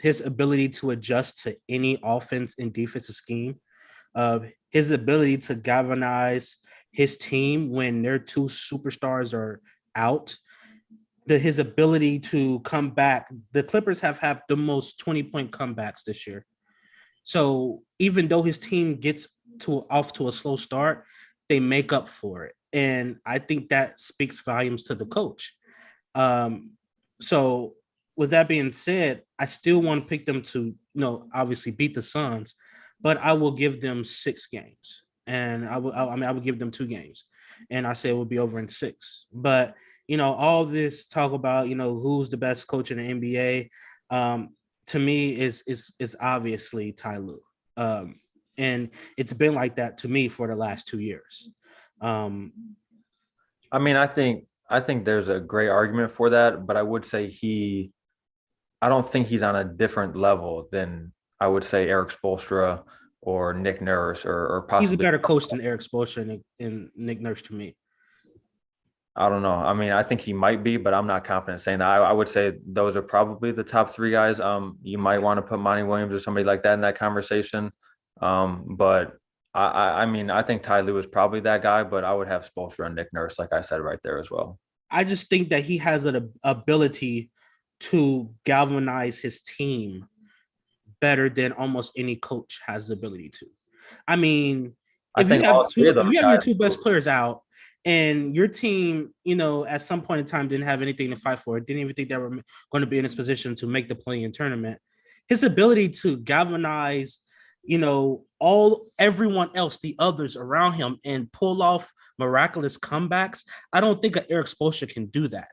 his ability to adjust to any offense and defensive scheme, his ability to galvanize his team when their 2 superstars are out, his ability to come back. The Clippers have had the most 20-point comebacks this year. So even though his team gets off to a slow start, they make up for it. And I think that speaks volumes to the coach. So with that being said, I still want to pick them to, obviously beat the Suns, but I will give them 6 games. And I would give them 2 games. And I say it will be over in 6. But all this talk about, who's the best coach in the NBA, to me is obviously Ty Lue. And it's been like that to me for the last 2 years. I mean, I think there's a great argument for that, but I would say I don't think he's on a different level than, I would say, Eric Spoelstra or Nick Nurse or possibly. He's a better coach than Eric Spoelstra and Nick Nurse to me. I don't know. I mean, I think he might be, but I'm not confident saying that. I would say those are probably the top 3 guys. You might want to put Monty Williams or somebody like that in that conversation. But I mean, I think Ty Lue is probably that guy, but I would have Spoelstra and Nick Nurse, like I said, right there as well. I just think that he has an ability to galvanize his team better than almost any coach has the ability to. I mean, if you have your 2 best players out, and your team, at some point in time didn't have anything to fight for, didn't even think they were going to be in this position to make the play-in tournament, his ability to galvanize, everyone else, the others around him, and pull off miraculous comebacks, I don't think an Eric Spoelstra can do that.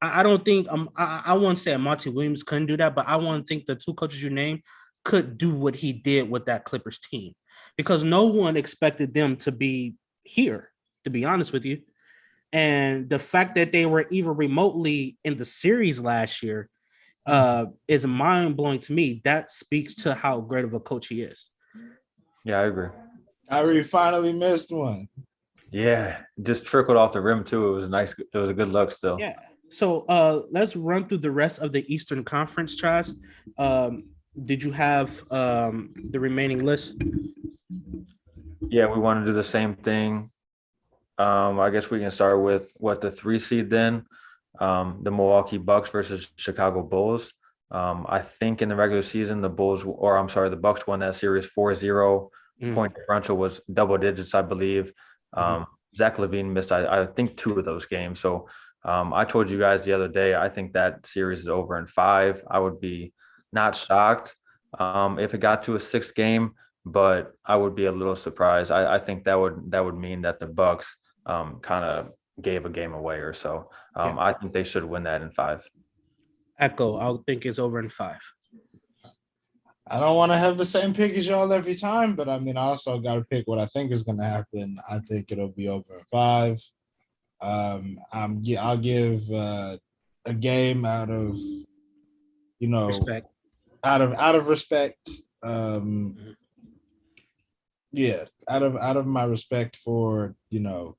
I don't think I won't say Monty Williams couldn't do that, but I want to think the 2 coaches you named could do what he did with that Clippers team, because no one expected them to be here, to be honest with you. And the fact that they were even remotely in the series last year is mind-blowing to me. That speaks to how great of a coach he is. Yeah, I agree. Kyrie finally missed one. Yeah, just trickled off the rim too. It was nice. It was a good look still. Yeah. So let's run through the rest of the Eastern Conference, Chaz. Did you have the remaining list? Yeah, we want to do the same thing. I guess we can start with the 3 seed then. The Milwaukee Bucks versus Chicago Bulls. I think in the regular season, the Bucks won that series 4-0. Point differential was double digits, I believe. Zach LaVine missed, I think, 2 of those games. So I told you guys the other day, I think that series is over in 5. I would be not shocked if it got to a 6th game, but I would be a little surprised. I think that would mean that the Bucks kind of gave a game away or so. I think they should win that in 5. Echo, I think it's over in 5. I don't want to have the same pick as y'all every time, but I mean, I also got to pick what I think is going to happen. I think it'll be over in 5. I'll give a game out of, respect. out of respect. Yeah, out of my respect for DeMar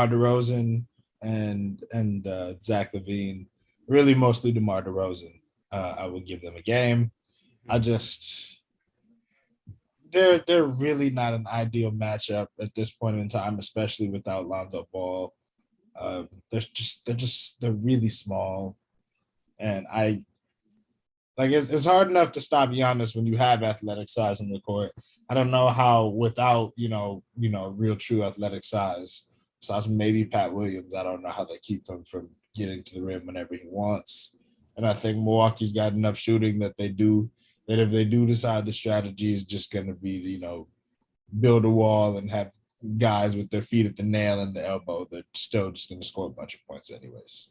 DeRozan and Zach LaVine. Really, mostly DeMar DeRozan. I would give them a game. They're really not an ideal matchup at this point in time, especially without Lonzo Ball. They're really small, and it's hard enough to stop Giannis when you have athletic size in the court. I don't know how without real true athletic size, besides maybe Pat Williams, I don't know how they keep him from getting to the rim whenever he wants. And I think Milwaukee's got enough shooting that if they do decide the strategy is just going to be, build a wall and have guys with their feet at the nail and the elbow, they're still just going to score a bunch of points anyways.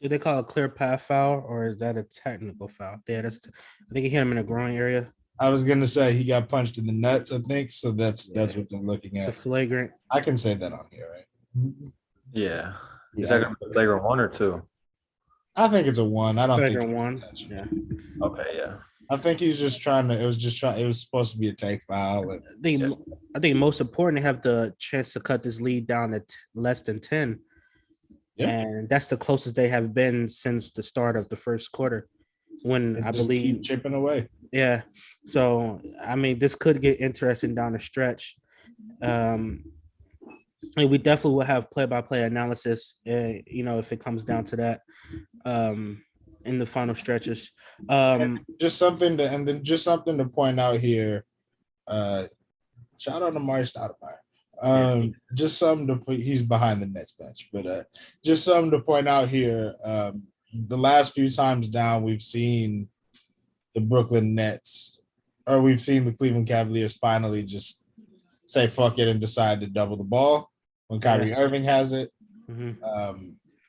Do they call it a clear path foul, or is that a technical foul? Yeah, I think he hit him in a groin area. I was going to say he got punched in the nuts, I think. So that's what they're looking at. It's a flagrant. I can say that on here, right? Yeah. Is that going to be a flagrant 1 or 2? I think it's a 1. I don't flagrant think 1. Yeah. Okay, yeah. I think he's just trying to. It was supposed to be a take foul. I think most important, they have the chance to cut this lead down to less than 10. Yeah. And that's the closest they have been since the start of the first quarter, when I believe keep chipping away. Yeah. So I mean, this could get interesting down the stretch. And we definitely will have play-by-play analysis, if it comes down to that, in the final stretches. Just something to point out here. Shout out to Mari Stoudemire. Just something to put. He's behind the Nets bench, but just something to point out here. The last few times down, we've seen the Brooklyn Nets, or we've seen the Cleveland Cavaliers finally just say fuck it and decide to double the ball when Kyrie Irving has it.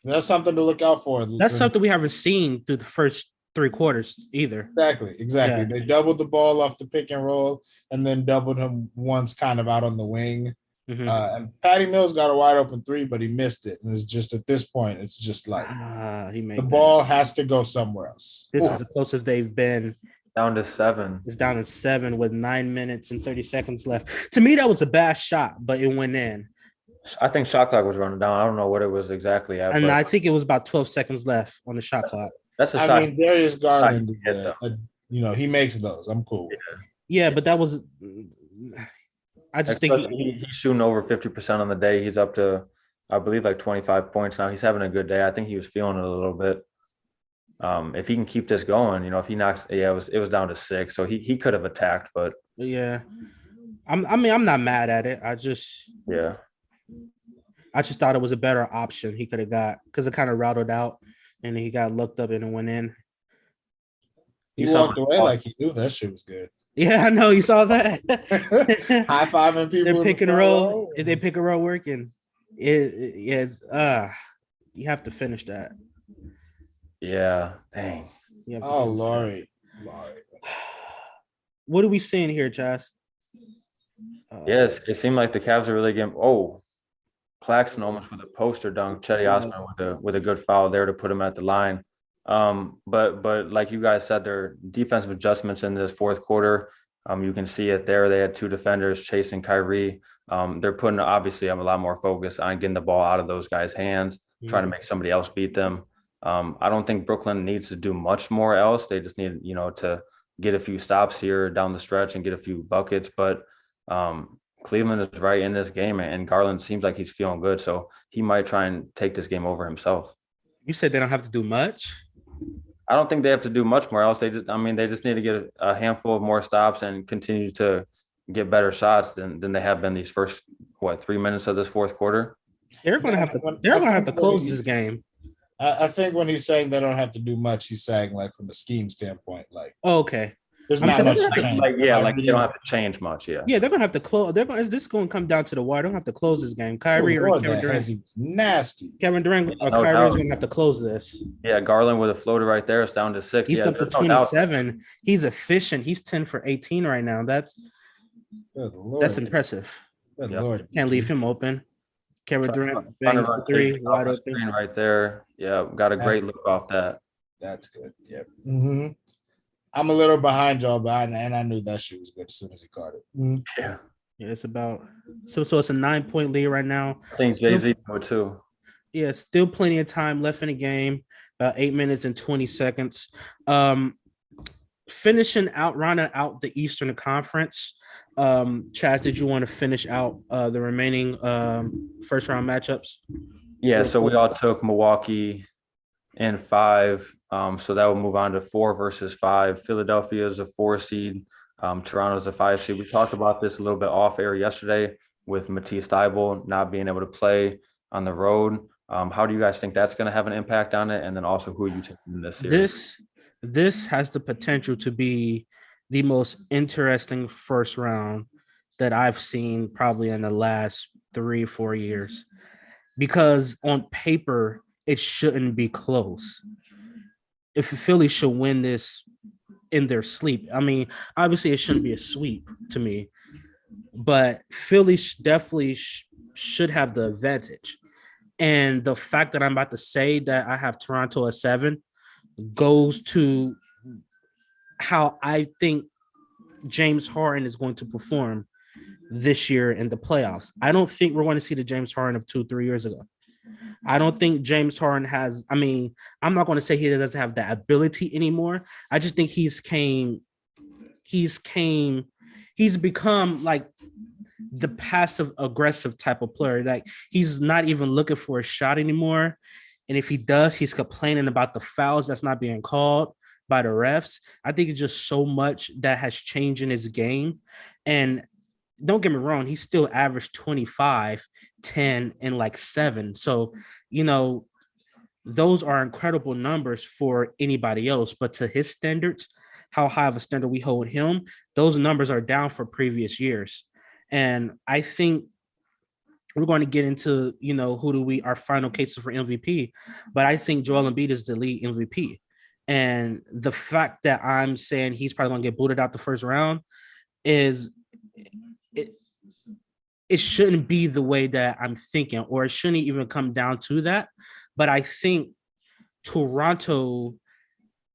That's something to look out for. That's something we haven't seen through the first 3 quarters either. Exactly. Yeah. They doubled the ball off the pick and roll and then doubled him once kind of out on the wing. And Patty Mills got a wide open 3, but he missed it. And it's just at this point, it's just like the ball has to go somewhere else. This is the closest they've been. Down to 7. It's down to 7 with 9 minutes and 30 seconds left. To me, that was a bad shot, but it went in. I think shot clock was running down. I don't know what it was exactly at. And I think it was about 12 seconds left on the shot clock. That's a shot. I mean, Darius Garland, he makes those. I'm cool. Yeah, but that was. I just think he's shooting over 50% on the day. He's up to, I believe, like 25 points now. He's having a good day. I think he was feeling it a little bit. If he can keep this going, if he knocks, it was down to 6, so he could have attacked, but I'm not mad at it. I just thought it was a better option he could have got, because it kind of routed out and he got looked up and it went in. He walked away like he knew that shit was good. Yeah, I know. You saw that. High fiving people. They're pick and roll. If they pick and roll working, it's you have to finish that. Yeah. Dang. Oh, Laurie. What are we seeing here, Chaz? Yes, it seemed like the Cavs are really getting. Oh, Claxton almost with a poster dunk, Chetty Osman with a good foul there to put him at the line. But like you guys said, their defensive adjustments in this fourth quarter, you can see it there. They had two defenders chasing Kyrie. They're putting obviously a lot more focus on getting the ball out of those guys' hands, trying to make somebody else beat them. I don't think Brooklyn needs to do much more else. They just need, to get a few stops here down the stretch and get a few buckets. But Cleveland is right in this game, and Garland seems like he's feeling good. So he might try and take this game over himself. You said they don't have to do much? I don't think they have to do much more else. They just need to get a handful of more stops and continue to get better shots than they have been these first 3 minutes of this fourth quarter. They're gonna have to close this game. I think when he's saying they don't have to do much, he's saying like from a scheme standpoint, like okay. There's not much they don't have to change much. Yeah, they're gonna have to close. This is going to come down to the wire. They don't have to close this game. Kyrie or Kevin Durant. Nasty. Kevin Durant or Kyrie is going to have to close this. Yeah, Garland with a floater right there. It's down to 6. He's up to 27. He's efficient. He's 10 for 18 right now. That's impressive. Good Lord. Can't leave him open. Kevin Durant bangs for 3, wide open. Right there. Yeah, got a great look off that. That's good. Yep. Mm-hmm. I'm a little behind y'all, and I knew that shit was good as soon as he caught it. Mm-hmm. Yeah, it's about so it's a 9-point lead right now. I think Jay-Z too. Yeah, still plenty of time left in the game. About 8 minutes and 20 seconds. Rounding out the Eastern Conference. Chaz, did you want to finish out the remaining first round matchups? Yeah, so we all took Milwaukee in 5. So that will move on to 4 versus 5. Philadelphia is a 4 seed. Toronto is a 5 seed. We talked about this a little bit off air yesterday with Matisse Thybulle not being able to play on the road. How do you guys think that's going to have an impact on it? And then also, who are you taking in this series? This has the potential to be the most interesting first round that I've seen probably in the last 3-4 years, because on paper it shouldn't be close. If Philly should win this in their sleep, I mean, obviously it shouldn't be a sweep to me, but Philly definitely should have the advantage. And the fact that I'm about to say that I have Toronto at 7 goes to how I think James Harden is going to perform this year in the playoffs. I don't think we're going to see the James Harden of 2-3 years ago. I don't think James Harden has, I'm not going to say he doesn't have that ability anymore. I just think he's become like the passive aggressive type of player. Like he's not even looking for a shot anymore. And if he does, he's complaining about the fouls that's not being called by the refs. I think it's just so much that has changed in his game. And don't get me wrong, he still averaged 25, 10, and like 7. So, those are incredible numbers for anybody else. But to his standards, how high of a standard we hold him, those numbers are down for previous years. And I think we're going to get into, our final cases for MVP. But I think Joel Embiid is the lead MVP. And the fact that I'm saying he's probably going to get booted out the first round is it shouldn't be the way that I'm thinking, or it shouldn't even come down to that. But I think Toronto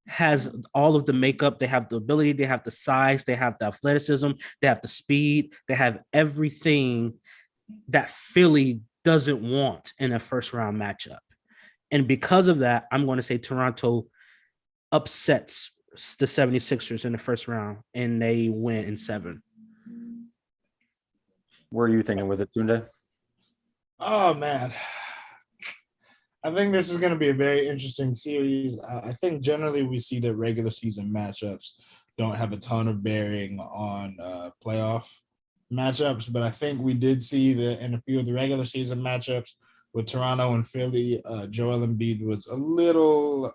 has all of the makeup. They have the ability, they have the size, they have the athleticism, they have the speed, they have everything that Philly doesn't want in a first round matchup. And because of that, I'm going to say Toronto upsets the 76ers in the first round and they win in 7. Where are you thinking with it, Tunde? Oh, man. I think this is going to be a very interesting series. I think generally we see that regular season matchups don't have a ton of bearing on playoff matchups, but I think we did see that in a few of the regular season matchups with Toronto and Philly, Joel Embiid was a little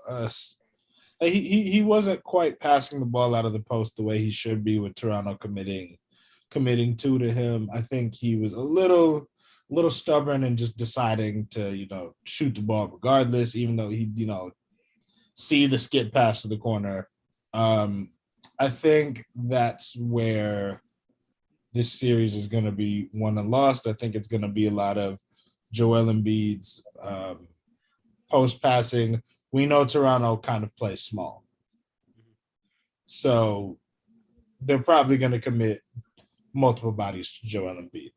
he wasn't quite passing the ball out of the post the way he should be, with Toronto committing 2 to him. I think he was a little stubborn and just deciding to, shoot the ball regardless, even though he, see the skip pass to the corner. I think that's where this series is going to be won and lost. I think it's going to be a lot of Joel Embiid's post passing. We know Toronto kind of plays small. So they're probably going to commit multiple bodies to Joel Embiid.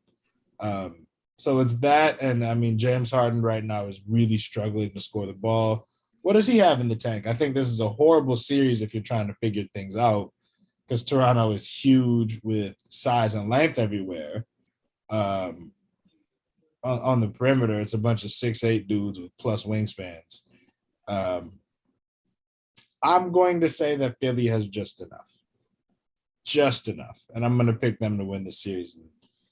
So it's that. And I mean, James Harden right now is really struggling to score the ball. What does he have in the tank? I think this is a horrible series if you're trying to figure things out, because Toronto is huge with size and length everywhere. On the perimeter, it's a bunch of 6'8" dudes with plus wingspans. I'm going to say that Philly has just enough. Just enough. And I'm going to pick them to win the series. In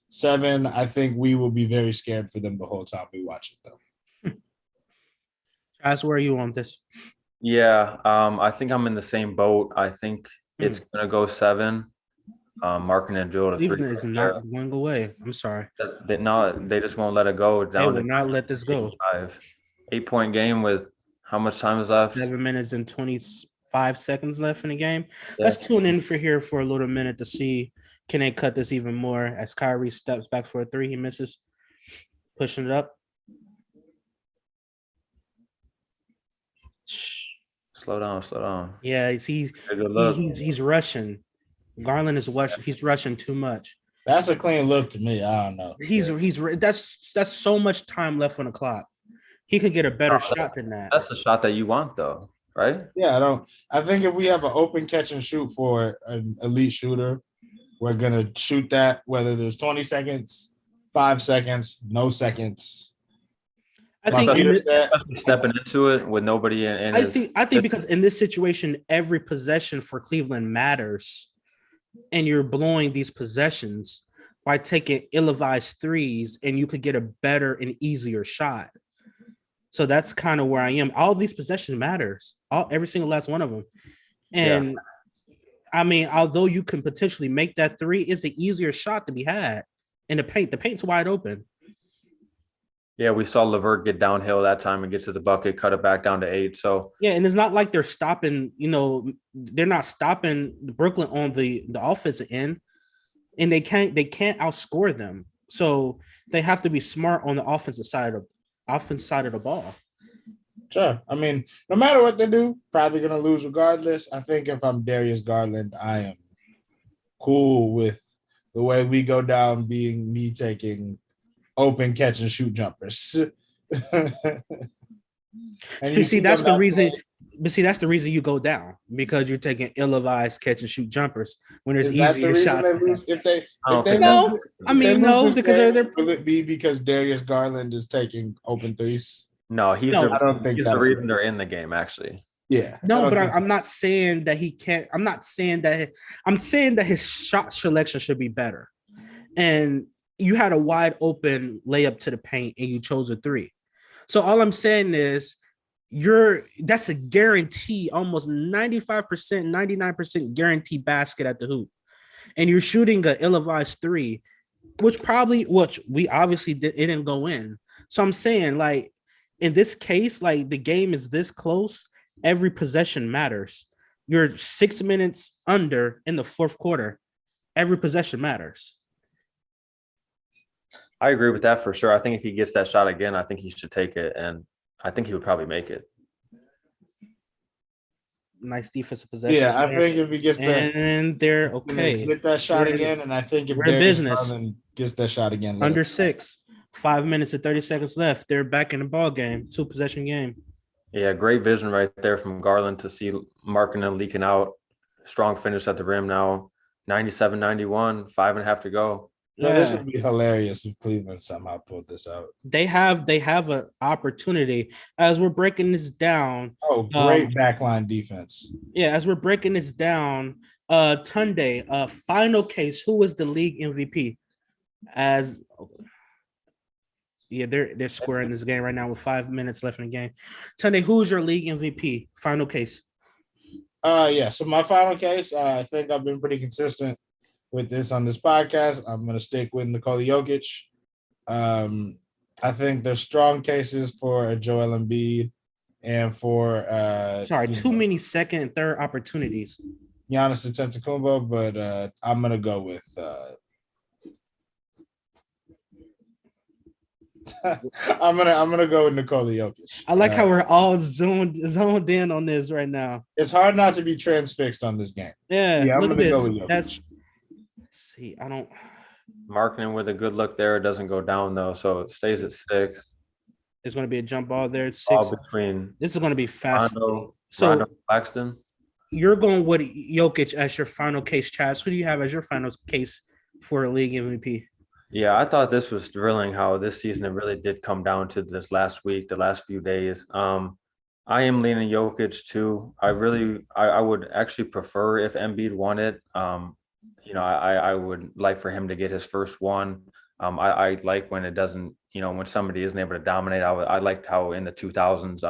7, I think we will be very scared for them the whole time we watch it, though. Chaz, where are you on this? Yeah, I think I'm in the same boat. I think it's going to go 7. Marking and Joel. Cleveland is not going away. I'm sorry. They just won't let it go. They will not let this go. 8-point game with how much time is left? 7 minutes and 25 seconds left in the game. Yeah. Let's tune in for a little minute to see, can they cut this even more as Kyrie steps back for a 3. He misses, pushing it up. Slow down. Yeah, he's rushing. Garland is rushing. He's rushing too much. That's a clean look to me. I don't know. That's so much time left on the clock. He could get a better shot than that. That's the shot that you want, though, right? Yeah, I think if we have an open catch and shoot for an elite shooter, we're gonna shoot that, whether there's 20 seconds, 5 seconds, no seconds. I think stepping into it with nobody in. I think because in this situation, every possession for Cleveland matters, and you're blowing these possessions by taking ill-advised threes, and you could get a better and easier shot. So that's kind of where I am. All these possessions matters, every single last one of them. And yeah. I mean, although you can potentially make that 3, it's an easier shot to be had in the paint. The paint's wide open. Yeah, we saw LeVert get downhill that time and get to the bucket, cut it back down to 8. So yeah, and it's not like they're stopping. They're not stopping Brooklyn on the offensive end, and they can't outscore them. So they have to be smart on the offensive side of the ball. Sure. I mean, no matter what they do, probably going to lose regardless. I think if I'm Darius Garland, I am cool with the way we go down being me taking open catch and shoot jumpers. And that's the reason. But see, that's the reason you go down, because you're taking ill-advised catch and shoot jumpers when there's easier shots. No, will it be because Darius Garland is taking open threes? No, I don't think he's the reason they're in the game, actually. Yeah. No, but I'm not saying that he can't. I'm saying that his shot selection should be better. And you had a wide open layup to the paint and you chose a 3. So all I'm saying is that's a guarantee, almost 95%, 99% guarantee basket at the hoop. And you're shooting an ill-advised 3, which we obviously it didn't go in. So I'm saying, like, in this case, like, the game is this close, every possession matters. You're 6 minutes under in the fourth quarter. Every possession matters. I agree with that for sure. I think if he gets that shot again, I think he should take it, and I think he would probably make it. Nice defensive possession. Yeah, I think if he gets that, and they're okay. Get that shot again, and I think if Darius Garland gets that shot again, under 6, 5 minutes and 30 seconds left, they're back in the ball game, 2-possession game. Yeah, great vision right there from Garland to see Markkanen leaking out. Strong finish at the rim now. 97-91, 5.5 to go. Yeah, this would be hilarious if Cleveland somehow pulled this out. They have an opportunity as we're breaking this down. Oh, great backline defense. Yeah, as we're breaking this down, Tunde, final case, who was the league MVP? They're squaring this game right now with 5 minutes left in the game. Tunde, who's your league MVP? Final case. So my final case, I think I've been pretty consistent with this on this podcast. I'm going to stick with Nikola Jokić. I think there's strong cases for Joel Embiid and for too many second and third opportunities. Giannis Antetokounmpo, but I'm going to go with I'm gonna go with Nikola Jokić. I like how we're all zoned in on this right now. It's hard not to be transfixed on this game. Yeah, I'm look at gonna go this. with Jokić. That's I don't. Marketing with a good look there. It doesn't go down though, so it stays at 6. There's going to be a jump ball there. It's 6. All between This is going to be fascinating. Rondo, Claxton. You're going with Jokić as your final case, Chaz. Who do you have as your final case for a league MVP? Yeah, I thought this was thrilling how this season it really did come down to this last week, the last few days. I am leaning Jokić too. I would actually prefer if Embiid won it. I would like for him to get his first one. I like when it doesn't, when somebody isn't able to dominate. I liked how in the 2000s,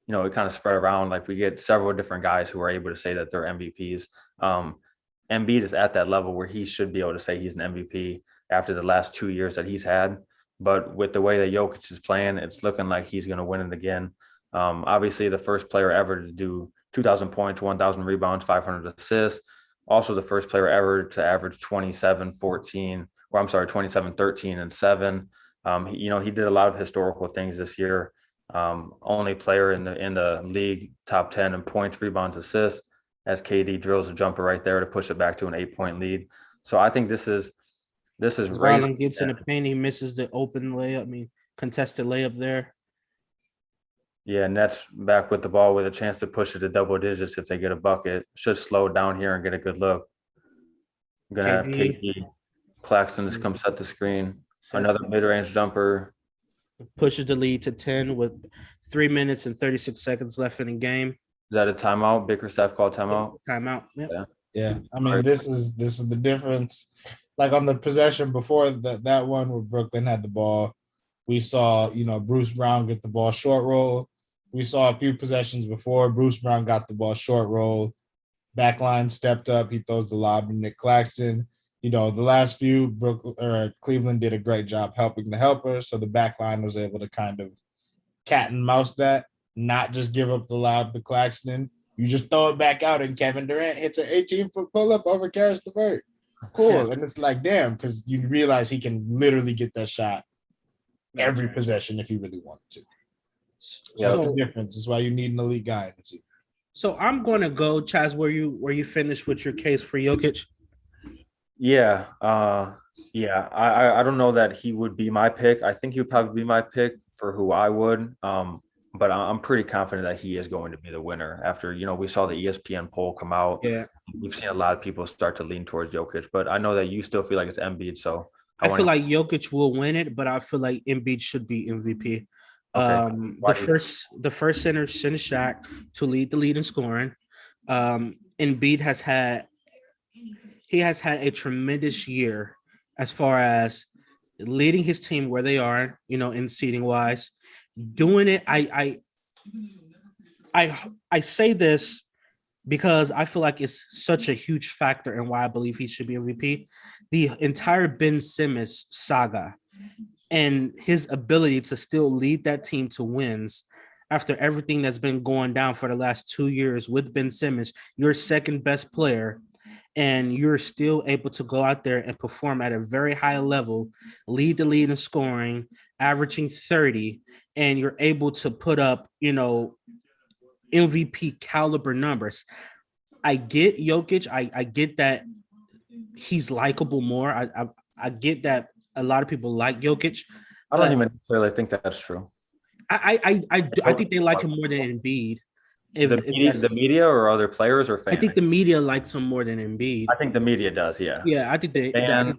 it kind of spread around. Like we get several different guys who are able to say that they're MVPs. Embiid is at that level where he should be able to say he's an MVP after the last 2 years that he's had. But with the way that Jokić is playing, it's looking like he's going to win it again. Obviously, the first player ever to do 2,000 points, 1,000 rebounds, 500 assists. Also, the first player ever to average 27, 13, and 7. He did a lot of historical things this year. Only player in the league top 10 in points, rebounds, assists, as KD drills a jumper right there to push it back to an 8-point lead. So I think this is Garland gets in the paint. He misses the open layup. Contested layup there. Yeah, Nets back with the ball with a chance to push it to double digits if they get a bucket. Should slow it down here and get a good look. I'm going to have KD. Claxton just come set the screen. Another mid-range jumper. Pushes the lead to 10 with 3 minutes and 36 seconds left in the game. Is that a timeout? Bickerstaff called timeout? Timeout, yep. Yeah. This is the difference. Like on the possession before that one where Brooklyn had the ball, we saw, Bruce Brown get the ball short roll. We saw a few possessions before. Bruce Brown got the ball short roll. Backline stepped up. He throws the lob to Nick Claxton. The last few, Cleveland did a great job helping the helper. So the backline was able to kind of cat and mouse that, not just give up the lob to Claxton. You just throw it back out and Kevin Durant hits an 18-foot pull-up over Karis LeVert. Cool. And it's like, damn, because you realize he can literally get that shot every possession if he really wanted to. That's the difference. That's why you need an elite guy in the team. So I'm going to go, Chaz, where you finished with your case for Jokić. Yeah. I don't know that he would be my pick. I think he would probably be my pick for who I would. But I'm pretty confident that he is going to be the winner after, we saw the ESPN poll come out. Yeah. We've seen a lot of people start to lean towards Jokić, but I know that you still feel like it's Embiid. So I feel like Jokić will win it, but I feel like Embiid should be MVP. Okay. The first center since Shaq to lead the lead in scoring. Embiid has had a tremendous year as far as leading his team where they are, in seeding wise. Doing it, I say this because I feel like it's such a huge factor in why I believe he should be MVP. The entire Ben Simmons saga and his ability to still lead that team to wins after everything that's been going down for the last 2 years with Ben Simmons, your second best player, and you're still able to go out there and perform at a very high level, lead the lead in scoring, averaging 30, and you're able to put up, MVP caliber numbers. I get Jokić. I get that he's likable more. I get that a lot of people like Jokić. I don't even necessarily think that's true. I think they like him more than Embiid. The media or other players or fans? I think the media likes him more than Embiid. I think the media does, yeah. Yeah, I think the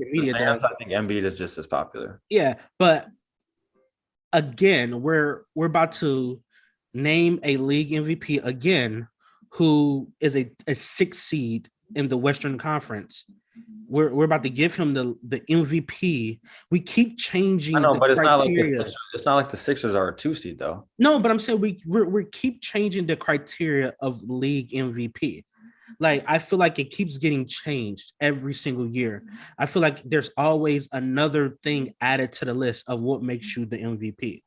media does. I think Embiid is just as popular. Yeah, but again, we're about to name a league MVP again, who is a 6 seed in the Western Conference. We're about to give him the MVP. We keep changing. I know, but it's not like the Sixers are a 2 seed though. No, but I'm saying we keep changing the criteria of league MVP. Like I feel like it keeps getting changed every single year. I feel like there's always another thing added to the list of what makes you the MVP.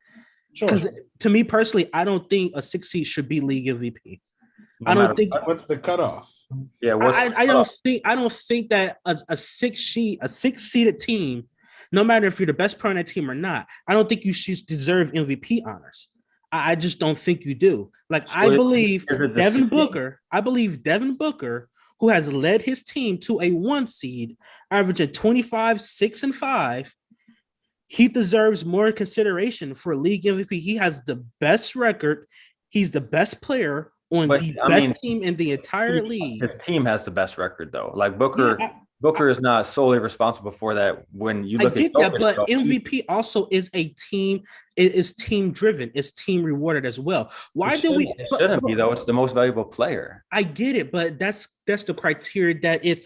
Because to me personally, I don't think a 6 seed should be league MVP. I don't think. What's the cutoff? Yeah, I don't think that a 6 seeded team no matter if you're the best player on that team or not. I don't think you should deserve MVP honors. I just don't think you do. Like, So I believe is it the Devin seeding? Booker, who has led his team to a 1 seed, averaging 25, 6, and 5. He deserves more consideration for league MVP. He has the best record. He's the best player on But the I mean, best team in the entire league. his team has the best record though. Like Yeah, Booker is not solely responsible for that. When you I look at get that, Jokić, but though, MVP also is a team. It is team driven. It's team rewarded as well. Why do we? it shouldn't be though. It's the most valuable player. I get it, but that's the criteria that is.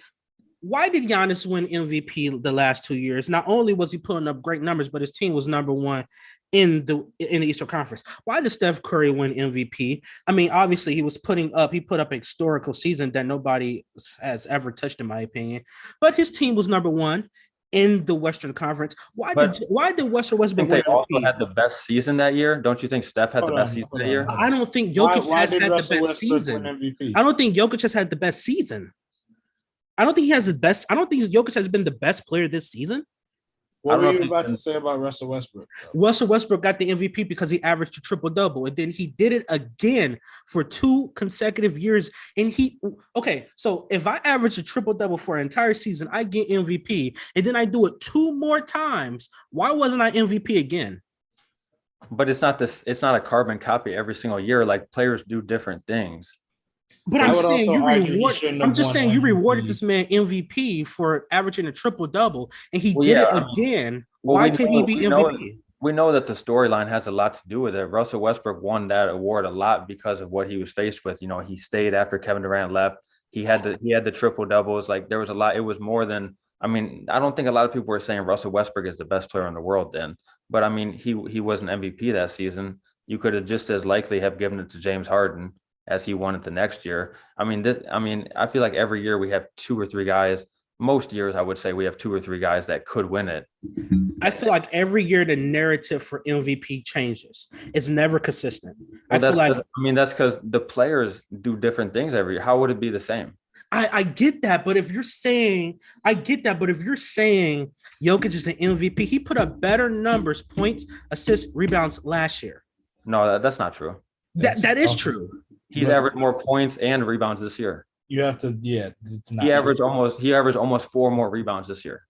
Why did Giannis win MVP the last 2 years? Not only was he putting up great numbers, but his team was number 1 in the Eastern Conference. Why did Steph Curry win MVP? I mean, obviously he put up a historical season that nobody has ever touched, in my opinion. But his team was number 1 in the Western Conference. Why did Western Westbrook They win also MVP? had the best season that year. Don't you think Steph had the best season that year? I don't think Jokić has had the best season. I don't think Jokić has had the best season. I don't think he has the best. I don't think Jokić has been the best player this season. What were you about to say about Russell Westbrook? Russell Westbrook got the MVP because he averaged a triple-double, and then he did it again for 2 consecutive years. And so if I average a triple-double for an entire season, I get MVP, and then I do it 2 more times. Why wasn't I MVP again? But it's not this. It's not a carbon copy every single year. Like, players do different things. But I'm saying you rewarded this man MVP for averaging a triple-double, and he did it again. Why can't he be MVP? We know that the storyline has a lot to do with it. Russell Westbrook won that award a lot because of what he was faced with. You know, he stayed after Kevin Durant left. He had the triple-doubles. Like, there was a lot. It was more than. I mean, I don't think a lot of people were saying Russell Westbrook is the best player in the world then. But I mean, he was an MVP that season. You could have just as likely have given it to James Harden as he won it the next year. I feel like every year we have 2 or 3 guys. Most years, I would say we have 2 or 3 guys that could win it. I feel like every year the narrative for MVP changes. It's never consistent. Well, that's because the players do different things every year. How would it be the same? I get that, but if you're saying Jokić is an MVP, he put up better numbers, points, assists, rebounds last year. No, that's not true. That is true. He's averaged more points and rebounds this year. You have to, it's not. He averaged almost 4 more rebounds this year.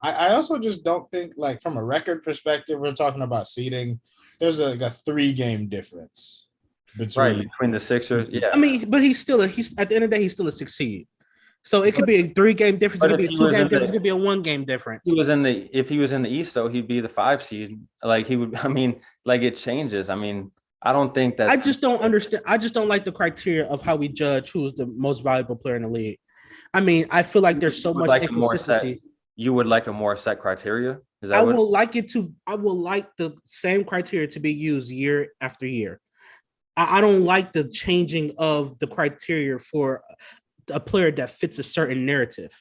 I also just don't think, like, from a record perspective, we're talking about seeding. There's a 3-game difference between the Sixers. Yeah, I mean, but he's at the end of the day, he's still a 6 seed. So it could be a 3-game difference. It could be a 2-game difference. It could be a 1-game difference. If he was in the East, though, he'd be the 5 seed. Like, he would. I mean, like, it changes. I mean, I don't think that. I just don't understand. I just don't like the criteria of how we judge who's the most valuable player in the league. I mean, I feel like there's so much inconsistency. You would like a more set criteria? I would like the same criteria to be used year after year. I don't like the changing of the criteria for a player that fits a certain narrative.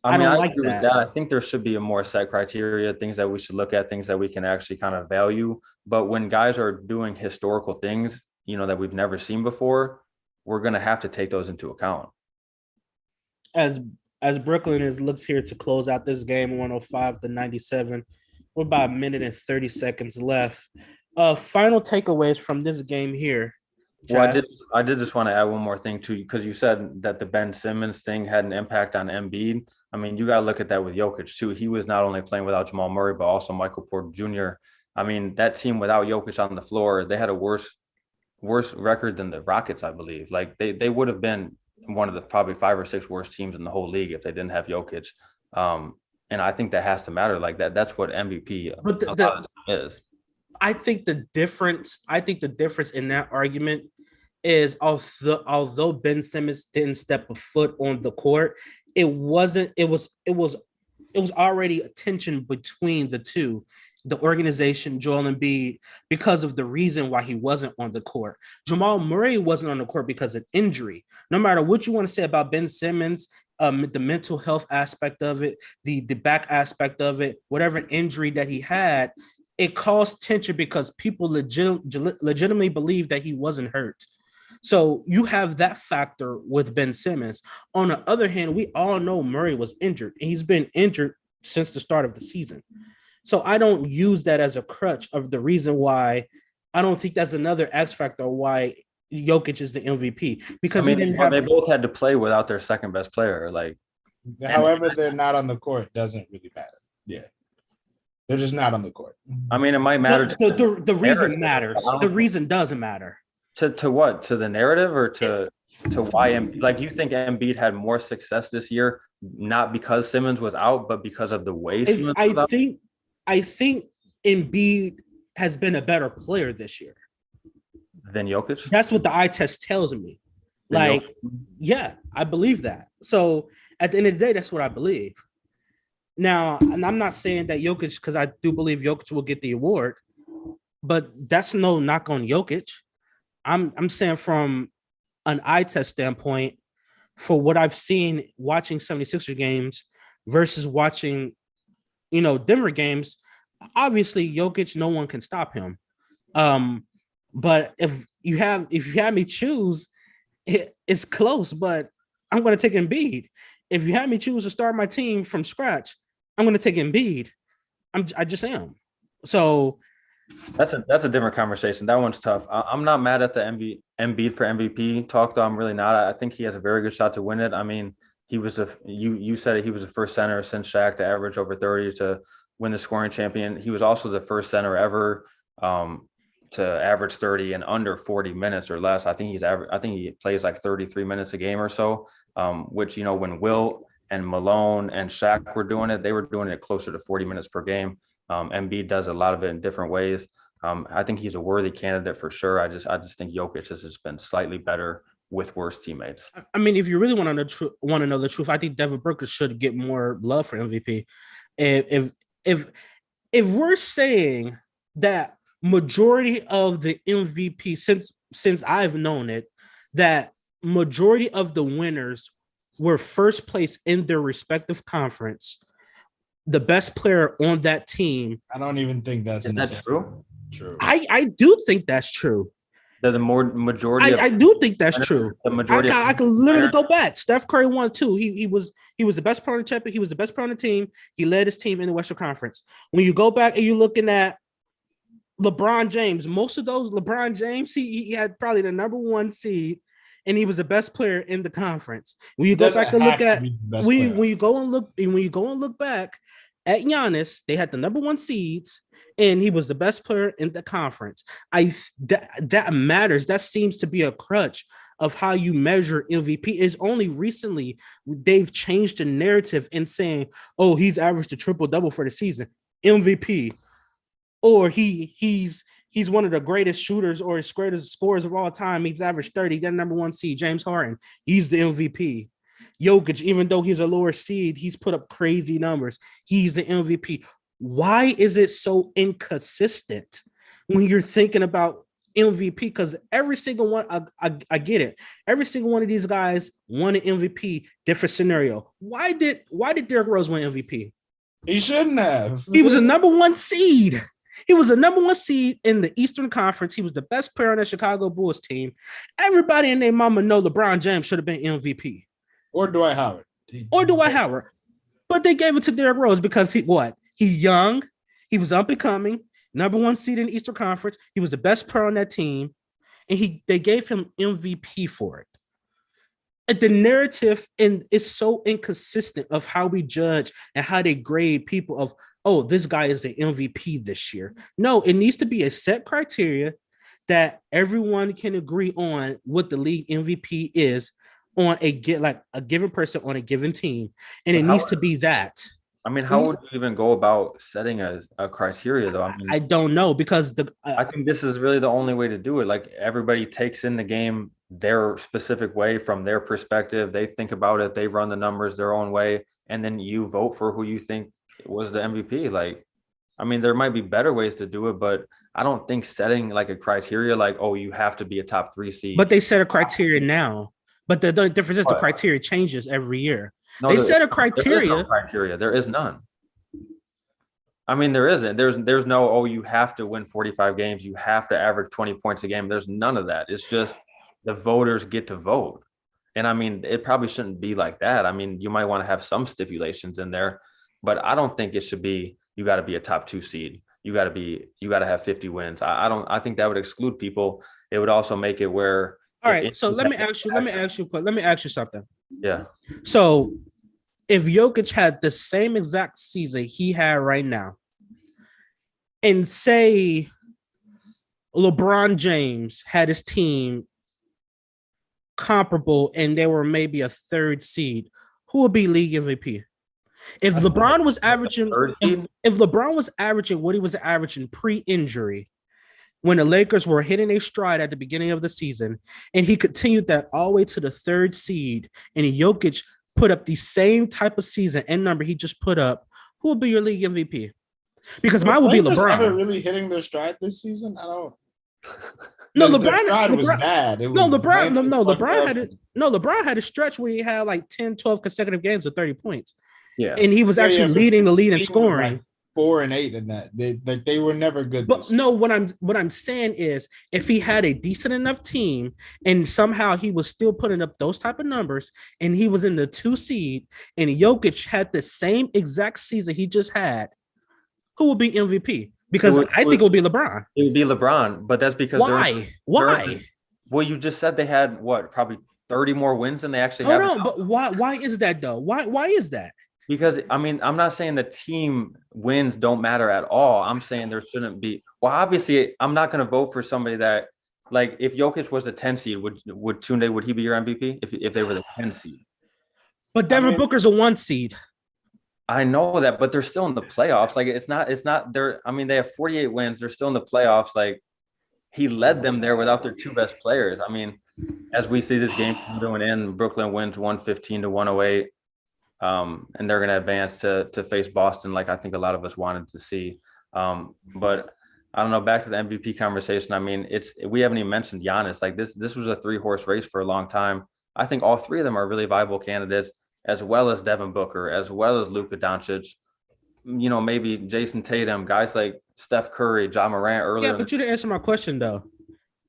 I don't like that. I think there should be a more set criteria, things that we should look at, things that we can actually kind of value. But when guys are doing historical things, you know, that we've never seen before, we're going to have to take those into account. As Brooklyn looks here to close out this game, 105-97, we're about 1 minute and 30 seconds left. Final takeaways from this game here. Well, I did just want to add one more thing too, because you said that the Ben Simmons thing had an impact on Embiid. I mean, you got to look at that with Jokić too. He was not only playing without Jamal Murray, but also Michael Porter Jr. I mean, that team without Jokić on the floor, they had a worse record than the Rockets, I believe. Like, they would have been one of the probably 5 or 6 worst teams in the whole league if they didn't have Jokić. And I think that has to matter. Like, that's what MVP is. I think the difference in that argument is although Ben Simmons didn't step a foot on the court, it was already a tension between the two, the organization, Joel Embiid, because of the reason why he wasn't on the court. Jamal Murray wasn't on the court because of injury. No matter what you want to say about Ben Simmons, the mental health aspect of it, the back aspect of it, whatever injury that he had, it caused tension because people legitimately believe that he wasn't hurt. So you have that factor with Ben Simmons. On the other hand, we all know Murray was injured, and he's been injured since the start of the season. So I don't use that as a crutch of the reason why I don't think that's another X factor why Jokić is the MVP, because he didn't have. They both had to play without their second best player. Like, however, they're not on the court doesn't really matter. Yeah, they're just not on the court. I mean, it might matter. The reason matters. The reason doesn't matter. To what? To the narrative or to why? Like, you think Embiid had more success this year, not because Simmons was out, but because of the way Simmons was out? I think Embiid has been a better player this year than Jokić. That's what the eye test tells me. Like, yeah, I believe that. So at the end of the day, that's what I believe. Now, and I'm not saying that Jokić, because I do believe Jokić will get the award, but that's no knock on Jokić. I'm saying from an eye test standpoint, for what I've seen watching 76er games versus watching, Denver games, obviously Jokić, no one can stop him. But if you had me choose, it's close, but I'm going to take Embiid. If you had me choose to start my team from scratch, I'm going to take Embiid. I just am. So that's a different conversation. That one's tough. I'm not mad at the Embiid for MVP talk, though. I'm really not. I think he has a very good shot to win it. I mean, he was you said it, he was the first center since Shaq to average over 30 to win the scoring champion. He was also the first center ever to average 30 in under 40 minutes or less. I think he plays like 33 minutes a game or so, which, when Wilt and Malone and Shaq were doing it, they were doing it closer to 40 minutes per game. Embiid does a lot of it in different ways. I think he's a worthy candidate for sure. I just think Jokić has just been slightly better with worse teammates. I mean, if you really want to know the truth, I think Devin Booker should get more love for MVP. If we're saying that majority of the MVP since I've known it, that majority of the winners were first place in their respective conference, the best player on that team. I don't even think that's true. True. I do think that's true. The majority. I do think that's true. The majority. I can literally go back. Steph Curry won too. He was the best player on the champion. He was the best player on the team. He led his team in the Western Conference. When you go back and you're looking at LeBron James, most of those LeBron James, he had probably the number one seed, and he was the best player in the conference. When you go back and look at when you go and look back at Giannis, they had the number one seeds, and he was the best player in the conference. That matters. That seems to be a crutch of how you measure MVP. Is only recently they've changed the narrative in saying, "Oh, he's averaged a triple double for the season, MVP," or he's one of the greatest shooters or his greatest scorers of all time. He's averaged 30. Got number one seed. James Harden, he's the MVP. Jokić, even though he's a lower seed, he's put up crazy numbers. He's the MVP. Why is it so inconsistent when you're thinking about MVP? Because every single one, I get it. Every single one of these guys won an MVP, different scenario. Why did Derrick Rose win MVP? He shouldn't have. He was a number one seed. He was a number one seed in the Eastern Conference. He was the best player on the Chicago Bulls team. Everybody and their mama know LeBron James should have been MVP. Or Dwight Howard. But they gave it to Derrick Rose because He's young. He was up and coming. Number one seed in the Eastern Conference. He was the best player on that team. And they gave him MVP for it. And the narrative is so inconsistent of how we judge and how they grade people of, oh, this guy is the MVP this year. No, it needs to be a set criteria that everyone can agree on what the league MVP is on a given person on a given team. And it needs to be that. I mean, how would you even go about setting a criteria, though? I don't know, because I think this is really the only way to do it. Like, everybody takes in the game their specific way from their perspective. They think about it. They run the numbers their own way. And then you vote for who you think was the MVP. Like, I mean, there might be better ways to do it, but I don't think setting like a criteria like, oh, you have to be a top 3 seed. But they set a criteria now. But the difference is the criteria changes every year. No, they set a criteria. There is no criteria. There is none. I mean, there isn't. There's no, oh, you have to win 45 games. You have to average 20 points a game. There's none of that. It's just the voters get to vote. And I mean, it probably shouldn't be like that. I mean, you might want to have some stipulations in there. but I don't think it should be you got to be a top 2 seed. You got to have 50 wins. I think that would exclude people. It would also make it where. All right. So let me ask you something. Yeah. So if Jokić had the same exact season he had right now, and say LeBron James had his team comparable and they were maybe a 3rd seed, who would be league MVP? If LeBron was averaging what he was averaging pre-injury, when the Lakers were hitting a stride at the beginning of the season, and he continued that all the way to the 3rd seed, and Jokić put up the same type of season and number he just put up, who would be your league MVP? Because mine would be LeBron. Ever really hitting their stride this season? I don't. No, LeBron was bad. LeBron had a stretch where he had like 10, 12 consecutive games of 30 points. Yeah. And he was actually leading the lead in scoring. Like 4 and 8 in that. They were never good. But no, what I'm saying is if he had a decent enough team and somehow he was still putting up those type of numbers and he was in the 2 seed and Jokić had the same exact season he just had, who would be MVP? Because I think it would be LeBron. It would be LeBron, but that's because why? Well, you just said they had probably 30 more wins than they actually have. Hold on, but why is that though? Why is that? Because I'm not saying the team wins don't matter at all. I'm saying there shouldn't be. Well, obviously, I'm not going to vote for somebody that, like, if Jokić was a 10 seed, would he be your MVP if they were the 10 seed? But Devin Booker's a 1 seed. I know that, but they're still in the playoffs. Like it's not they have 48 wins. They're still in the playoffs. Like he led them there without their 2 best players. I mean, as we see this game going in, Brooklyn wins 115-108. And they're going to advance to face Boston, like I think a lot of us wanted to see. But I don't know, back to the MVP conversation. I mean, we haven't even mentioned Giannis. Like this was a 3-horse race for a long time. I think all 3 of them are really viable candidates, as well as Devin Booker, as well as Luka Dončić, maybe Jason Tatum, guys like Steph Curry, Ja Morant earlier. Yeah, but you didn't answer my question though.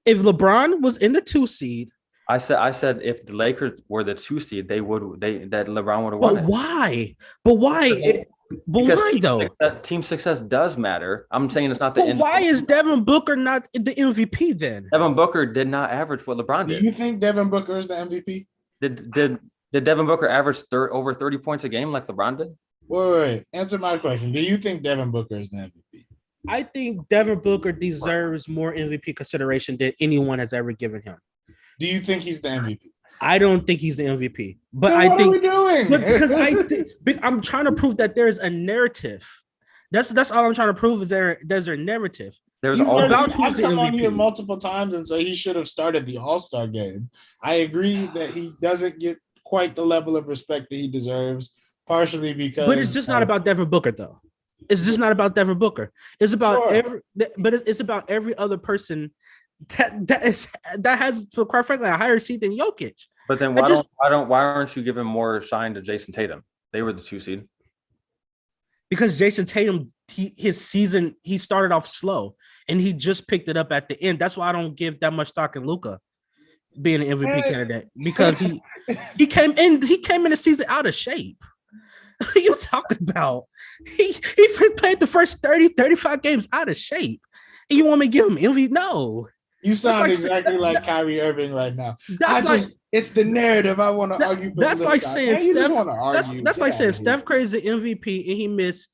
If LeBron was in the 2 seed, I said if the Lakers were the 2 seed, that LeBron would have won. But why? But why? Why though? Team success does matter. I'm saying it's not the. But why is Devin Booker not the MVP then? Devin Booker did not average what LeBron did. Do you think Devin Booker is the MVP? Did Devin Booker average over 30 points a game like LeBron did? Wait. Answer my question. Do you think Devin Booker is the MVP? I think Devin Booker deserves more MVP consideration than anyone has ever given him. Do you think he's the MVP? I don't think he's the MVP, but then I think. What are we doing? Because I'm trying to prove that there's a narrative. That's all I'm trying to prove is there's a narrative. There's all about who's the I've come on here MVP. multiple times and say he should have started the All-Star game. I agree that he doesn't get quite the level of respect that he deserves, partially because. But it's just not about Devin Booker, though. It's just not about Devin Booker. It's about it's about every other person that has, quite frankly, a higher seed than Jokić. But then why aren't you giving more shine to Jason Tatum? They were the 2 seed. Because Jason Tatum, his season, he started off slow and he just picked it up at the end. That's why I don't give that much stock in Luka being an MVP candidate, because he came in the season out of shape. What are you talking about? He played the first 35 games out of shape. And you want me to give him MVP? No. You sound exactly like Kyrie Irving right now. It's the narrative I want to argue. That's like saying Steph Curry's the MVP and he missed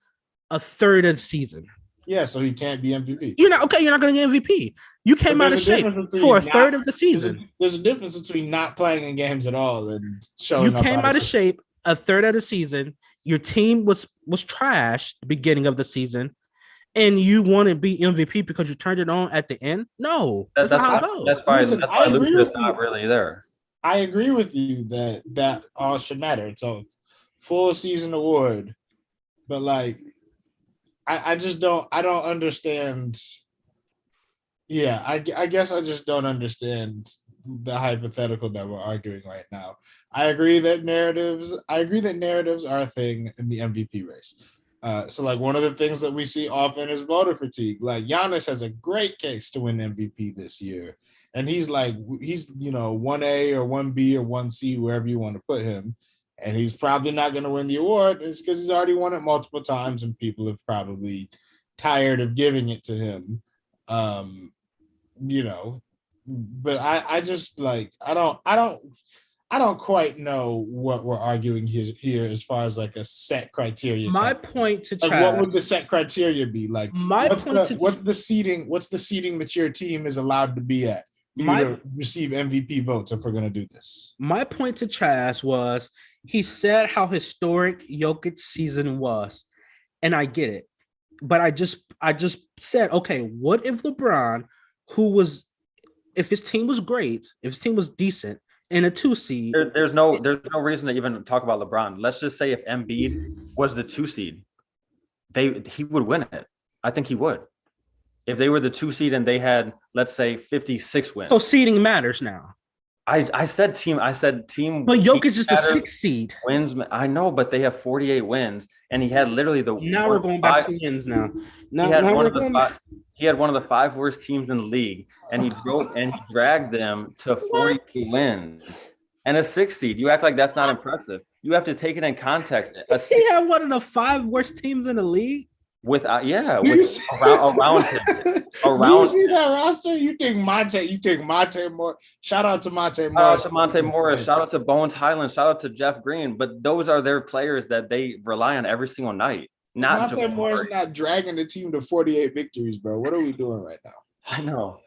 a third of the season. Yeah, so he can't be MVP. You're not going to get MVP. You came out of shape for a third of the season. There's a difference between not playing in games at all and showing up. You came out of shape a third of the season. Your team was trash the beginning of the season, and you want to be MVP because you turned it on at the end? No, that's not how it goes. That's why Luka's not really there. I agree with you that all should matter. It's a full season award, but like, I don't understand. Yeah, I guess I just don't understand the hypothetical that we're arguing right now. I agree that narratives are a thing in the MVP race. So like one of the things that we see often is voter fatigue. Like Giannis has a great case to win MVP this year. And he's 1A or 1B or 1C, wherever you want to put him. and he's probably not going to win the award. It's because he's already won it multiple times, and people have probably tired of giving it to him. But I just like I don't quite know what we're arguing here as far as like a set criteria. My point to like, what would the set criteria be? Like what's the seating that your team is allowed to be at to receive MVP votes if we're gonna do this? My point to Chaz was he said how historic Jokic season was, and I get it. But I just said, okay, what if LeBron, if his team was great, if his team was decent, and a 2 seed. There's no reason to even talk about LeBron. Let's just say if Embiid was the 2 seed, he would win it. I think he would. If they were the 2 seed and they had, let's say, 56 wins. So seeding matters now. I said team. But Jokic is the 6th seed. Wins. I know, but they have 48 wins, and he had literally the. Now we're going back to wins now. He had one of the 5 worst teams in the league, and he dragged them to 42 wins and a 6 seed. You act like that's not impressive. You have to take it in context. He had one of the 5 worst teams in the league. Around him. Do you see that roster? You think Monte Moore? Shout out to Monte Morris. Shout out to Monte Morris. Shout out to Bones Highland. Shout out to Jeff Green. But those are their players that they rely on every single night. Monte Morris not dragging the team to 48 victories, bro. What are we doing right now? I know.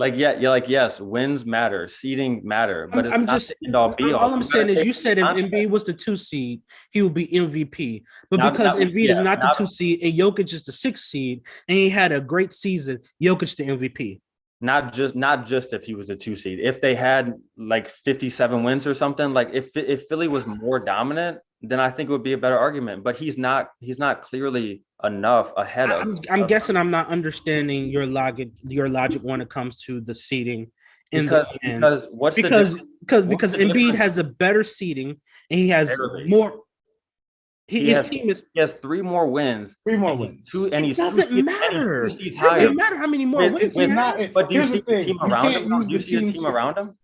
Yes, wins matter, seeding matter, but it's not the end all be all. All I'm saying is you said if Embiid was the 2 seed, he would be MVP. But because Embiid is not the 2 seed and Jokic is the 6 seed, and he had a great season, Jokic the MVP. Not just if he was the 2 seed. If they had like 57 wins or something, like if Philly was more dominant, then I think it would be a better argument. But he's not clearly enough ahead of. I'm guessing I'm not understanding your logic when it comes to the seeding because Embiid has a better seeding and he has more. He has 3 more wins. 3 more wins. It doesn't matter. It doesn't matter how many more wins he has. But do you see the team around him? Do you see the team around him?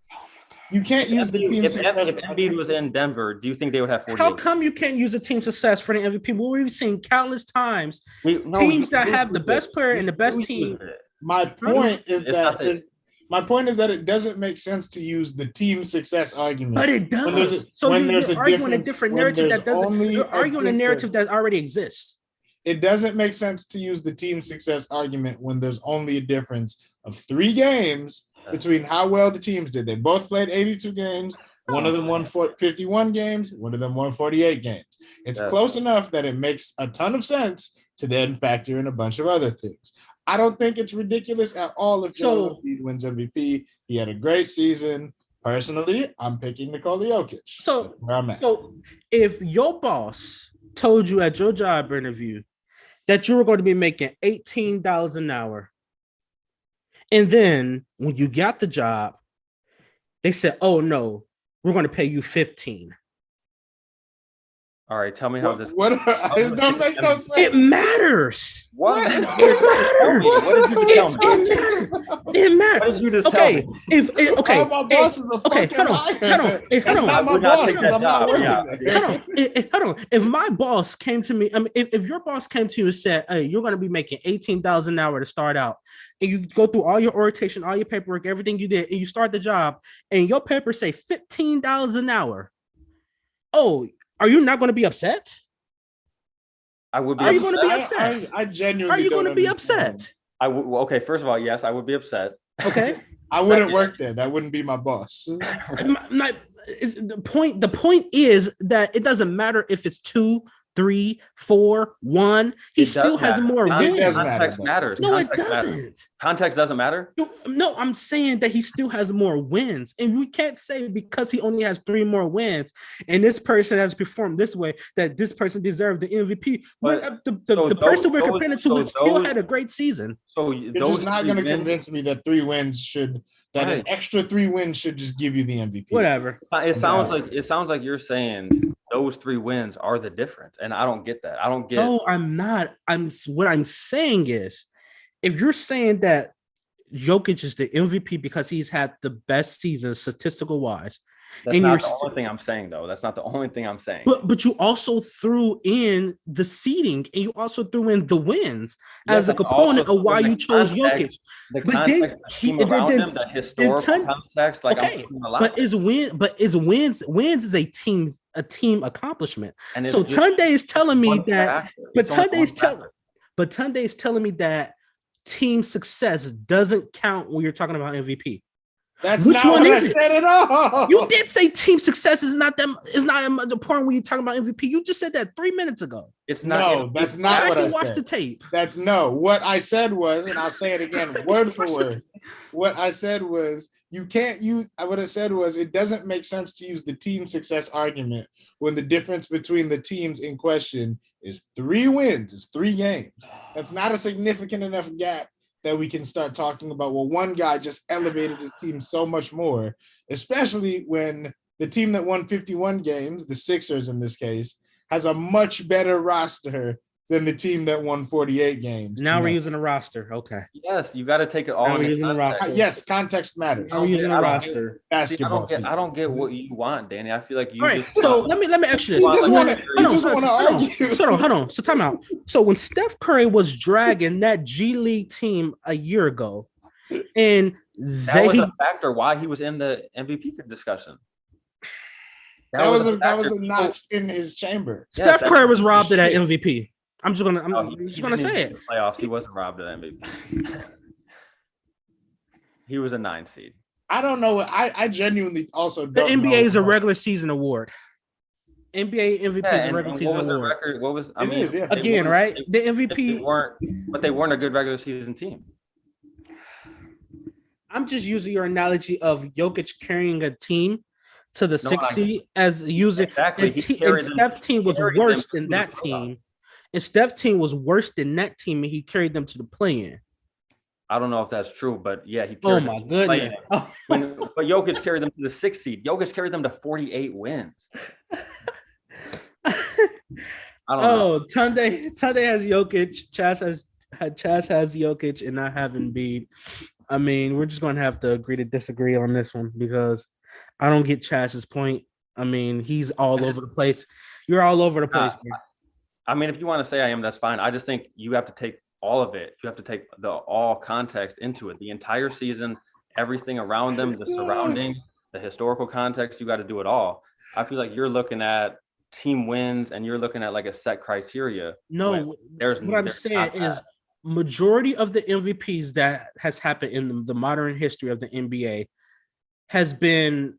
You can't use the team success. If Embiid was in Denver, do you think they would have 48? How come you can't use a team success for the MVP? We've seen countless times teams that have the best player and the best team. My point is that it doesn't make sense to use the team success argument. But it does. So you're arguing a different narrative that doesn't. You're arguing a narrative that already exists. It doesn't make sense to use the team success argument when there's only a difference of 3 games between how well the teams did. They both played 82 games. One of them won 51 games. One of them won 48 games. It's close enough that it makes a ton of sense to then factor in a bunch of other things. I don't think it's ridiculous at all if Joel Embiid wins MVP. He had a great season. Personally, I'm picking Nikola Jokic. So if your boss told you at your job interview that you were going to be making $18 an hour, and then when you got the job, they said, "Oh no, we're going to pay you 15." All right, tell me how this. It don't make no sense. It matters. What? It matters. What did you just tell me? It matters. What did you just tell me? Hold on. If my boss came to me, if your boss came to you and said, "Hey, you're going to be making $18 an hour to start out," and you go through all your orientation, all your paperwork, everything you did, and you start the job, and your papers say $15 an hour, are you not going to be upset? I would be. Are you going to be upset? I genuinely. Are you going to be upset? Okay, first of all, yes, I would be upset. Okay. I wouldn't work there. That wouldn't be my boss. The point is that it doesn't matter if it's 2, 3, 4, 1. He still has more wins. Context matters. No, it doesn't. Context doesn't matter. No, I'm saying that he still has more wins, and we can't say because he only has 3 more wins, and this person has performed this way that this person deserved the MVP. The person we're comparing to still had a great season. So you're just not going to convince me that 3 wins should. That an extra 3 wins should just give you the MVP. Whatever. It sounds like you're saying those 3 wins are the difference, and I don't get that. I don't get. No, I'm not. What I'm saying is, if you're saying that Jokić is the MVP because he's had the best season statistical wise. That's not the only thing I'm saying, though. That's not the only thing I'm saying. But you also threw in the seeding and you also threw in the wins as a component of why you chose Jokić. The context, the team around him, the historical context, like okay, but is wins is a team accomplishment. And so Tunde is telling me that, but Tunde is telling me that team success doesn't count when you're talking about MVP. That's which not one what is I said at all. You did say team success is not important when you're talking about MVP. You just said that 3 minutes ago. It's not. No, that's not what I said. Watch the tape. That's no. What I said was, and I'll say it again, word for word. What I said was, you can't use. What I said was, it doesn't make sense to use the team success argument when the difference between the teams in question is 3 wins, is 3 games. That's not a significant enough gap that we can start talking about, well, one guy just elevated his team so much more, especially when the team that won 51 games, the Sixers in this case, has a much better roster than the team that won 48 games. Now we're using a roster. Okay. Yes, you got to take it all. We're using a roster. Yes, context matters. We're using a roster. Basketball. I don't get what you want, Danny. I feel like you. All right. So let me ask you this. You just want to argue. So hold on. So time out. So when Steph Curry was dragging that G League team a year ago, and that was a factor why he was in the MVP discussion. That was a notch in his chamber. Steph Curry was robbed of that MVP. I'm just gonna say it. Playoffs, he wasn't robbed of MVP. He was a 9 seed. I don't know. I genuinely also don't. The NBA is a regular season award. NBA MVP is a regular season award. What was again, right? The MVP but they weren't a good regular season team. I'm just using your analogy of Jokić carrying a team to the 60 as using and Steph's team was worse than that team. And Steph's team was worse than that team, and he carried them to the play-in. I don't know if that's true, but yeah, he carried them to the goodness. But Jokić carried them to the 6th seed. Jokić carried them to 48 wins. I don't know. Tunde has Jokić. Chaz has Jokić, and I have Embiid. I mean, we're just going to have to agree to disagree on this one because I don't get Chaz's point. I mean, he's all over the place. You're all over the place. I mean, if you want to say I am, that's fine. I just think you have to take all of it. You have to take the all context into it. The entire season, everything around them, the surrounding, the historical context, you got to do it all. I feel like you're looking at team wins and you're looking at like a set criteria. No, what I'm saying is majority of the MVPs that has happened in the modern history of the NBA has been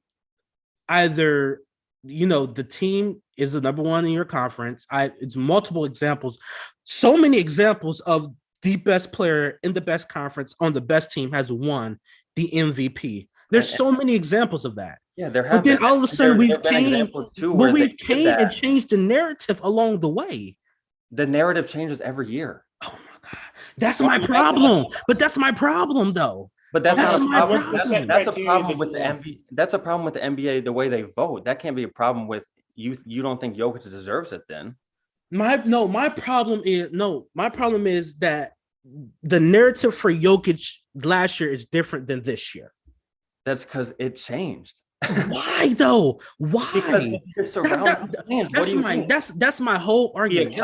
either, the team is the number one in your conference. It's multiple examples. So many examples of the best player in the best conference on the best team has won the MVP. There's so many examples of that. Yeah, there have. But then all of a sudden we've came and changed the narrative along the way. The narrative changes every year. Oh my God. That's my problem. But that's my problem though. But that's not a problem. That's a problem with the NBA. That's a problem with the NBA, the way they vote. That can't be a problem with you. You don't think Jokić deserves it then? My problem is that the narrative for Jokić last year is different than this year. That's because it changed. Why though? Why? That's my whole argument.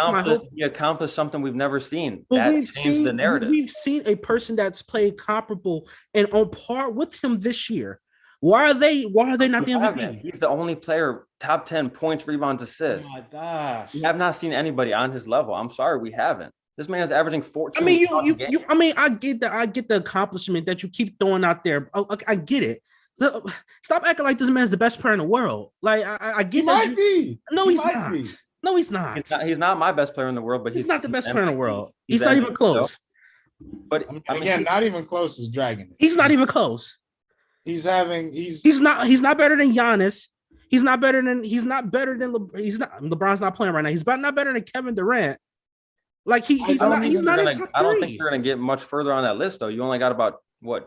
He accomplished something we've never seen. Changed the narrative. We've seen a person that's played comparable and on par with him this year. Why are they not the MVP? He's the only player top 10 points, rebounds, assists. Oh my gosh. We have not seen anybody on his level. I'm sorry, we haven't. This man is averaging 14. I get the accomplishment that you keep throwing out there. I get it. Stop acting like this man's the best player in the world. Like I get that. No, he's not. No, he's not. He's not my best player in the world, but he's not the best player in the world. He's not even close. But not even close is dragging it. He's not even close. He's not better than Giannis. LeBron's not playing right now. He's not better than Kevin Durant. Like he's not in top 3. I don't think you're gonna get much further on that list though. You only got about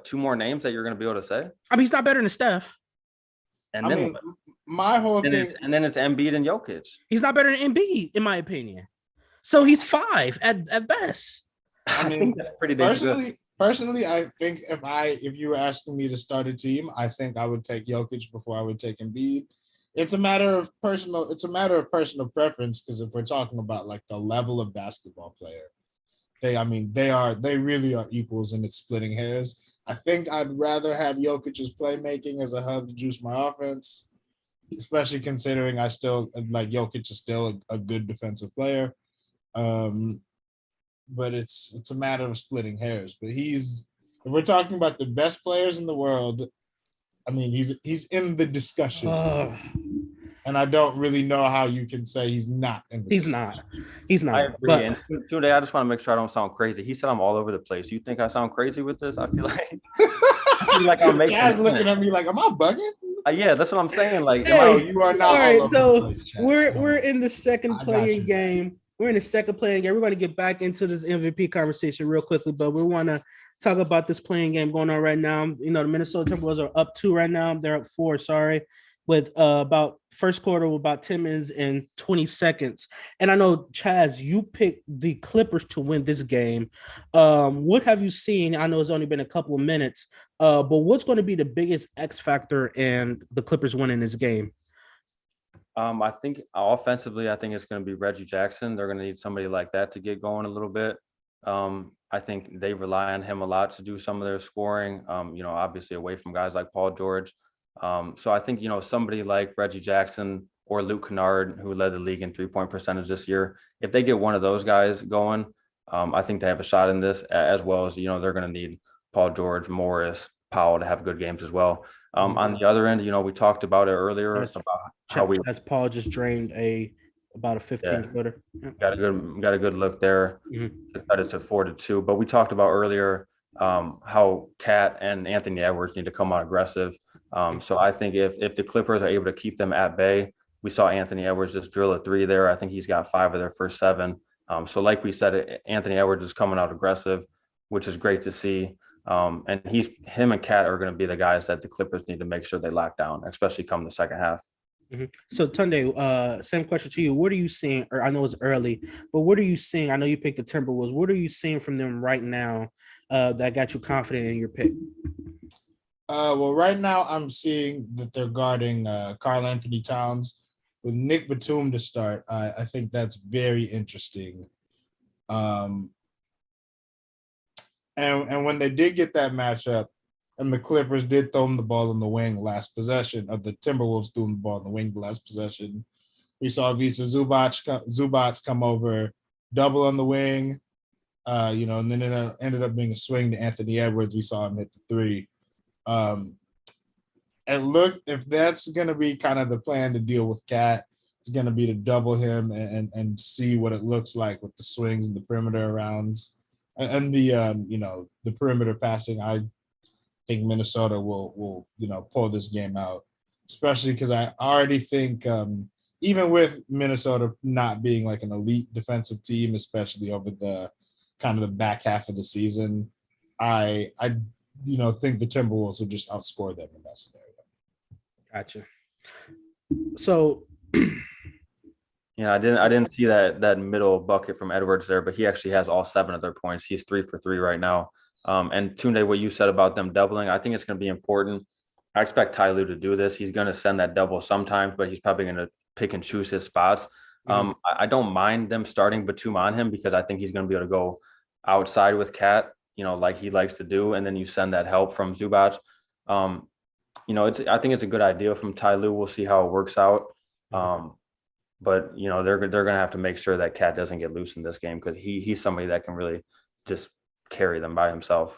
2 more names that you're gonna be able to say? I mean, he's not better than Steph. And then my whole thing, and then it's Embiid and Jokić. He's not better than Embiid, in my opinion. So he's 5 at best. I mean, that's pretty good. personally, I think if you were asking me to start a team, I think I would take Jokić before I would take Embiid. It's a matter of personal preference, because if we're talking about like the level of basketball player, they really are equals, and it's splitting hairs. I think I'd rather have Jokic's playmaking as a hub to juice my offense, especially considering I still like Jokić is still a good defensive player. But it's a matter of splitting hairs. But if we're talking about the best players in the world, I mean, he's in the discussion. And I don't really know how you can say he's not in the discussion. He's not. I agree. But, and Tunde, I just want to make sure I don't sound crazy. He said I'm all over the place. You think I sound crazy with this? I feel like I'm making Chaz looking at me like, am I bugging? Yeah, that's what I'm saying. Like, hey, you are not. All right, so the place, we're in the second playing game. We're in the second playing game. We're going to get back into this MVP conversation real quickly, but we want to talk about this playing game going on right now. You know, the Minnesota Timberwolves are up 2 right now. They're up 4, with about first quarter with about 10 minutes and 20 seconds. And I know, Chaz, you picked the Clippers to win this game. What have you seen? I know it's only been a couple of minutes, but what's going to be the biggest X factor in the Clippers winning this game? I think offensively, I think it's going to be Reggie Jackson. They're going to need somebody like that to get going a little bit. I think they rely on him a lot to do some of their scoring, obviously away from guys like Paul George. So I think, somebody like Reggie Jackson or Luke Kennard, who led the league in 3-point percentage this year, if they get one of those guys going, I think they have a shot in this, as well as, they're going to need Paul George, Morris, Powell to have good games as well. On the other end, we talked about it earlier about how Paul just drained about a 15-footer. Yeah. Got a good look there. Cut it to 4-2. But we talked about earlier how Cat and Anthony Edwards need to come out aggressive. So I think if the Clippers are able to keep them at bay, we saw Anthony Edwards just drill a 3 there. I think he's got 5 of their first 7. So like we said, Anthony Edwards is coming out aggressive, which is great to see. And him and Cat are going to be the guys that the Clippers need to make sure they lock down, especially come the second half. So Tunde, same question to you. What are you seeing? Or I know it's early, but what are you seeing? I know you picked the Timberwolves. What are you seeing from them right now that got you confident in your pick? Well, right now I'm seeing that they're guarding Karl Anthony Towns with Nick Batum to start. I think that's very interesting. And when they did get that matchup, and the Clippers did throw him the ball in the wing last possession, or the Timberwolves threw him the ball in the wing the last possession, we saw Visa Zubats come over, double on the wing, and then it ended up being a swing to Anthony Edwards. We saw him hit the 3. And look, if that's going to be kind of the plan to deal with Cat, it's going to be to double him and see what it looks like with the swings and the perimeter rounds and the perimeter passing. I think Minnesota will pull this game out, especially because I already think even with Minnesota not being like an elite defensive team, especially over the kind of the back half of the season, I think the Timberwolves will just outscore them in that scenario. Gotcha. So, I didn't see that middle bucket from Edwards there, but he actually has all 7 of their points. He's 3 for 3 right now. And Tunde, what you said about them doubling, I think it's going to be important. I expect Ty Lue to do this. He's going to send that double sometimes, but he's probably going to pick and choose his spots. I don't mind them starting Batum on him because I think he's going to be able to go outside with Cat, like he likes to do, and then you send that help from Zubac. I think it's a good idea from Ty Lue. We'll see how it works out. But they're going to have to make sure that Cat doesn't get loose in this game because he's somebody that can really just carry them by himself.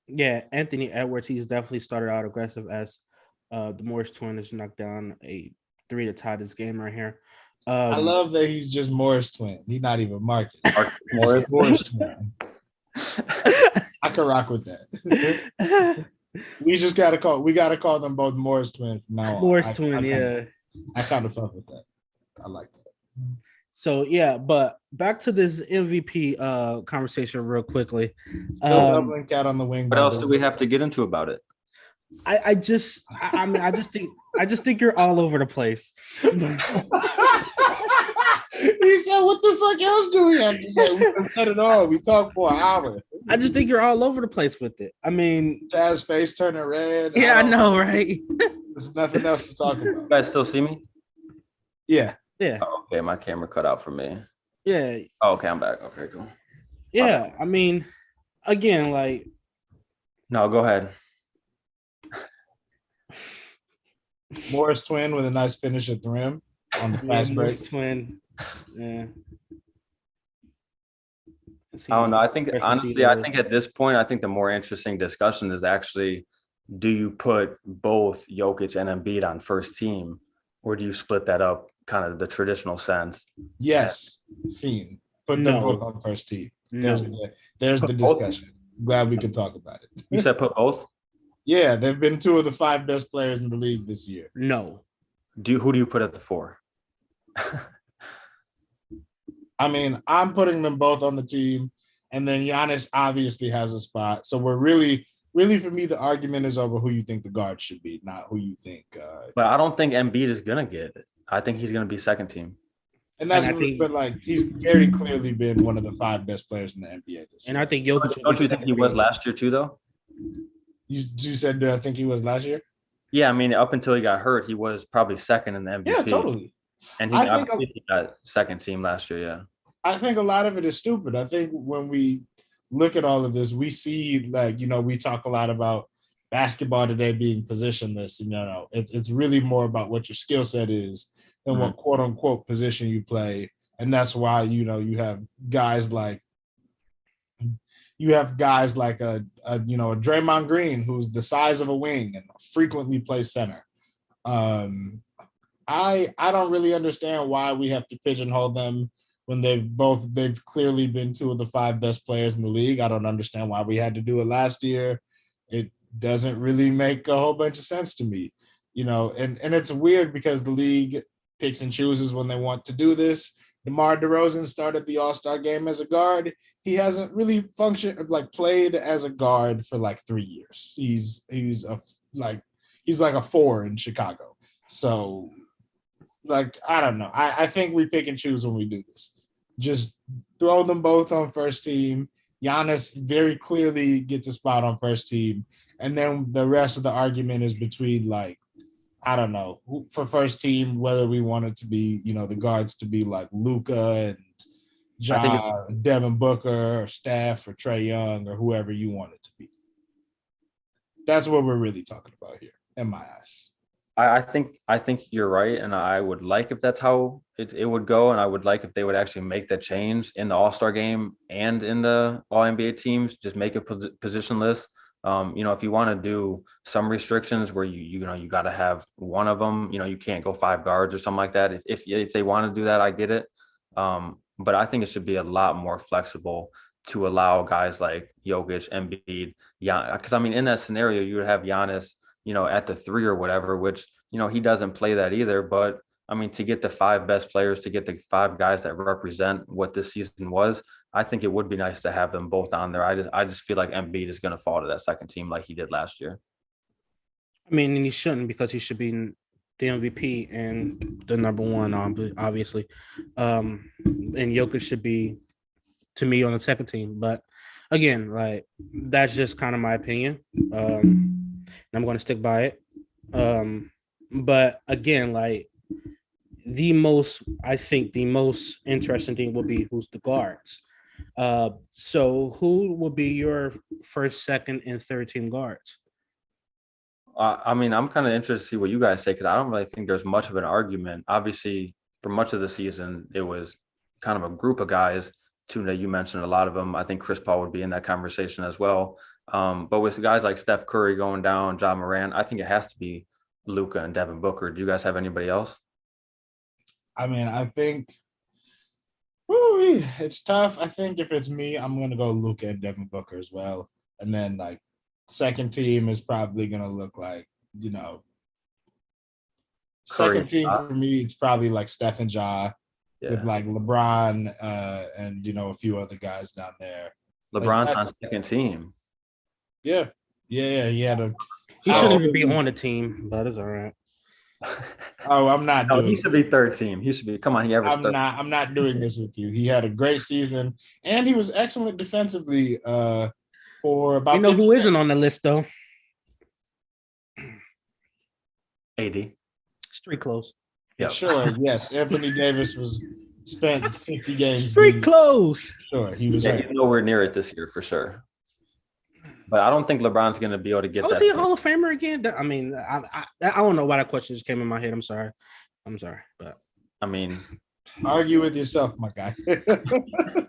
Yeah, Anthony Edwards, he's definitely started out aggressive as the Morris twin has knocked down a 3 to tie this game right here. I love that he's just Morris twin. He's not even Marcus. Morris twin. I can rock with that. We gotta call them both Morris twin from now on. Morris twin, yeah. I kind of fuck with that. I like that. So yeah, but back to this MVP conversation real quickly. Doubling Cat on the wing. What else do we have to get into about it? I just think you're all over the place. He said, "What the fuck else do we have to say? We said it all. We talked for an hour." I just think you're all over the place with it. I mean, Jazz face turning red. Yeah, I know, right? There's nothing else to talk about. You guys still see me? Yeah. Oh, okay, my camera cut out for me. Yeah. Oh, okay, I'm back. Okay, cool. Yeah. I mean, again, like. No, go ahead. Morris twin with a nice finish at the rim on the fast break. Morris twin. Yeah. I don't know. I think honestly, I think at this point, I think the more interesting discussion is actually, do you put both Jokić and Embiid on first team, or do you split that up kind of the traditional sense? Yes, Fiend. Put them both on first team. There's the discussion. Glad we could talk about it. You said put both? Yeah, they've been two of the 5 best players in the league this year. No. Who do you put at the 4? I mean, I'm putting them both on the team, and then Giannis obviously has a spot. So we're really for me, the argument is over who you think the guard should be, not who you think. But I don't think Embiid is gonna get it. I think he's gonna be second team. And that's but like he's very clearly been one of the 5 best players in the NBA this season. And I think Jokić. Don't you think he was last year too, though? You said, do I think he was last year? Yeah, I mean, up until he got hurt, he was probably second in the MVP. Yeah, totally. And he got second team last year, yeah. I think a lot of it is stupid. I think when we look at all of this, we see, like, we talk a lot about basketball today being positionless. It's really more about what your skill set is than what quote unquote position you play. And that's why, you have guys like a Draymond Green, who's the size of a wing and frequently plays center. I don't really understand why we have to pigeonhole them when they've clearly been 2 of the 5 best players in the league. I don't understand why we had to do it last year. It doesn't really make a whole bunch of sense to me, and it's weird because the league picks and chooses when they want to do this. DeMar DeRozan started the All-Star game as a guard. He hasn't really played as a guard for 3 years. He's like a 4 in Chicago. So I don't know. I think we pick and choose when we do this. Just throw them both on first team. Giannis very clearly gets a spot on first team. And then the rest of the argument is between I don't know, for first team, whether we want it to be, the guards to be like Luka and Devin Booker or Steph or Trae Young or whoever you want it to be. That's what we're really talking about here, in my eyes. I think you're right, and I would like if that's how it would go, and I would like if they would actually make that change in the All-Star game and in the All-NBA teams, just make it positionless. If you want to do some restrictions where you got to have one of them, you can't go 5 guards or something like that. If they want to do that, I get it. But I think it should be a lot more flexible to allow guys like Jokić, Embiid, because in that scenario you would have Giannis, at the 3 or whatever, which he doesn't play that either. But to get the 5 best players, to get the 5 guys that represent what this season was, I think it would be nice to have them both on there. I just feel like Embiid is going to fall to that second team like he did last year. And he shouldn't, because he should be the MVP and the number 1, obviously. And Jokić should be, to me, on the second team. But again, that's just kind of my opinion. And I'm going to stick by it. But again, the most interesting thing will be who's the guards. So who will be your first, second, and third team guards? I'm kind of interested to see what you guys say, because I don't really think there's much of an argument. Obviously, for much of the season, it was kind of a group of guys. Tunde, you mentioned a lot of them. I think Chris Paul would be in that conversation as well. But with guys like Steph Curry going down, Ja Morant, I think it has to be Luka and Devin Booker. Do you guys have anybody else? I think it's tough. I think if it's me, I'm going to go Luka and Devin Booker as well. And then second team is probably going to look like, second team for me, it's probably Steph and Ja with LeBron and, a few other guys down there. LeBron's on second team. Yeah. He shouldn't even be on the team, but it's all right. Oh, I'm not No, doing he should be third team. He should be. Come on, he averaged third. I'm not doing this with you. He had a great season, and he was excellent defensively for about. You know who isn't on the list though? AD. Street clothes. Yeah, sure. Yes, Anthony Davis was spent 50 games. Street clothes. Sure, he was. Yeah, he's nowhere near it this year for sure. But I don't think LeBron's going to be able to get that. Was he a Hall of Famer again? I mean, I don't know why that question just came in my head. I'm sorry, but I mean, argue with yourself, my guy.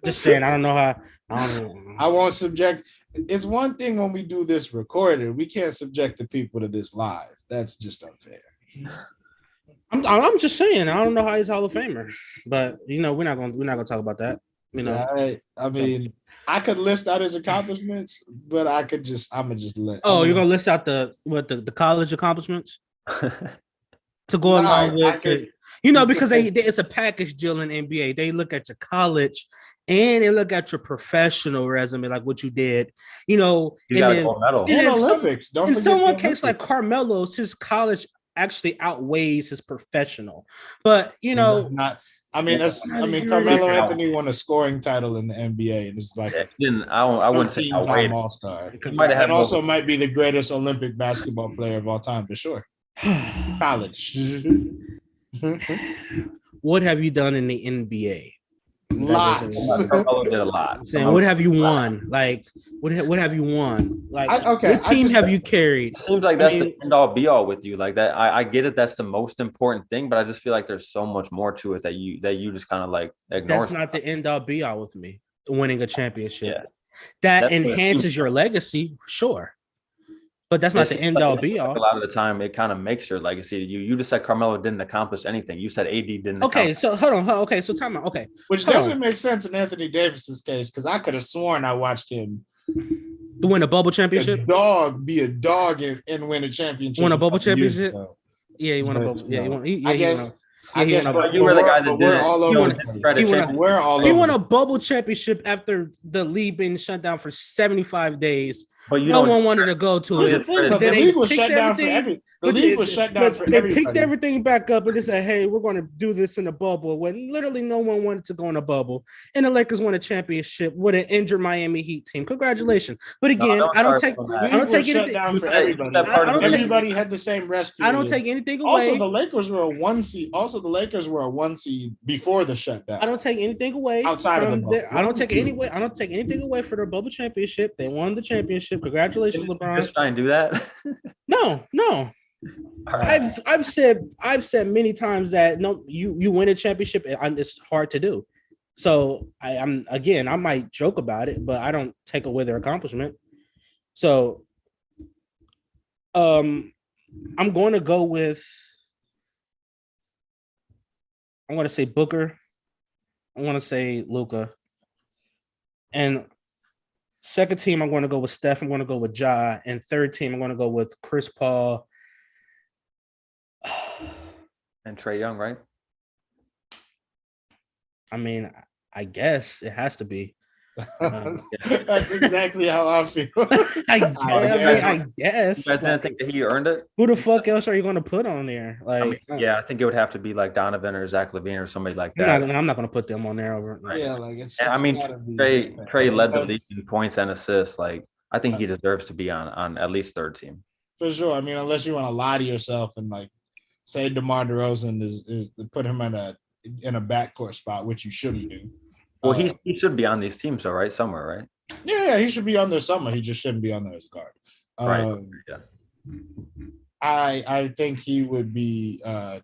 just saying, I don't know how. I won't subject. It's one thing when we do this recorded. We can't subject the people to this live. That's just unfair. I'm just saying, I don't know how he's Hall of Famer, but you know, we're not gonna talk about that. You know, I mean, I could list out his accomplishments, but I'm gonna just let. Oh, you're gonna list out the college accomplishments to go along with it. You know, because it's a package deal in NBA. They look at your college and they look at your professional resume, like what you did. You know, you got a gold medal in Olympics. In someone case like Carmelo's, his college actually outweighs his professional. But you know, Carmelo Anthony won a scoring title in the NBA, and it's like I wouldn't take away All-Star. And also might be the greatest Olympic basketball player of all time for sure. College. What have you done in the NBA? Lots. Carmelo did a lot. Saying, what have you won? Like, what have you won? Like, what team have you carried? It seems like that's the end all be all with you. Like that, I get it. That's the most important thing, but I just feel like there's so much more to it that you just kind of like ignore. That's not the end all be all with me. Winning a championship, that enhances your legacy, sure. But that's not the end all be all. A lot of the time, it kind of makes your legacy. You just said Carmelo didn't accomplish anything. You said AD didn't. Okay, so hold on. Okay, so time out. Okay, which doesn't make sense in Anthony Davis's case because I could have sworn I watched him to win a bubble championship. Be a dog and win a championship. Win a bubble championship. Yeah, he won a bubble. Yeah, he won. I guess you were the guy that did it. All over. He won a bubble championship after the league being shut down for 75 days. But no one wanted to go to it. The league was shut down for everything. The league was shut down for everybody. They picked everything back up and they said, hey, we're going to do this in a bubble when literally no one wanted to go in a bubble. And the Lakers won a championship with an injured Miami Heat team. Congratulations. But again, I don't take anything down for everybody. Everybody had the same rest period. I don't take anything away. Also, the Lakers were a 1 seed. Before the shutdown. I don't take anything away outside of the bubble. I don't take anything away for their bubble championship. They won the championship. Congratulations, LeBron. Just try and do that. No. Right. I've said many times that no, you win a championship, it's hard to do. So I might joke about it, but I don't take away their accomplishment. So I'm going to go with. I'm going to say Booker. I want to say Luka. And second team, I'm going to go with Steph. I'm going to go with Ja. And third team, I'm going to go with Chris Paul. And Trae Young, right? I mean, I guess it has to be. That's exactly how I feel. I guess. You guys didn't think that he earned it? Who the fuck else are you going to put on there? Like, I think it would have to be like Donovan or Zach LaVine or somebody like that. I'm not going to put them on there over. Right. Yeah, like it's. Trae led the league in points and assists. Like, I think he deserves to be on at least third team. For sure. I mean, unless you want to lie to yourself and like say DeMar DeRozan is put him in a backcourt spot, which you shouldn't do. Well, he should be on these teams, though, right? Somewhere, right? Yeah, he should be on there somewhere. He just shouldn't be on there as a guard. Right. Yeah. I think he would be. I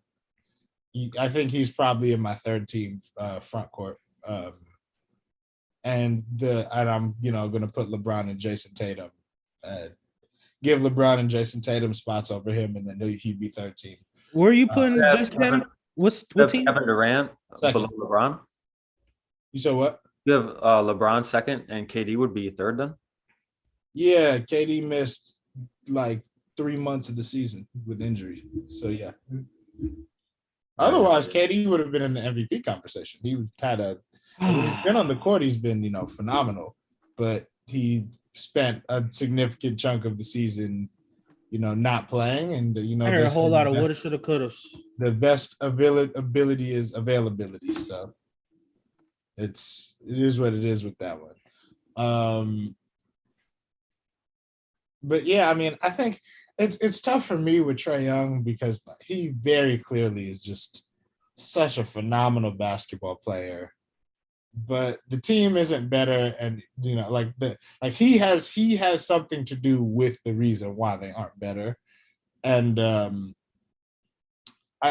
think he's probably in my third team front court. And I'm going to put LeBron and Jason Tatum. Give LeBron and Jason Tatum spots over him, and then he'd be third team. Where are you putting Jason Tatum? What team? Kevin Durant below LeBron. You said what? You have LeBron second, and KD would be third then? Yeah, KD missed like 3 months of the season with injury. So, yeah. Otherwise, KD would have been in the MVP conversation. He had he's been on the court. He's been, phenomenal. But he spent a significant chunk of the season not playing, and I heard a whole lot of woulda, shoulda, coulda. The best ability is availability. So it is what it is with that one. But yeah, I mean, I think it's tough for me with Trae Young because he very clearly is just such a phenomenal basketball player. But the team isn't better, and he has something to do with the reason why they aren't better. And I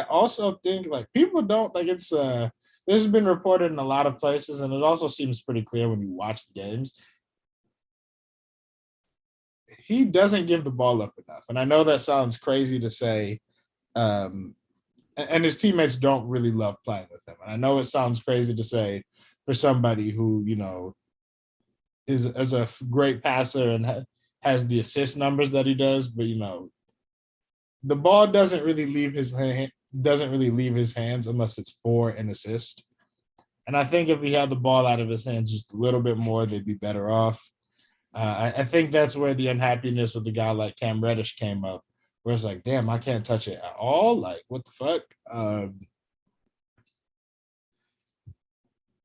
also think people don't it's this has been reported in a lot of places, and it also seems pretty clear when you watch the games. He doesn't give the ball up enough. And I know that sounds crazy to say, and his teammates don't really love playing with him. And I know it sounds crazy to say for somebody who, is a great passer and has the assist numbers that he does, but, the ball doesn't really leave his hands unless it's for an assist. And I think if he had the ball out of his hands just a little bit more, they'd be better off. I think that's where the unhappiness with the guy like Cam Reddish came up, where it's like, damn, I can't touch it at all. Like, what the fuck?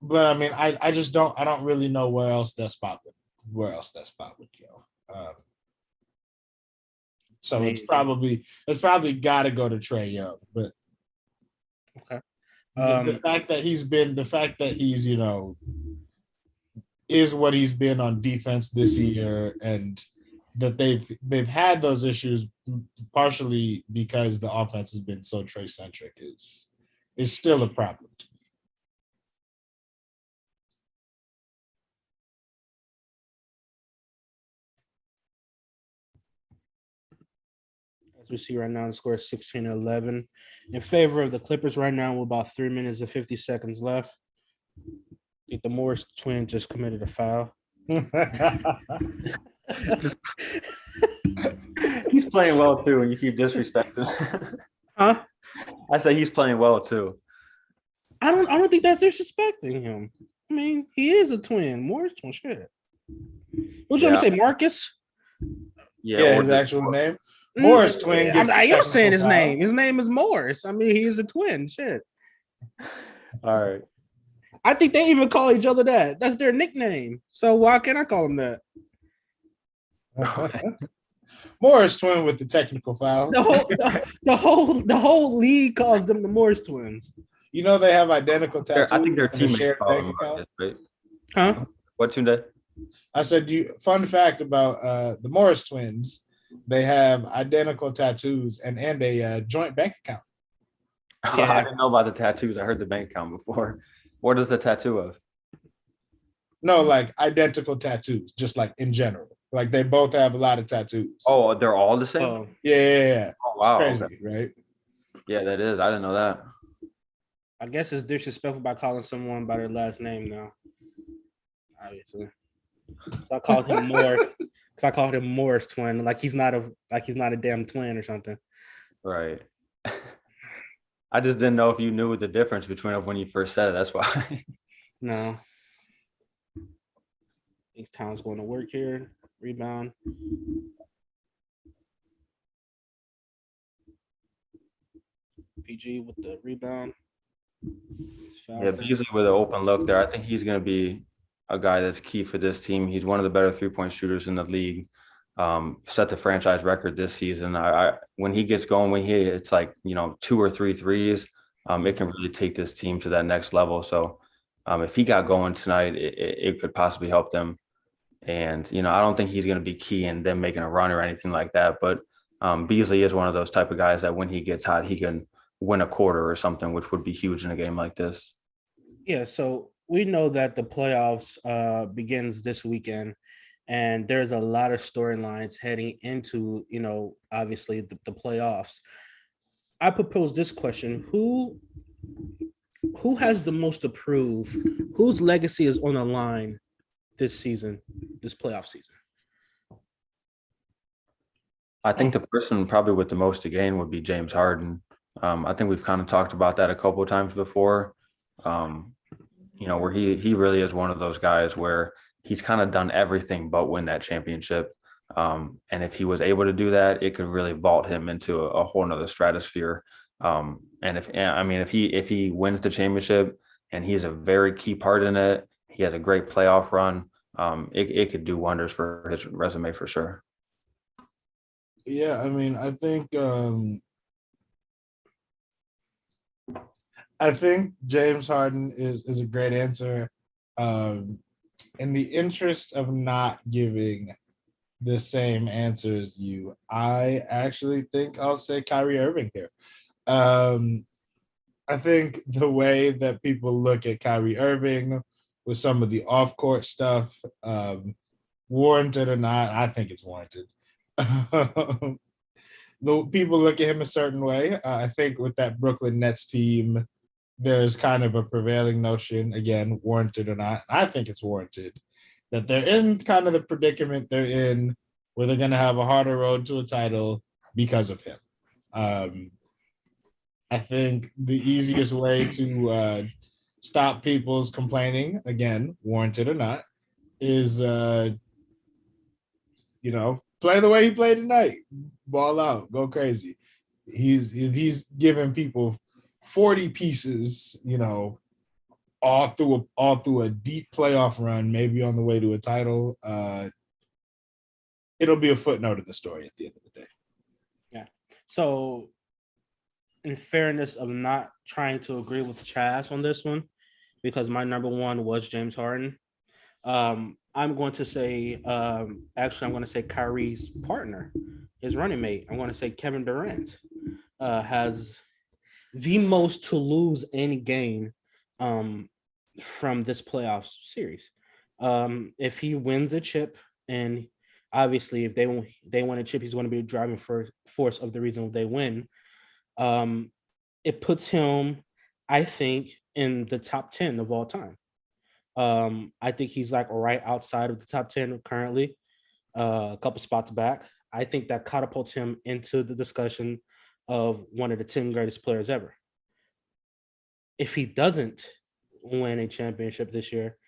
But I mean, I don't really know where else that spot would go. So it's probably got to go to Trae Young. But okay, the fact that he's is what he's been on defense this year, and that they've had those issues partially because the offense has been so Trae centric is still a problem to me. As we see right now, the score is 16-11 in favor of the Clippers right now with about 3 minutes and 50 seconds left. I think the Morris twin just committed a foul. He's playing well too, and you keep disrespecting. Huh? I say he's playing well too. I don't think that's disrespecting him. I mean, he is a twin. Morris twin, shit. What you want to say, Marcus? Yeah, his actual name. Morris twin. I am saying his name. His name is Morris. I mean, he is a twin. Shit. All right. I think they even call each other that. That's their nickname. So why can't I call him that? Morris twin with the technical foul. The whole league calls them the Morris twins. They have identical tattoos. I think they're teammates. Right? Huh? What, Tunde? I said, fun fact about the Morris twins, they have identical tattoos and a joint bank account. Yeah. I didn't know about the tattoos. I heard the bank account before. What is the tattoo of? No, like identical tattoos, just like in general. Like they both have a lot of tattoos. Oh, they're all the same? Oh. Yeah. Oh, wow. It's crazy, right? Yeah, that is. I didn't know that. I guess it's disrespectful by calling someone by their last name now. Obviously. So I called him Morris. Because I called him Morris twin, like he's not a damn twin or something. Right. I just didn't know if you knew the difference between them when you first said it. That's why. No. Town's going to work here. Rebound. PG with the rebound. Yeah, Beasley with an open look there. I think he's going to be a guy that's key for this team. He's one of the better three-point shooters in the league. Set the franchise record this season. When he gets going, it's like 2 or 3 threes, it can really take this team to that next level. So if he got going tonight, it could possibly help them. And I don't think he's going to be key in them making a run or anything like that. But Beasley is one of those type of guys that when he gets hot, he can win a quarter or something, which would be huge in a game like this. Yeah. So we know that the playoffs begins this weekend. And there's a lot of storylines heading into, obviously the playoffs. I propose this question: Who has the most to prove? Whose legacy is on the line this season, this playoff season? I think the person probably with the most to gain would be James Harden. I think we've kind of talked about that a couple of times before. Where he really is one of those guys where he's kind of done everything but win that championship. And if he was able to do that, it could really vault him into a whole nother stratosphere. And if he wins the championship and he's a very key part in it, he has a great playoff run. It could do wonders for his resume for sure. Yeah, I mean, I think James Harden is a great answer. In the interest of not giving the same answer as you, I actually think I'll say Kyrie Irving here. I think the way that people look at Kyrie Irving with some of the off-court stuff, warranted or not, I think it's warranted. The people look at him a certain way. I think with that Brooklyn Nets team, there's kind of a prevailing notion, again, warranted or not, I think it's warranted, that they're in kind of the predicament they're in where they're going to have a harder road to a title because of him. I think the easiest way to stop people's complaining, again, warranted or not, is, play the way he played tonight. Ball out, go crazy. He's giving people 40 pieces, all through a deep playoff run, maybe on the way to a title. It'll be a footnote of the story at the end of the day. Yeah. So, in fairness of not trying to agree with Chaz on this one, because my number one was James Harden, I'm going to say, Kyrie's partner, his running mate. I'm going to say Kevin Durant has the most to lose any game from this playoff series. If he wins a chip, and obviously if they win a chip, he's going to be the driving force of the reason they win. It puts him, I think, in the top 10 of all time. I think he's like right outside of the top 10 currently, a couple spots back. I think that catapults him into the discussion of one of the 10 greatest players ever. If he doesn't win a championship this year,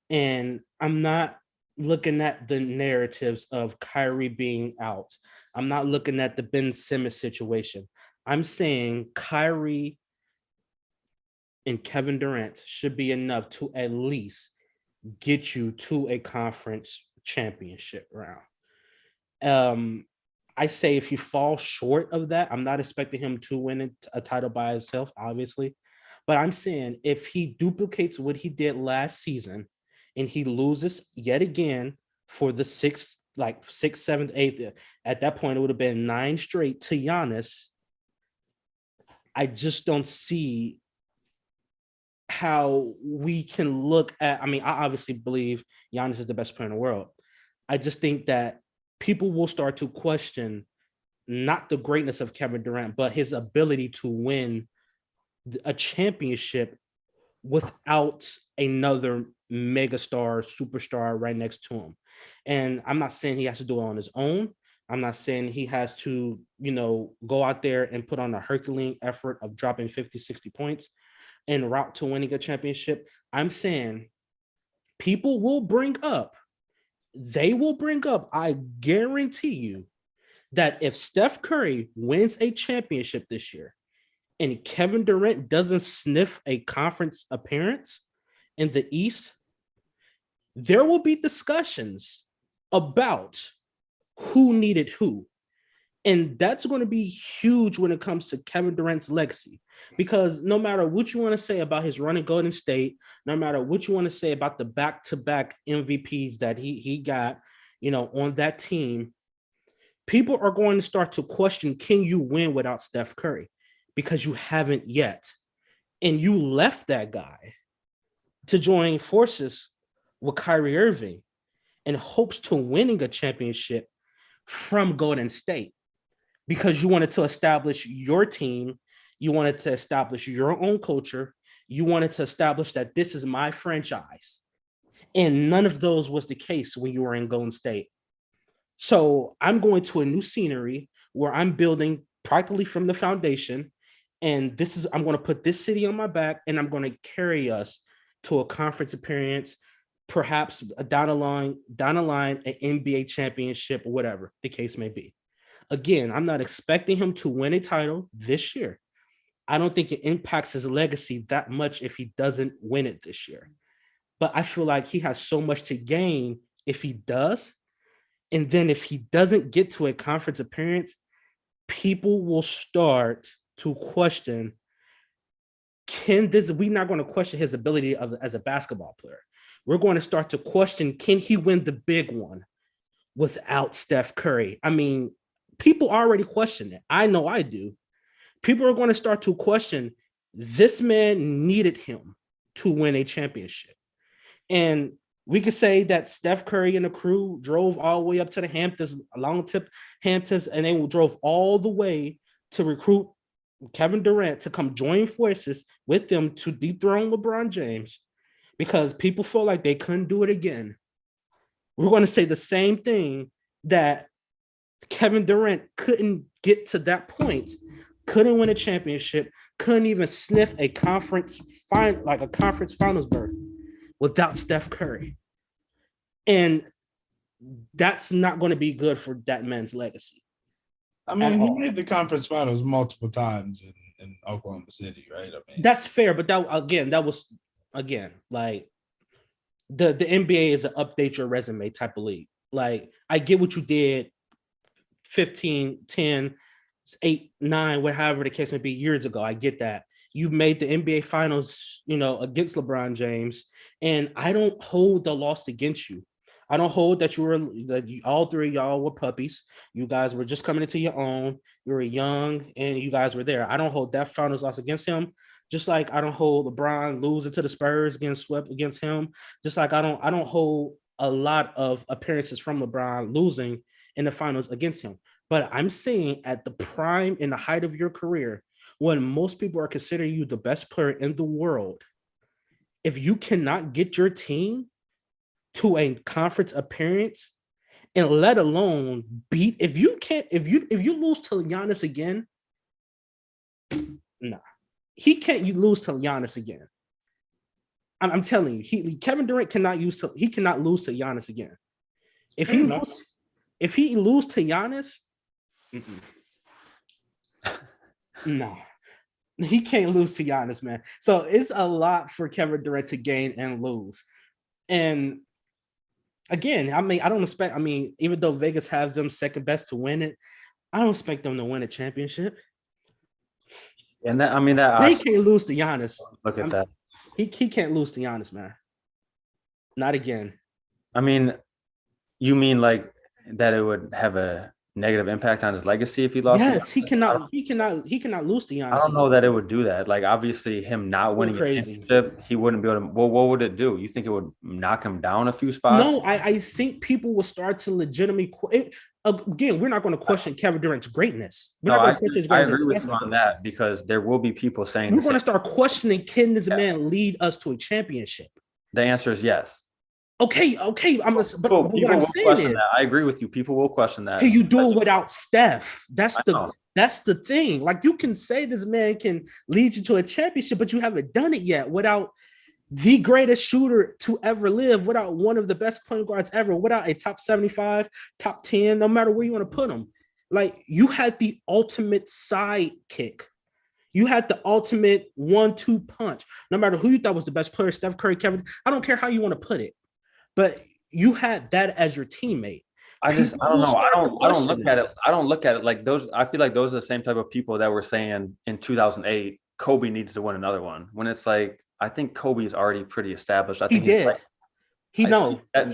and I'm not looking at the narratives of Kyrie being out, I'm not looking at the Ben Simmons situation. I'm saying Kyrie and Kevin Durant should be enough to at least get you to a conference championship round. I say if you fall short of that, I'm not expecting him to win a title by himself, obviously. But I'm saying if he duplicates what he did last season and he loses yet again for the sixth, seventh, eighth, at that point, it would have been 9 straight to Giannis. I just don't see how we can look at, I obviously believe Giannis is the best player in the world. I just think that people will start to question not the greatness of Kevin Durant, but his ability to win a championship without another megastar, superstar right next to him. And I'm not saying he has to do it on his own. I'm not saying he has to, go out there and put on a Herculean effort of dropping 50, 60 points en route to winning a championship. I'm saying people will bring up, I guarantee you, that if Steph Curry wins a championship this year and Kevin Durant doesn't sniff a conference appearance in the East, there will be discussions about who needed who. And that's going to be huge when it comes to Kevin Durant's legacy, because no matter what you want to say about his run in Golden State, no matter what you want to say about the back-to-back MVPs that he got, on that team, people are going to start to question, can you win without Steph Curry? Because you haven't yet. And you left that guy to join forces with Kyrie Irving in hopes to winning a championship from Golden State, because you wanted to establish your team. You wanted to establish your own culture. You wanted to establish that this is my franchise. And none of those was the case when you were in Golden State. So I'm going to a new scenery where I'm building practically from the foundation. And I'm going to put this city on my back, and I'm going to carry us to a conference appearance, perhaps down the line, an NBA championship or whatever the case may be. Again, I'm not expecting him to win a title this year. I don't think it impacts his legacy that much if he doesn't win it this year. But I feel like he has so much to gain if he does. And then if he doesn't get to a conference appearance, people will start to question, we're not going to question his ability as a basketball player. We're going to start to question, can he win the big one without Steph Curry? I mean, people already question it. I know I do. People are going to start to question, this man needed him to win a championship. And we could say that Steph Curry and the crew drove all the way up to the Hamptons, and they drove all the way to recruit Kevin Durant to come join forces with them to dethrone LeBron James, because people felt like they couldn't do it again. We're going to say the same thing, that Kevin Durant couldn't get to that point, couldn't win a championship, couldn't even sniff a conference finals berth without Steph Curry. And that's not going to be good for that man's legacy. I mean, he made the conference finals multiple times in Oklahoma City, right? I mean, that's fair, but that was like the NBA is an update your resume type of league. Like, I get what you did 15, 10, 8, 9, whatever the case may be years ago. I get that. You made the NBA finals, against LeBron James, and I don't hold the loss against you. I don't hold that all three of y'all were puppies. You guys were just coming into your own. You were young, and you guys were there. I don't hold that finals loss against him. Just like I don't hold LeBron losing to the Spurs getting swept against him. Just like I don't hold a lot of appearances from LeBron losing in the finals against him. But I'm saying at the prime and the height of your career, when most people are considering you the best player in the world, if you cannot get your team to a conference appearance, and let alone if you lose to Giannis again, nah, he can't. You lose to Giannis again. I'm telling you, Kevin Durant cannot lose to Giannis again. If he lose to Giannis, no, he can't lose to Giannis, man. So it's a lot for Kevin Durant to gain and lose. And again, I don't expect, even though Vegas has them second best to win it, I don't expect them to win a championship. And that they can't lose to Giannis. Look at that. He can't lose to Giannis, man. Not again. I mean, you mean like that it would have a negative impact on his legacy if he lost? Yes, he cannot lose to Giannis. I don't know that it would do that. Like, obviously, him not winning a championship, he wouldn't be able to. Well, what would it do? You think it would knock him down a few spots? No, I think people will start to legitimately. Again, we're not going to question Kevin Durant's greatness. I agree with you on that, because there will be people saying we're going to start questioning, can this man lead us to a championship? The answer is yes. Okay. But what I'm saying is, I agree with you. People will question that. Can you do it without Steph? That's the thing. Like, you can say this man can lead you to a championship, but you haven't done it yet without the greatest shooter to ever live, without one of the best point guards ever, without a top 75, top 10, no matter where you want to put him. Like, you had the ultimate sidekick. You had the ultimate 1-2 punch. No matter who you thought was the best player, Steph Curry, Kevin, I don't care how you want to put it, but you had that as your teammate. I don't know. I don't look at it. I don't look at it like those. I feel like those are the same type of people that were saying in 2008, Kobe needs to win another one. When it's like, I think Kobe is already pretty established. I think he did. That's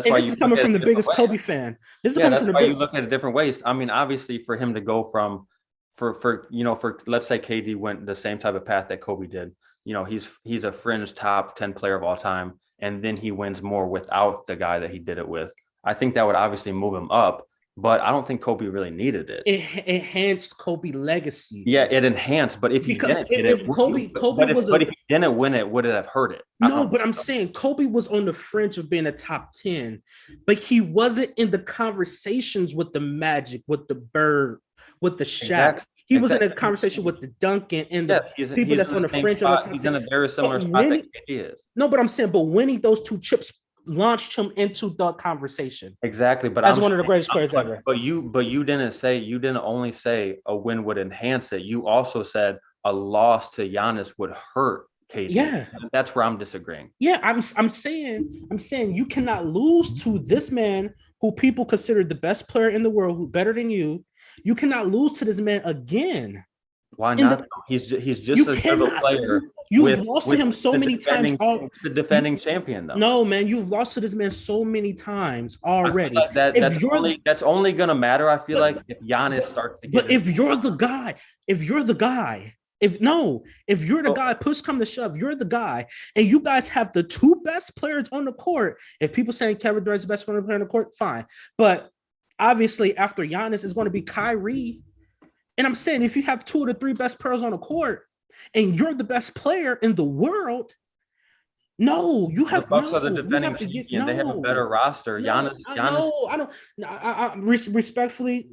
why this is coming from the biggest Kobe fan. This is coming from the biggest. You look at it different ways. I mean, obviously, for him to go from, for let's say KD went the same type of path that Kobe did. He's a fringe top 10 player of all time, and then he wins more without the guy that he did it with. I think that would obviously move him up, but I don't think Kobe really needed it. It enhanced Kobe's legacy. Yeah, it enhanced, but if he didn't win it, but if he didn't win it, would it have hurt it? No, but I'm saying Kobe was on the fringe of being a top 10, but he wasn't in the conversations with the Magic, with the Bird, with the Shaq. Exactly. He was in a conversation with the Duncan and the people that's on the fringe of the top. He's in a very similar spot that KD is. No, but I'm saying, but winning those 2 chips launched him into the conversation. Exactly, but as one of the greatest players ever. But you didn't only say a win would enhance it. You also said a loss to Giannis would hurt KD. Yeah, that's where I'm disagreeing. Yeah, I'm saying you cannot lose to this man who people consider the best player in the world, who's better than you. You cannot lose to this man again. Why not? He's just a good player. You've lost to him so many times. The defending champion, though. No, man, you've lost to this man so many times already. Like that's only gonna matter. I feel like if Giannis starts to get. But if you're the guy, push come to shove, you're the guy, and you guys have the 2 best players on the court. If people saying Kevin Durant's the best player on the court, fine. But obviously, after Giannis, it's going to be Kyrie. And I'm saying if you have 2 of the 3 best players on the court, and you're the best player in the world, no, you have. The Bucks are the defending champion. They have a better roster. Giannis.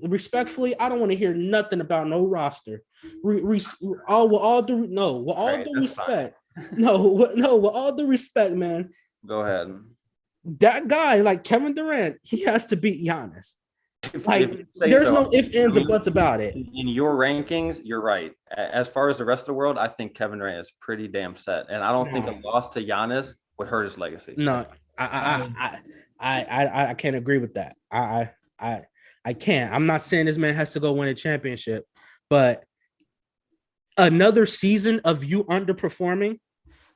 Respectfully, I don't want to hear nothing about no roster. With all due respect, man. Go ahead. That guy, like Kevin Durant, he has to beat Giannis. Like, there's no ifs, ands, or buts about it. In your rankings, you're right. As far as the rest of the world, I think Kevin Durant is pretty damn set, and I don't think a loss to Giannis would hurt his legacy. No, I can't agree with that. I can't. I'm not saying this man has to go win a championship, but another season of you underperforming.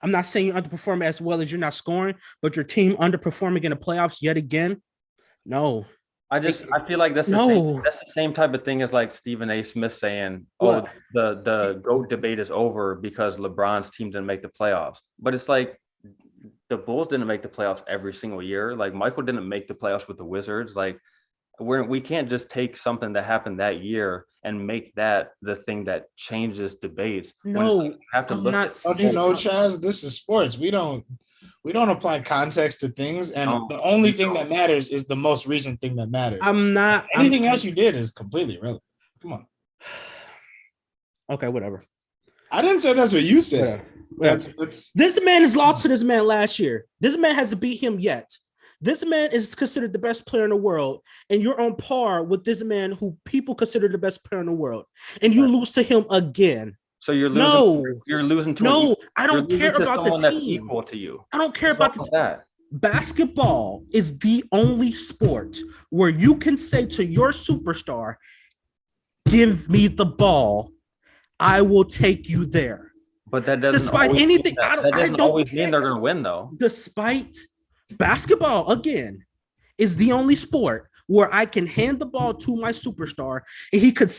I'm not saying you underperform as well as you're not scoring, but your team underperforming in the playoffs yet again. No. I feel like that's the same type of thing as like Stephen A. Smith saying, the GOAT debate is over because LeBron's team didn't make the playoffs. But it's like the Bulls didn't make the playoffs every single year. Like Michael didn't make the playoffs with the Wizards. Like we can't just take something that happened that year and make that the thing that changes debates. No, you have to look at. Chaz, this is sports. We don't apply context to things, and the only thing that matters is the most recent thing that matters. Anything else you did is completely irrelevant. Come on. Okay, whatever. I didn't say that's what you said. This man is lost to this man last year. This man hasn't beat him yet. This man is considered the best player in the world, and you're on par with this man who people consider the best player in the world, and you lose to him again. So you're losing. You're losing to. No, I don't care about the team. That's equal to you. I don't care about that. Basketball is the only sport where you can say to your superstar, "Give me the ball, I will take you there." But that doesn't. Despite always anything, that doesn't always mean they're going to win, though. Despite basketball, again, is the only sport where I can hand the ball to my superstar and he could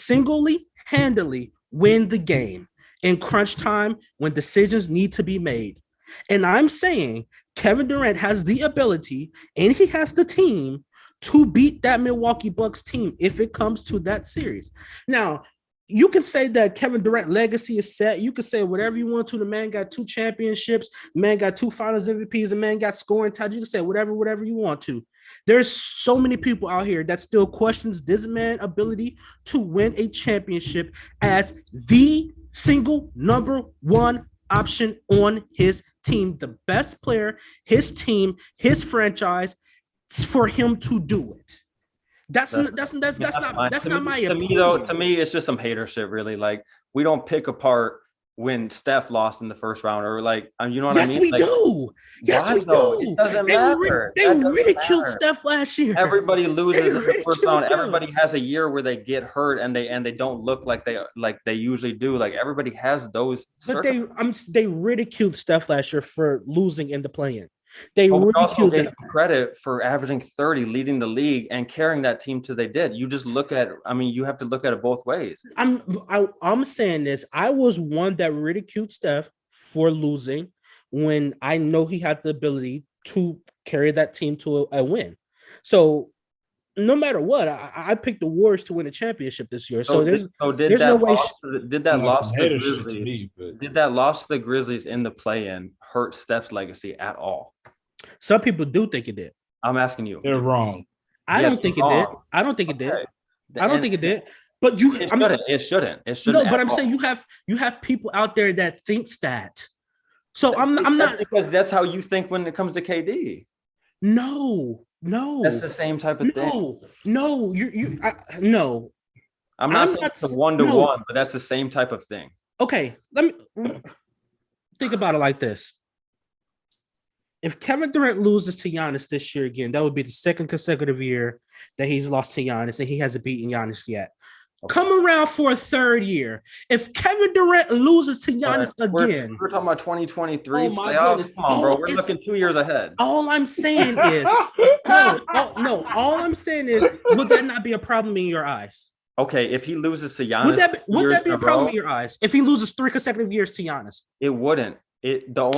handily win the game in crunch time when decisions need to be made. And I'm saying Kevin Durant has the ability and he has the team to beat that Milwaukee Bucks team if it comes to that series. Now, you can say that Kevin Durant legacy is set. You can say whatever you want to. The man got 2 championships. The man got 2 finals MVPs. The man got scoring titles. You can say whatever you want to. There's so many people out here that still questions this man's ability to win a championship as the single number 1 option on his team. The best player, his team, his franchise, for him to do it. That's not my opinion. To me, it's just some hater shit, really. Like, we don't pick apart when Steph lost in the first round, or like, you know what I mean? Yes, we do. It doesn't matter. They ridiculed Steph last year. Everybody loses in the first round. Everybody has a year where they get hurt and they don't look like they usually do. Like, everybody has those. But they ridiculed Steph last year for losing in the play-in. They also gave credit for averaging 30, leading the league, and carrying that team till they did. You just look at, you have to look at it both ways. I'm saying this. I was one that ridiculed Steph for losing when I know he had the ability to carry that team to a win. So no matter what, I picked the Warriors to win a championship this year. So there's no way. Did that loss to the Grizzlies in the play-in hurt Steph's legacy at all? Some people do think it did. I'm asking you. They're wrong. I don't think it did. I don't think it did. But It shouldn't. No, but I'm saying you have people out there that thinks that. So I'm not, because that's how you think when it comes to KD. No. That's the same type of thing. No. No. I'm not saying it's a 1-to-1, but that's the same type of thing. Okay, let me think about it like this. If Kevin Durant loses to Giannis this year again, that would be the second consecutive year that he's lost to Giannis and he hasn't beaten Giannis yet. Okay. Come around for a third year. If Kevin Durant loses to Giannis again. We're talking about 2023 playoffs. Come on, bro. We're looking 2 years ahead. All I'm saying is, all I'm saying is, would that not be a problem in your eyes? Okay, if he loses to Giannis, would that be a problem in your eyes? If he loses 3 consecutive years to Giannis? It wouldn't. Okay, the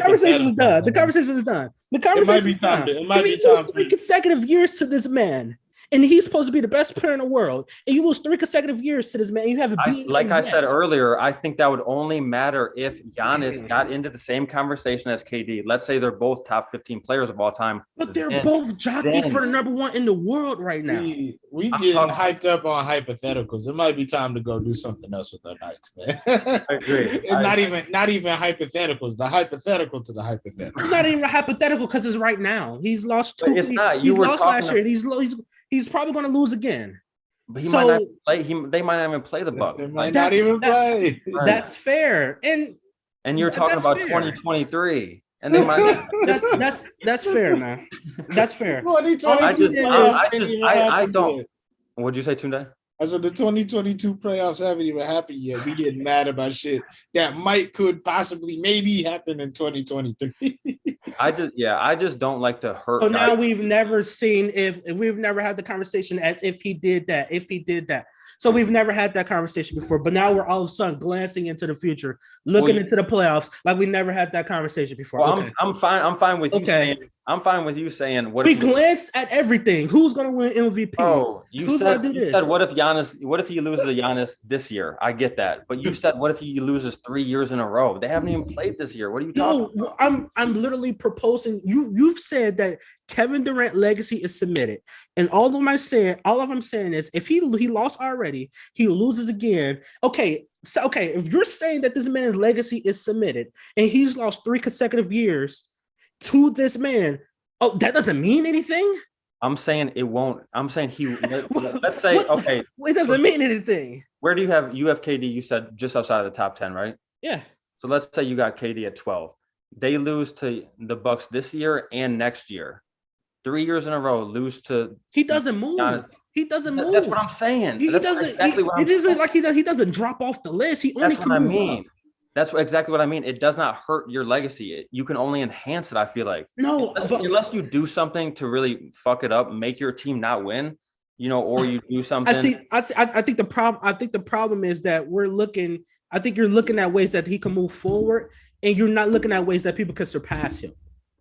conversation is done. The conversation is done. The conversation is done. If he loses 3 consecutive years to this man, and he's supposed to be the best player in the world, and you lose 3 consecutive years to this man, you haven't beaten him. Like I said earlier, I think that would only matter if Giannis got into the same conversation as KD. Let's say they're both top 15 players of all time. But they're both jockeying for the number 1 in the world right now. We getting hyped up on hypotheticals. It might be time to go do something else with our nights, man. I agree. It's not even hypotheticals. The hypothetical to the hypothetical. It's not even a hypothetical because it's right now. He's lost 2. He's lost last year. He's probably going to lose again. But he might not play. They might not even play the Bucks. They might not even play. That's fair. And you're talking about 2023, and they might. That's fair, man. That's fair. I don't. What'd you say, Tunde? I said the 2022 playoffs haven't even happened yet. We getting mad about shit that could possibly maybe happen in 2023. I just don't like to hurt. So now we've never seen if we've never had the conversation as if he did that. So we've never had that conversation before, but now we're all of a sudden glancing into the future, looking into the playoffs like we never had that conversation before. Well, okay. I'm fine with you saying. I'm fine with you saying what. We glanced at everything. Who's going to win MVP? Oh, you said what if he loses to Giannis this year? I get that, but you said what if he loses 3 years in a row? They haven't even played this year. What are you talking about? I'm literally proposing. You've said that Kevin Durant legacy is cemented, and all of them I'm saying is if he lost already, he loses again. Okay, if you're saying that this man's legacy is cemented and he's lost 3 consecutive years to this man, that doesn't mean anything. I'm saying it won't. I'm saying let's say okay. It doesn't mean anything. Where do you have KD? You said just outside of the top 10, right? Yeah. So let's say you got KD at 12. They lose to the Bucks this year and next year. 3 years in a row, lose to. He doesn't move. He doesn't move. That's what I'm saying. He doesn't drop off the list. He only can move up. That's exactly what I mean. It does not hurt your legacy. You can only enhance it, I feel like. No, unless you do something to really fuck it up, make your team not win, or you do something. I think the problem is that you're looking at ways that he can move forward, and you're not looking at ways that people can surpass him.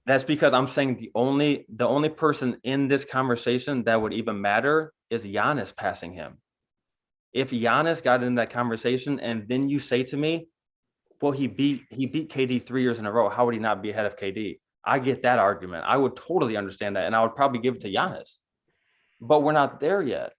That's because I'm saying the only person in this conversation that would even matter is Giannis passing him. If Giannis got in that conversation and then you say to me, well, he beat KD 3 years in a row, how would he not be ahead of KD? I get that argument. I would totally understand that, and I would probably give it to Giannis. But we're not there yet.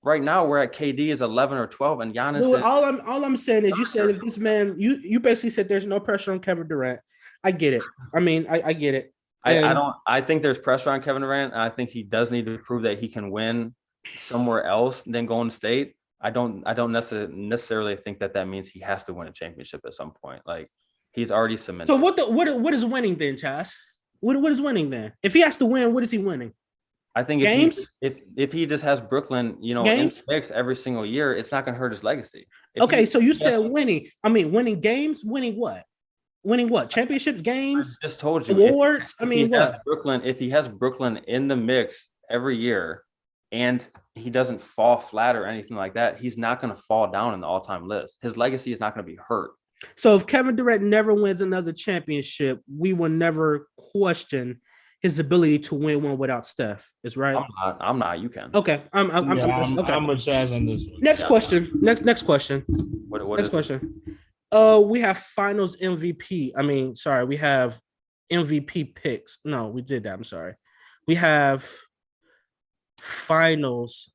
Right now, we're at KD is 11 or 12, and Giannis is... All I'm saying is you said if this man... You basically said there's no pressure on Kevin Durant. I get it. I mean, I get it. I think there's pressure on Kevin Durant, and I think he does need to prove that he can win somewhere else than Golden State. I don't necessarily think that means he has to win a championship at some point. Like, he's already cemented. So what is winning then, Chaz? What is winning then? If he has to win, what is he winning? I think if he just has Brooklyn, games in every single year, it's not going to hurt his legacy. So you said winning. I mean, winning games. Winning what? Winning what? Championships, games. I just told you. Awards. If he has Brooklyn in the mix every year, and he doesn't fall flat or anything like that, he's not going to fall down in the all-time list. His legacy is not going to be hurt. So if Kevin Durant never wins another championship, we will never question his ability to win one without Steph. Is right? I'm not. You can. Okay. I'm okay. I'm with Chaz on this one. Next question. Next question. What next question? We have Finals MVP. We have MVP picks. No, we did that. I'm sorry. We have Finals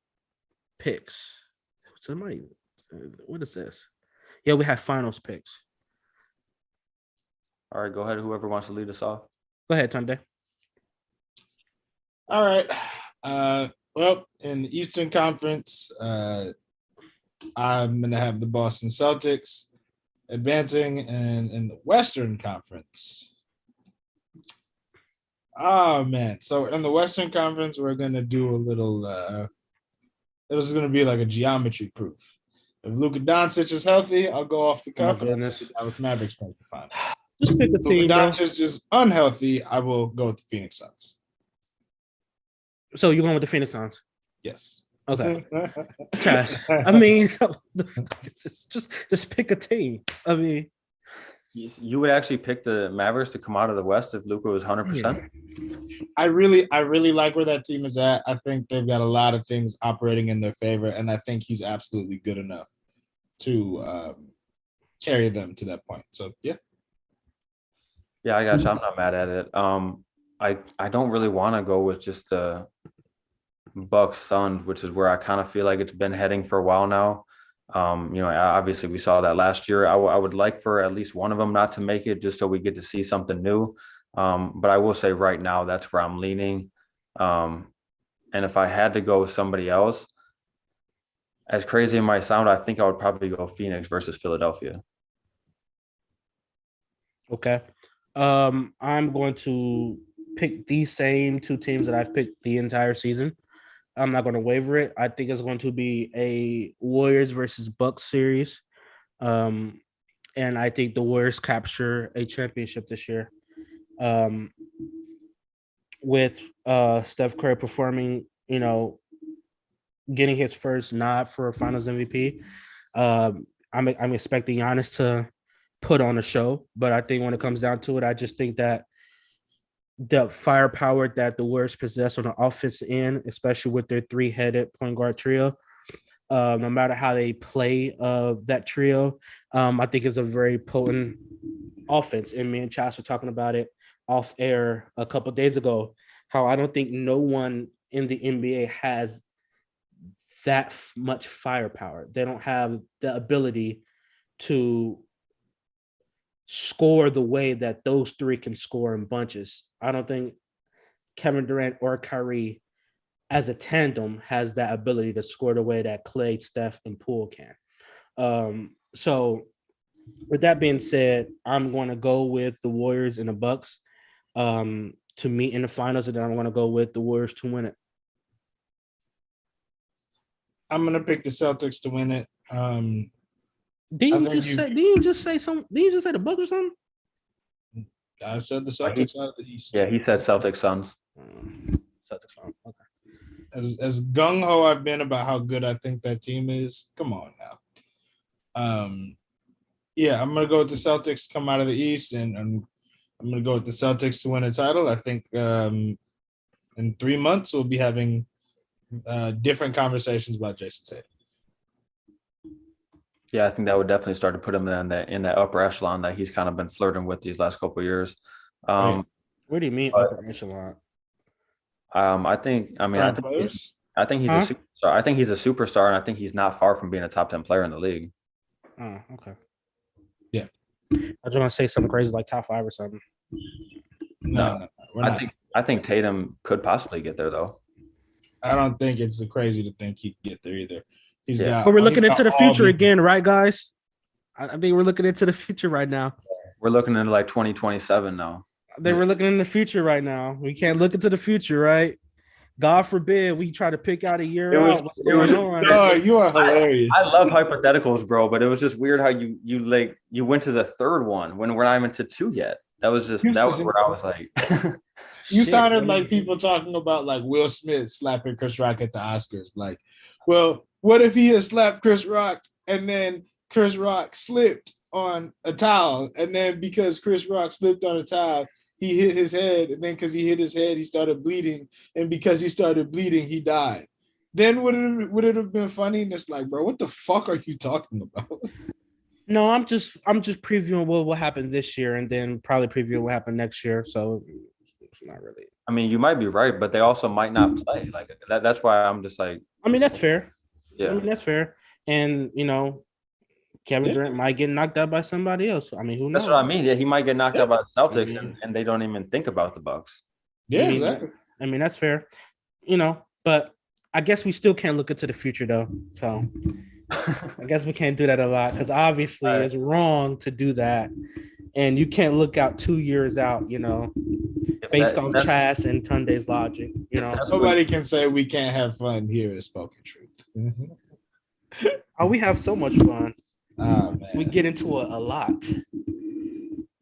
picks. Somebody, what is this? Yeah, we have finals picks. All right, go ahead. Whoever wants to lead us off. Go ahead, Tunde. All right. Well, in the Eastern Conference, I'm gonna have the Boston Celtics advancing, and in the Western Conference. Oh man! So in the Western Conference, we're gonna do a little. This is gonna be like a geometry proof. If Luka Dončić is healthy, I'll go off the cuff and I'll say that with Mavericks make the finals. Just pick a team. Luka Dončić is unhealthy, I will go with the Phoenix Suns. So you're going with the Phoenix Suns? Yes. Okay. I mean, just pick a team. I mean, you would actually pick the Mavericks to come out of the West if Luka was 100%. I really like where that team is at. I think they've got a lot of things operating in their favor, and I think he's absolutely good enough to carry them to that point. So yeah. Yeah, I got you. I'm not mad at it. I don't really want to go with just the Bucks Suns, which is where I kind of feel like it's been heading for a while now. Obviously we saw that last year. I would like for at least one of them not to make it, just so we get to see something new. But I will say right now that's where I'm leaning. And if I had to go with somebody else, as crazy it might sound, I think I would probably go Phoenix versus Philadelphia. Okay. I'm going to pick these same two teams that I've picked the entire season. I'm not going to waver it. I think it's going to be a Warriors versus Bucks series. And I think the Warriors capture a championship this year. With Steph Curry performing, getting his first nod for a Finals MVP. I'm expecting Giannis to put on a show, but I think when it comes down to it, I just think that the firepower that the Warriors possess on the offensive end, especially with their three-headed point guard trio, no matter how they play that trio, I think it's a very potent offense. And me and Chas were talking about it off air a couple of days ago, how I don't think no one in the NBA has that much firepower. They don't have the ability to score the way that those three can score in bunches. I don't think Kevin Durant or Kyrie as a tandem has that ability to score the way that Klay, Steph, and Poole can. So with that being said, I'm going to go with the Warriors and the Bucks to meet in the finals, and then I'm going to go with the Warriors to win it. I'm going to pick the Celtics to win it. Didn't you just say the Bucks or something? I said the Celtics out of the East. Yeah, he said Celtics Suns. Celtics Suns. Okay. As gung ho I've been about how good I think that team is, come on now. Yeah, I'm gonna go with the Celtics to come out of the East, and I'm gonna go with the Celtics to win a title. I think in 3 months we'll be having different conversations about Jason Tatum. Yeah, I think that would definitely start to put him in that upper echelon that he's kind of been flirting with these last couple of years. What do you mean upper echelon? I think he's a superstar. I think he's a superstar, and I think he's not far from being a top 10 player in the league. Oh, okay. Yeah. I was going to say something crazy like top 5 or something. No, I think Tatum could possibly get there though. I don't think it's crazy to think he'd get there either. But we're looking into the future again, right, guys? I think we're looking into the future right now. We're looking into like 2027 now. We're looking in the future right now. We can't look into the future, right? God forbid we try to pick out a year out. What's going on? Oh, you are hilarious. I love hypotheticals, bro, but it was just weird how you went to the third one when we're not even to 2 yet. That was where I was like. You sounded like people talking about like Will Smith slapping Chris Rock at the Oscars. Like, well, what if he had slapped Chris Rock and then Chris Rock slipped on a towel, and then because Chris Rock slipped on a towel, he hit his head, and then because he hit his head, he started bleeding, and because he started bleeding, he died. Then would it have been funny? And it's like, bro, what the fuck are you talking about? No, I'm just previewing what will happen this year, and then probably previewing what happened next year. So it's not really. I mean, you might be right, but they also might not play. Like that. That's why I'm just like. I mean, that's fair. Yeah. I mean, that's fair. And, Kevin Yeah. Durant might get knocked out by somebody else. I mean, who knows? That's what I mean. Yeah, he might get knocked Yeah. out by the Celtics, I mean- and they don't even think about the Bucks. Yeah, I mean, exactly. I mean, that's fair. But I guess we still can't look into the future though. So I guess we can't do that a lot because obviously Right. it's wrong to do that. And you can't look out 2 years out, based on Chas and Tunde's logic. Nobody can say we can't have fun here at Spoken Truth. Oh, we have so much fun. Oh, man. We get into a lot.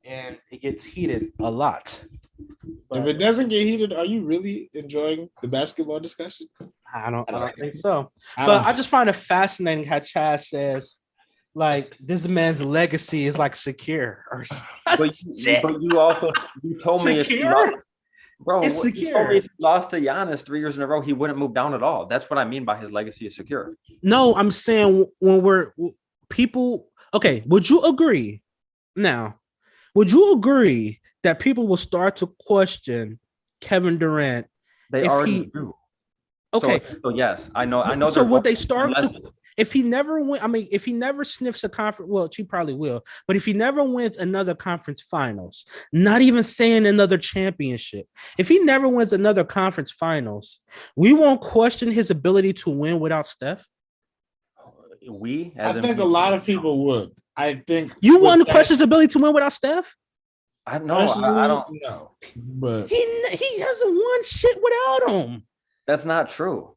And it gets heated a lot. If it doesn't get heated, are you really enjoying the basketball discussion? I don't think so. I But don't- I just find it fascinating how Chas says, like, this man's legacy is like secure or But you told me if he Secure? lost, bro, It's you told secure. me if he lost to Giannis 3 years in a row, he wouldn't move down at all. That's what I mean by his legacy is secure. No, I'm saying when we're people. Okay, would you agree? Now, would you agree that people will start to question Kevin Durant? They If already he- do. Okay, So yes, I know. so they're would they both- start unless- to? If he never win, I mean, if he never sniffs a conference, well, he probably will. But if he never wins another conference finals, not even saying another championship, if he never wins another conference finals, we won't question his ability to win without Steph. I think a lot of people would. I think You with want to that- question his ability to win without Steph? I know. Personally, I don't. know, but He hasn't won shit without him. That's not true.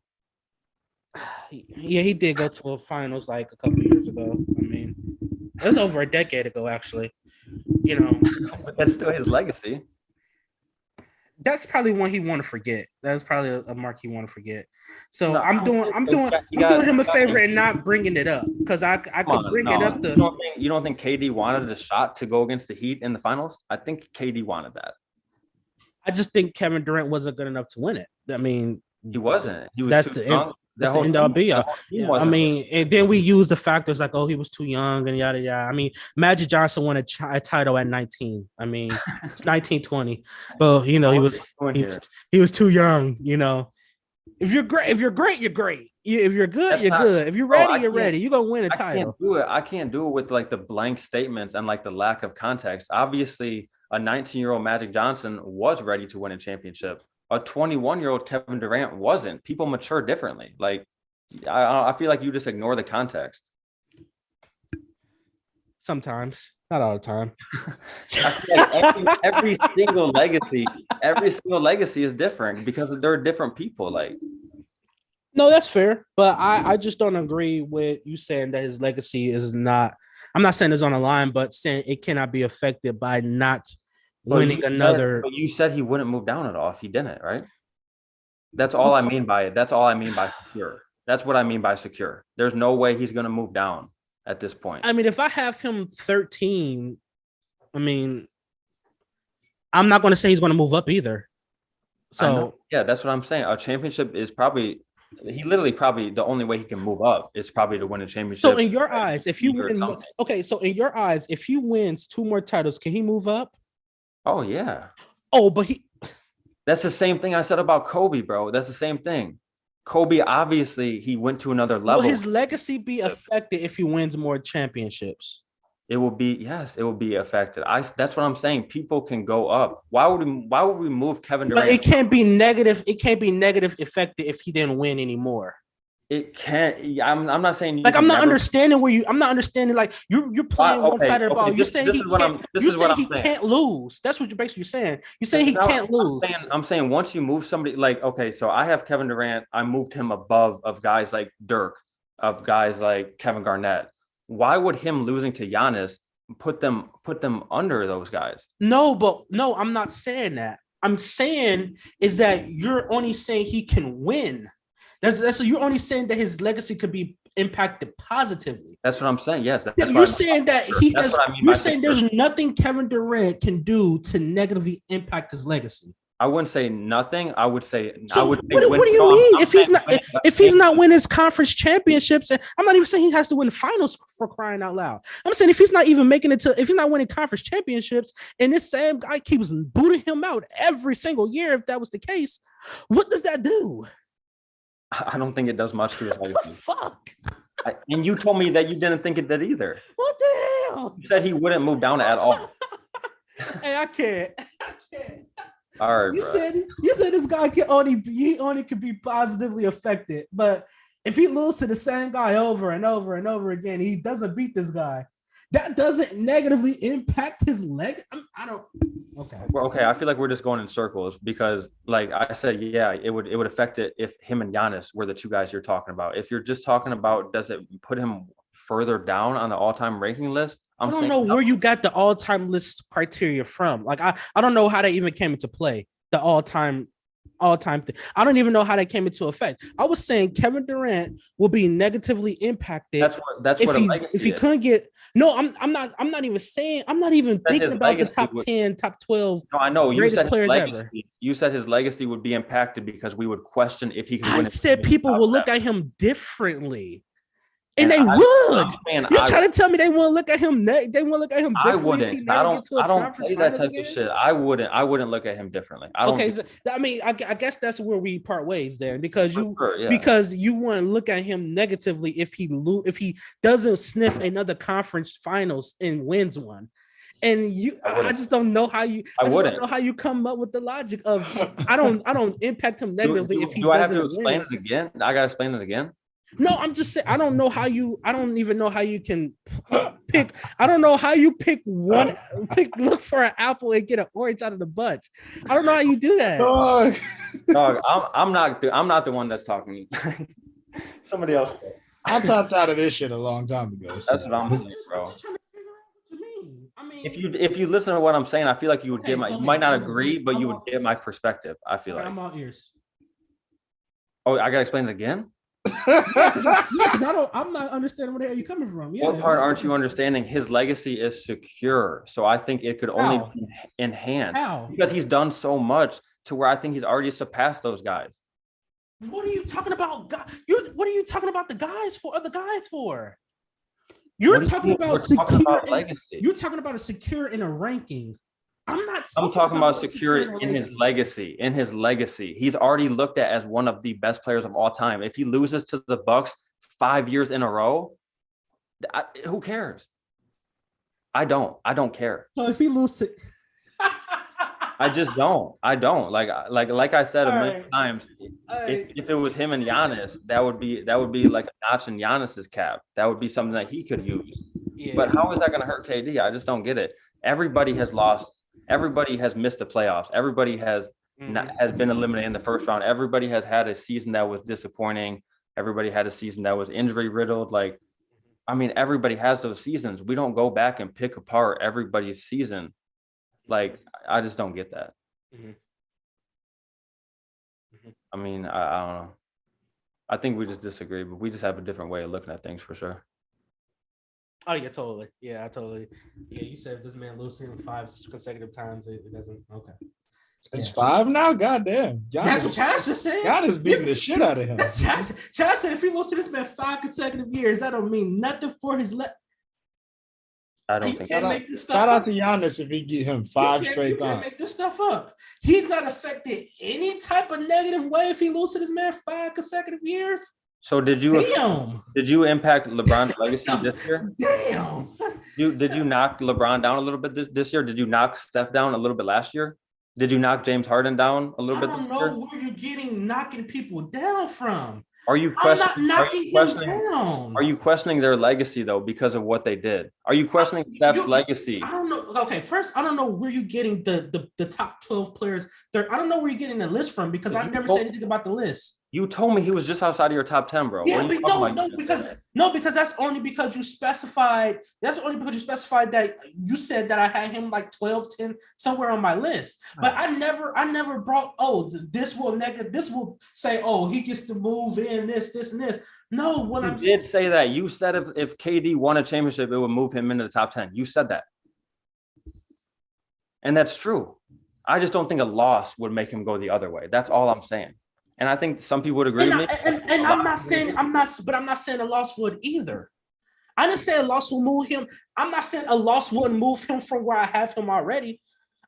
Yeah, he did go to a finals like a couple years ago. I mean, it was over a decade ago, actually. But that's still his legacy. That's probably one he want to forget. That's probably a mark he want to forget. So No, I'm doing him a favor and not bringing it up because I could bring it up. You don't think KD wanted a shot to go against the Heat in the finals? I think KD wanted that. I just think Kevin Durant wasn't good enough to win it. I mean, He wasn't. He was That's too the young. that's the end all be all. Yeah, I mean, and then we use the factors like, oh, he was too young and yada yada. I mean, Magic Johnson won a title at 19. I mean, 1920. But he was too young. If you're great, you're great. If you're good, you're good. If you're ready, you're ready. You're gonna win a title. I can't do it with like the blank statements and like the lack of context. Obviously, a 19-year-old Magic Johnson was ready to win a championship. A 21-year-old Kevin Durant wasn't. People mature differently. Like, I feel like you just ignore the context. Sometimes, not all the time. I feel like every single legacy is different because they're different people. Like, No, that's fair, but I just don't agree with you saying that his legacy is not. I'm not saying it's on the line, but saying it cannot be affected by not winning another. But you said he wouldn't move down at all if he didn't, right? That's all I mean by it. That's all I mean by secure. That's what I mean by secure. There's no way he's going to move down at this point. I mean, if I have him 13, I mean, I'm not going to say he's going to move up either. So yeah, that's what I'm saying. A championship is probably the only way he can move up is probably to win a championship. So in your eyes, if he wins 2 more titles, can he move up? Oh yeah. Oh, but that's the same thing I said about Kobe, bro. That's the same thing. Kobe, obviously, he went to another level. Will his legacy be affected if he wins more championships? It will be affected. That's what I'm saying. People can go up. Why would we move Kevin Durant? But it can't be negative. It can't be negative affected if he didn't win anymore. It can't. I'm not saying like I'm not understanding like you're playing one side of the ball. You're saying he can't lose. That's what you're basically saying. You're saying he can't lose. I'm saying once you move somebody like, okay, so I have Kevin Durant. I moved him above of guys like Dirk, of guys like Kevin Garnett. Why would him losing to Giannis put them under those guys? No, I'm not saying that. I'm saying is that you're only saying he can win. That's you're only saying that his legacy could be impacted positively. That's what I'm saying. Yes, you're saying that he has. You're saying there's nothing Kevin Durant can do to negatively impact his legacy. I wouldn't say nothing. I would say. So what do you mean? If he's not winning his conference championships, and I'm not even saying he has to win the finals for crying out loud. I'm saying if he's not even making it to, if he's not winning conference championships, and this same guy keeps booting him out every single year, if that was the case, what does that do? I don't think it does much to his legacy. Fuck. And you told me that you didn't think it did either. What the hell? You said he wouldn't move down at all. Hey, I can't. All right, You bro. said this guy can only be positively affected, but if he loses to the same guy over and over and over again, he doesn't beat this guy. That doesn't negatively impact his leg. I don't. Okay. Well, okay, I feel like we're just going in circles because, like I said, yeah, it would affect it if him and Giannis were the two guys you're talking about. If you're just talking about, does it put him further down on the all-time ranking list? I don't know where you got the all-time list criteria from. Like I don't know how that even came into play. The all-time thing. I don't even know how that came into effect. I was saying Kevin Durant will be negatively impacted. That's what if he couldn't get. No, I'm not even saying. I'm not even thinking about the top 10, top 12. No, I know. You said players ever. You said his legacy would be impacted because we would question if he could win. I said people will look at him differently. And they would. You're trying to tell me they won't look at him. They won't look at him differently. I wouldn't. I don't play that type of shit. I wouldn't look at him differently. I guess that's where we part ways there because you want to look at him negatively if he doesn't sniff another conference finals and wins one. And I just don't know how you. I don't know how you come up with the logic of I don't impact him negatively if he doesn't. Do I have to explain it again? I gotta explain it again. No, I'm just saying I don't even know how you can pick. I don't know how you pick one. Look for an apple and get an orange out of the bunch. I don't know how you do that. Dog, I'm not the one that's talking. Somebody else. I topped out of this shit a long time ago. So. That's what I'm saying, bro. If you listen to what I'm saying, I feel like you would get you might not agree, but you would get my perspective. I feel like. I'm all ears. Oh, I gotta explain it again. Because I'm not understanding where the hell you're coming from. What part aren't you understanding? His legacy is secure, so I think it could only be enhanced. How? Because he's done so much to where I think he's already surpassed those guys. What are you talking about? What are you talking about the guys for? Other guys for? You're talking about secure. Legacy. You're talking about a secure in a ranking. I'm talking about secure in his legacy. In his legacy, he's already looked at as one of the best players of all time. If he loses to the Bucks 5 years in a row, who cares? I don't care. So if he loses, I just don't. I don't like I said a million times. If it was him and Giannis, that would be like a notch in Giannis's cap. That would be something that he could use. Yeah. But how is that going to hurt KD? I just don't get it. Everybody has lost. Everybody has missed the playoffs. Everybody has been eliminated in the first round. Everybody has had a season that was disappointing. Everybody had a season that was injury riddled. Like, I mean, everybody has those seasons. We don't go back and pick apart everybody's season. Like, I just don't get that. I mean, I don't know. I think we just disagree, but we just have a different way of looking at things for sure. Oh yeah, totally. Yeah, totally. Yeah, you said if this man losing 5 consecutive times, it doesn't. Okay. It's 5 now? Goddamn. That's what Chaz just said. God is beating the shit out of him. Chaz said if he loses this man 5 consecutive years, that don't mean nothing for his I don't think shout out to Giannis if he get him 5 straight You can't make this stuff up. He's not affected any type of negative way if he loses this man 5 consecutive years. So did you impact LeBron's legacy this year? Damn. Did you knock LeBron down a little bit this year? Did you knock Steph down a little bit last year? Did you knock James Harden down a little bit this year? I don't know where you're knocking people down from. Are you questioning their legacy though because of what they did? Are you questioning Steph's legacy? I don't know. Okay, first, I don't know where you're getting the top 12 players. I don't know where you're getting the list from because I've never said anything about the list. You told me he was just outside of your top 10, bro. Yeah, because that's only because you specified. That's only because you specified that you said that I had him like 12, 10 somewhere on my list. But I never brought. This will say. He gets to move in this, and this. No, you did say that. You said if KD won a championship, it would move him into the top 10. You said that, and that's true. I just don't think a loss would make him go the other way. That's all I'm saying. And I think some people would agree with me. And I'm not saying a loss would either. I didn't say a loss will move him. I'm not saying a loss wouldn't move him from where I have him already.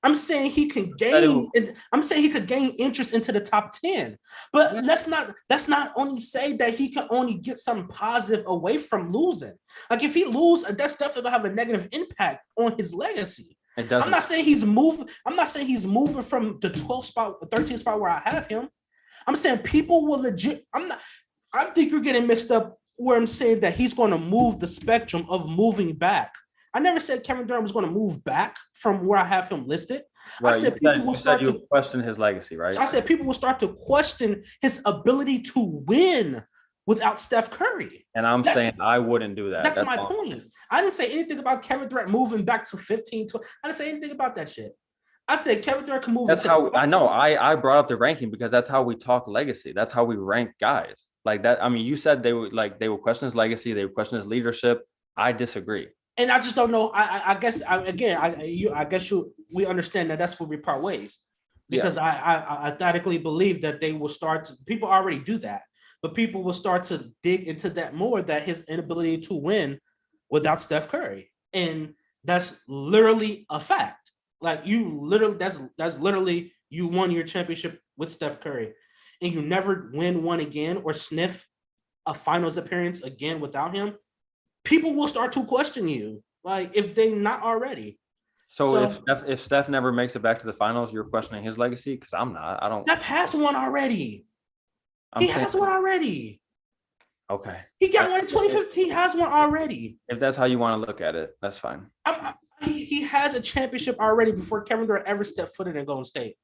I'm saying he can gain. I'm saying he could gain interest into the top 10. But let's not only say that he can only get something positive away from losing. Like if he loses, that's definitely gonna have a negative impact on his legacy. I'm not saying he's moving. I'm not saying he's moving from the 12th spot, the 13th spot where I have him. I'm saying people will legit. I think you're getting mixed up where I'm saying that he's going to move the spectrum of moving back. I never said Kevin Durant was going to move back from where I have him listed. Right. I said people will start to question his legacy, right? So I said people will start to question his ability to win without Steph Curry. And I'm saying I wouldn't do that. That's my point. I didn't say anything about Kevin Durant moving back to 15, 12. I didn't say anything about that shit. I said Kevin Durant can move. That's how I know. I brought up the ranking because that's how we talk legacy. That's how we rank guys like that. I mean, you said they would question his legacy. They would question his leadership. I disagree. And I just don't know. I guess we understand that that's where we part ways because I authentically believe that they will start to. People already do that, but people will start to dig into that more. That his inability to win without Steph Curry, and that's literally a fact. Like you literally, that's literally you won your championship with Steph Curry, and you never win one again or sniff a finals appearance again without him. People will start to question you, like if they not already. So if Steph never makes it back to the finals, you're questioning his legacy? Because I'm not. I don't. Steph has one already. He has one already. Okay. He got one in 2015. Has one already. If that's how you want to look at it, that's fine. He has a championship already before Kevin Durant ever stepped foot in Golden State.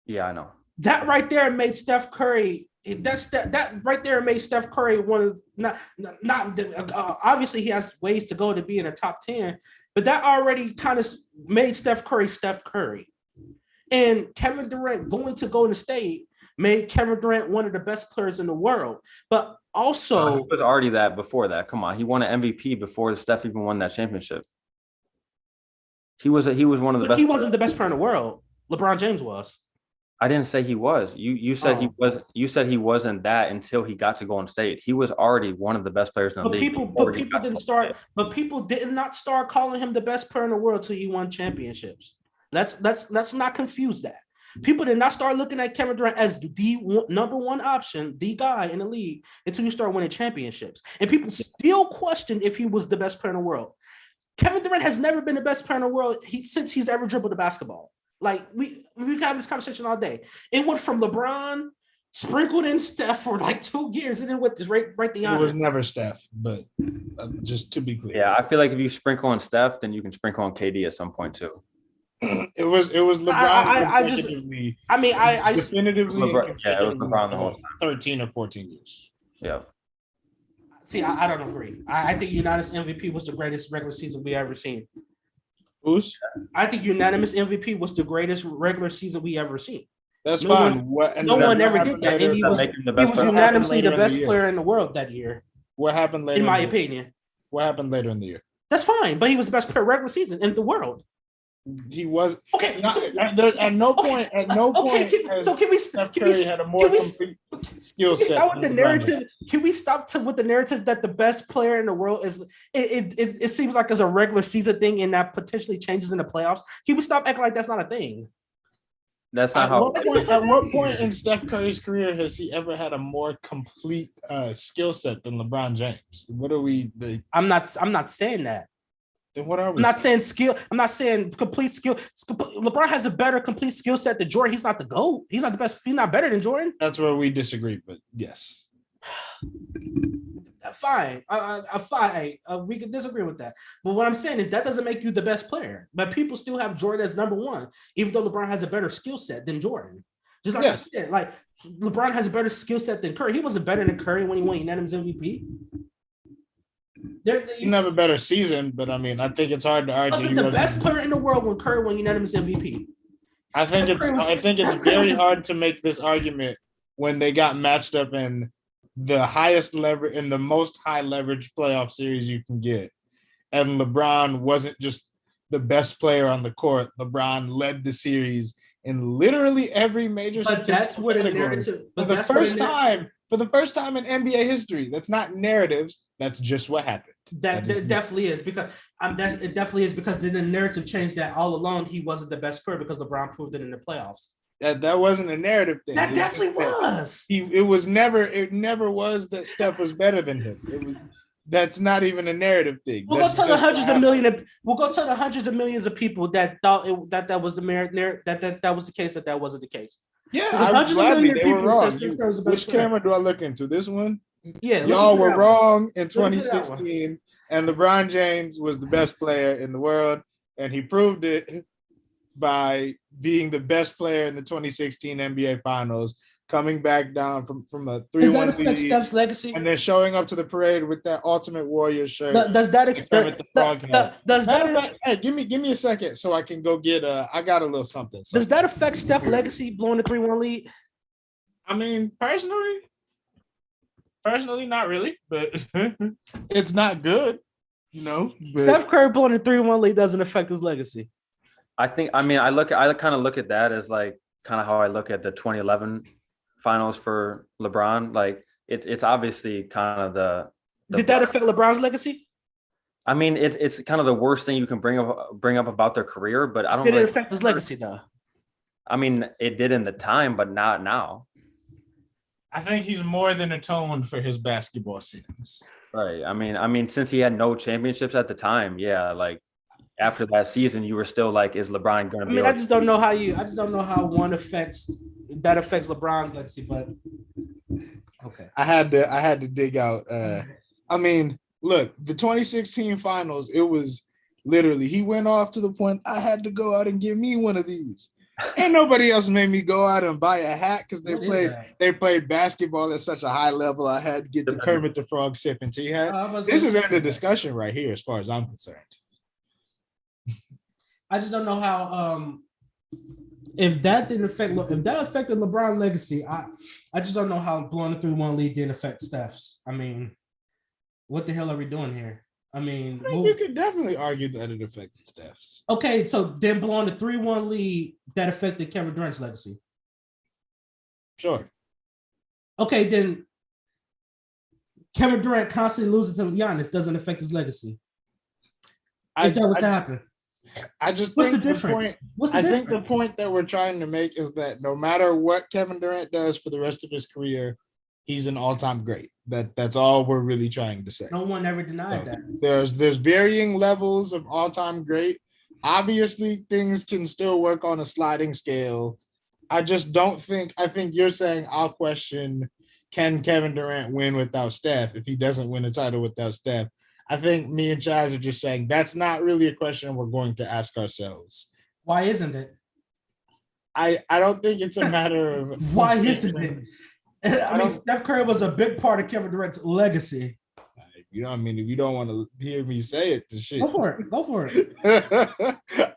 Yeah, I know. That right there made Steph Curry. That right there made Steph Curry one of not obviously he has ways to go to be in the top 10, but that already kind of made Steph Curry. And Kevin Durant going to Golden State made Kevin Durant one of the best players in the world. But also, he was already that before that. Come on, he won an MVP before Steph even won that championship. He was one of the best. He wasn't the best player in the world. LeBron James was. I didn't say he was. You said he was. You said he wasn't that until he got to Golden State. He was already one of the best players in the league. But people didn't start. But people did not start calling him the best player in the world till he won championships. Let's not confuse that. People did not start looking at Kevin Durant as the number one option, the guy in the league, until you start winning championships. And people still questioned if he was the best player in the world. Kevin Durant has never been the best player in the world since he's ever dribbled the basketball. Like we can have this conversation all day. It went from LeBron sprinkled in Steph for like 2 years, and then with this right the honest. It was never Steph, but just to be clear. Yeah, I feel like if you sprinkle on Steph, then you can sprinkle on KD at some point too. It was LeBron. I definitively it was LeBron the whole time. 13 or 14 years. Yeah. See, I don't agree. I think unanimous MVP was the greatest regular season we ever seen. Who's? I think unanimous MVP was the greatest regular season we ever seen. That's fine. No one ever did that. And he was unanimously the best player in the world that year. What happened later? In my opinion. What happened later in the year? That's fine, but he was the best player regular season in the world. He was okay. At no point. So can we had a more complete skill set. Stop with the narrative. Can we stop with the narrative that the best player in the world is? It seems like it's a regular season thing, and that potentially changes in the playoffs. Can we stop acting like that's not a thing? That's not how. At what point in Steph Curry's career has he ever had a more complete skill set than LeBron James? What are we? I'm not saying that. Then what are we? I'm not saying skill. I'm not saying complete skill. LeBron has a better complete skill set than Jordan. He's not the GOAT. He's not the best. He's not better than Jordan. That's where we disagree, but yes. Fine. Fine. We can disagree with that. But what I'm saying is that doesn't make you the best player. But people still have Jordan as number one, even though LeBron has a better skill set than Jordan. Just like I said, like LeBron has a better skill set than Curry. He wasn't better than Curry when he won unanimous MVP. He didn't have a better season, but I mean, I think it's hard to argue. He was the best player in the world when Curry won unanimous MVP. I think it's very hard to make this argument when they got matched up in the highest leverage in the most high leverage playoff series you can get, and LeBron wasn't just the best player on the court. LeBron led the series in literally every major. But that's what a narrative. For the first time in NBA history, that's not narratives. That's just what happened. That definitely is because it definitely is because then the narrative changed that all along he wasn't the best player because LeBron proved it in the playoffs. That wasn't a narrative thing. That definitely was. It never was that Steph was better than him. That's not even a narrative thing. We'll go tell the hundreds of millions of people that thought that was the that was the case, that wasn't the case. Yeah, hundreds of millions of people said Steph Curry was the best player. Which camera do I look into? This one? Yeah, y'all were wrong in 2016, and LeBron James was the best player in the world, and he proved it by being the best player in the 2016 NBA Finals, coming back down from a 3-1 lead. Does that affect Steph's legacy? And then showing up to the parade with that Ultimate Warrior shirt. Does that Hey, give me a second so I can go get I got a little something. Does that affect Steph's legacy, blowing the 3-1 lead? I mean, personally, not really, but it's not good, Steph Curry blowing the 3-1 lead doesn't affect his legacy. I kind of look at that as like kind of how I look at the 2011 finals for LeBron. Like it's obviously kind of the did that affect LeBron's legacy? I mean, it's kind of the worst thing you can bring up about their career, but I don't. Did it affect his legacy though? I mean, it did in the time, but not now. I think he's more than atoned for his basketball sins. Right. I mean, since he had no championships at the time, yeah, like after that season, you were still like, is LeBron going to be? I just don't know how one affects LeBron's legacy, but okay. I had to dig out. Look, the 2016 finals, it was literally he went off to the point I had to go out and get me one of these. Ain't nobody else made me go out and buy a hat because they played basketball at such a high level. I had to get the Kermit the Frog sipping tea hat. This is the discussion right here, as far as I'm concerned. I just don't know how if that affected LeBron's legacy. I just don't know how blowing the 3-1 lead didn't affect Steph's. I mean, what the hell are we doing here? I mean, you could definitely argue that it affected Steph's. Okay, so then blowing the 3-1 lead that affected Kevin Durant's legacy. Sure. Okay, then Kevin Durant constantly loses to Giannis doesn't affect his legacy. If that was to happen. I just What's think the difference? I think the point that we're trying to make is that no matter what Kevin Durant does for the rest of his career, he's an all-time great. That's all we're really trying to say. No one ever denied that. There's varying levels of all-time great. Obviously, things can still work on a sliding scale. I think you're saying I'll question, can Kevin Durant win without Steph if he doesn't win a title without Steph? I think me and Chaz are just saying that's not really a question we're going to ask ourselves. Why isn't it? I don't think it's a matter of why isn't it? I mean, Steph Curry was a big part of Kevin Durant's legacy. If you don't want to hear me say it, to shit. Go for it.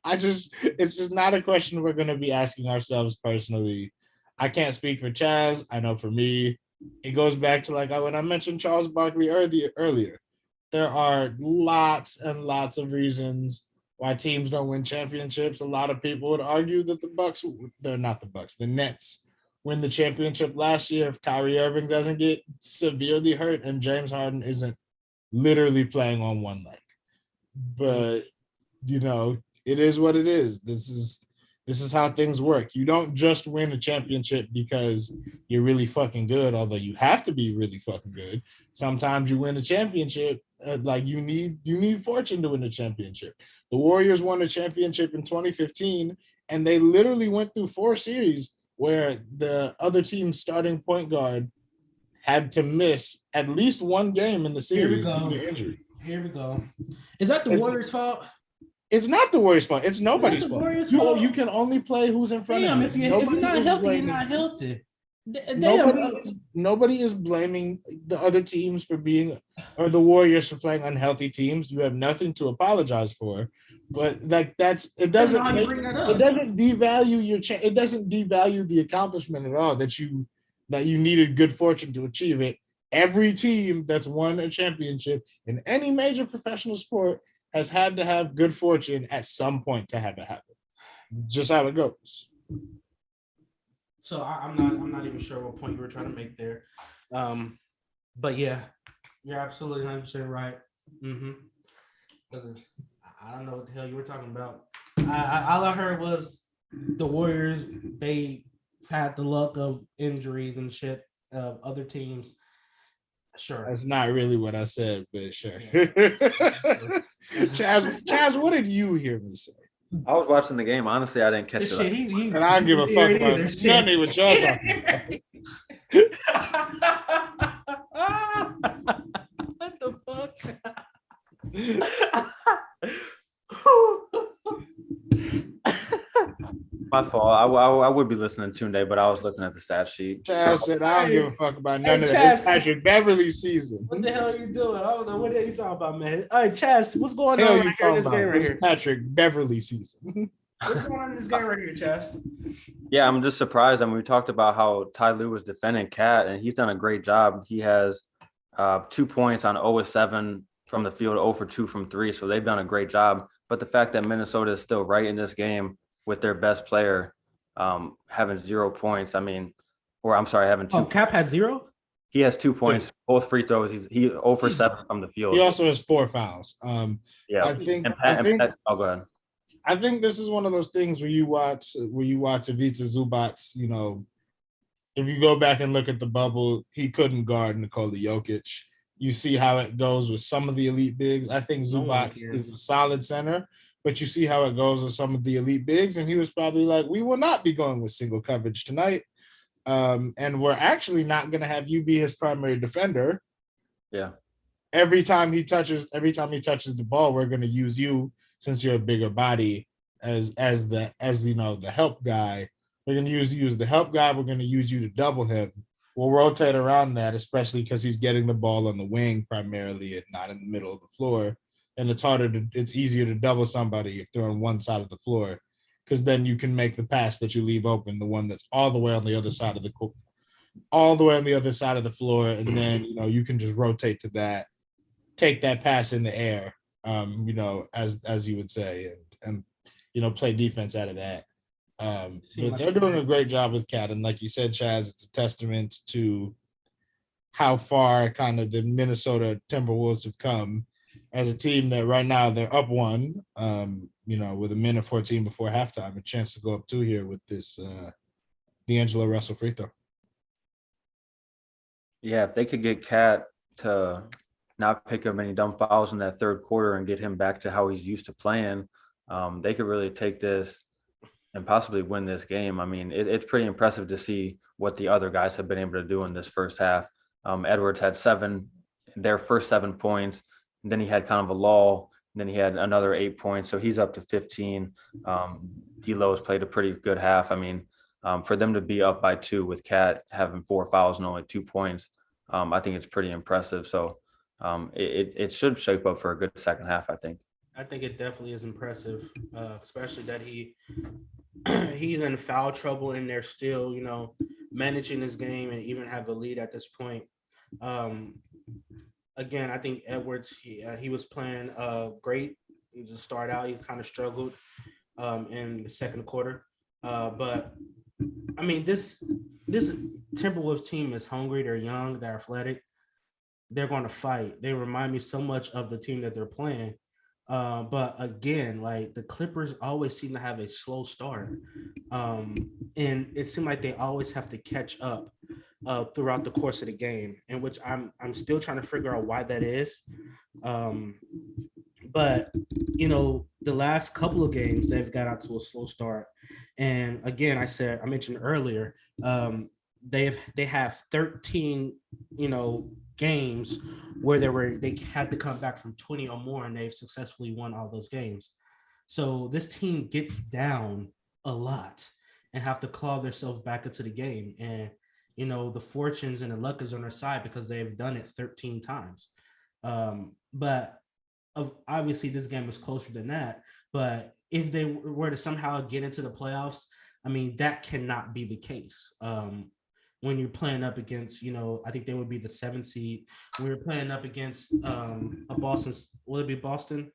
It's just not a question we're going to be asking ourselves personally. I can't speak for Chaz. I know for me, it goes back to like when I mentioned Charles Barkley earlier. There are lots and lots of reasons why teams don't win championships. A lot of people would argue that the Nets win the championship last year if Kyrie Irving doesn't get severely hurt and James Harden isn't literally playing on one leg. But, it is what it is. This is how things work. You don't just win a championship because you're really fucking good, although you have to be really fucking good. Sometimes you win a championship, you need fortune to win a championship. The Warriors won a championship in 2015, and they literally went through 4 series where the other team's starting point guard had to miss at least one game in the series due to injury. Here we go. Is that the Warriors' fault? It's not the Warriors' fault. It's nobody's fault. You can only play who's in front of you. If you're not healthy, you're not healthy. Nobody is blaming the other teams for being, or the Warriors for playing unhealthy teams. You have nothing to apologize for. But it doesn't devalue it doesn't devalue the accomplishment at all that you needed good fortune to achieve it. Every team that's won a championship in any major professional sport has had to have good fortune at some point to have it happen. Just how it goes. So I'm not even sure what point you were trying to make there. But yeah, you're absolutely 100% right. Mm-hmm. I don't know what the hell you were talking about. All I heard was the Warriors, they had the luck of injuries and shit of other teams. Sure. That's not really what I said, but sure. Yeah. Chaz, what did you hear me say? I was watching the game. Honestly, I didn't catch This it. shit, he And I don't give a fuck about none of what y'all talking about. What the fuck? My fault. I would be listening to Tunde, but I was looking at the stat sheet. Chaz said, I don't give a fuck about none of that. It's Patrick Beverley season. What the hell are you doing? I don't know. What are you talking about, man? All right, Chaz, what's going on right here in this game right here? Patrick Beverley season. What's going on in this game right here, Chaz? Yeah, I'm just surprised. I mean, we talked about how Ty Lue was defending Cat, and he's done a great job. He has 2 points on 0 of 7 from the field, 0 for 2 from 3. So they've done a great job. But the fact that Minnesota is still right in this game with their best player having 0 points, I mean, or I'm sorry, having 2. Oh, Cap has 0? He has 2 points, both free throws. He's 0 for 7 from the field. He also has 4 fouls. Yeah, I think oh, go ahead. I think this is one of those things where you watch Ivica Zubac, you know, if you go back and look at the bubble, he couldn't guard Nikola Jokić. You see how it goes with some of the elite bigs. I think Zubac is a solid center, but you see how it goes with some of the elite bigs. And he was probably like, we will not be going with single coverage tonight. And we're actually not going to have you be his primary defender. Yeah. Every time he touches the ball, we're going to use you, since you're a bigger body, as you know, the help guy. We're going to use the help guy. We're going to use you to double him. We'll rotate around that, especially because he's getting the ball on the wing primarily and not in the middle of the floor. And it's easier to double somebody if they're on one side of the floor, because then you can make the pass that you leave open, the one that's all the way on the other side of the floor, and then, you know, you can just rotate to that, take that pass in the air, you know, as you would say, and you know, play defense out of that. But they're doing a great job with Cat, and like you said, Chaz, it's a testament to how far kind of the Minnesota Timberwolves have come as a team that right now they're up 1, you know, with a minute 14 before halftime, a chance to go up 2 here with this D'Angelo Russell free throw. Yeah, if they could get Cat to not pick up many dumb fouls in that third quarter and get him back to how he's used to playing, they could really take this and possibly win this game. I mean, it's pretty impressive to see what the other guys have been able to do in this first half. Edwards had their first 7 points, and then he had kind of a lull, and then he had another 8 points, so he's up to 15. D'Lo's played a pretty good half. I mean, for them to be up by 2 with Cat having 4 fouls and only 2 points, I think it's pretty impressive. So it should shape up for a good second half, I think. I think it definitely is impressive, especially that he's in foul trouble and they're still, you know, managing his game and even have a lead at this point. Again, I think Edwards, he was playing great to start out. He kind of struggled in the second quarter, but I mean, this Timberwolves team is hungry. They're young. They're athletic. They're going to fight. They remind me so much of the team that they're playing. But again, like the Clippers always seem to have a slow start. And it seemed like they always have to catch up throughout the course of the game, in which I'm still trying to figure out why that is. But you know, the last couple of games they've got out to a slow start. And again, I mentioned earlier, they have 13, you know, games where they had to come back from 20 or more, and they've successfully won all those games. So this team gets down a lot and have to claw themselves back into the game. And, you know, the fortunes and the luck is on their side because they've done it 13 times. But obviously this game is closer than that. But if they were to somehow get into the playoffs, I mean, that cannot be the case. When you're playing up against, you know, I think they would be the 7th seed. When you're playing up against a Boston, will it be Boston?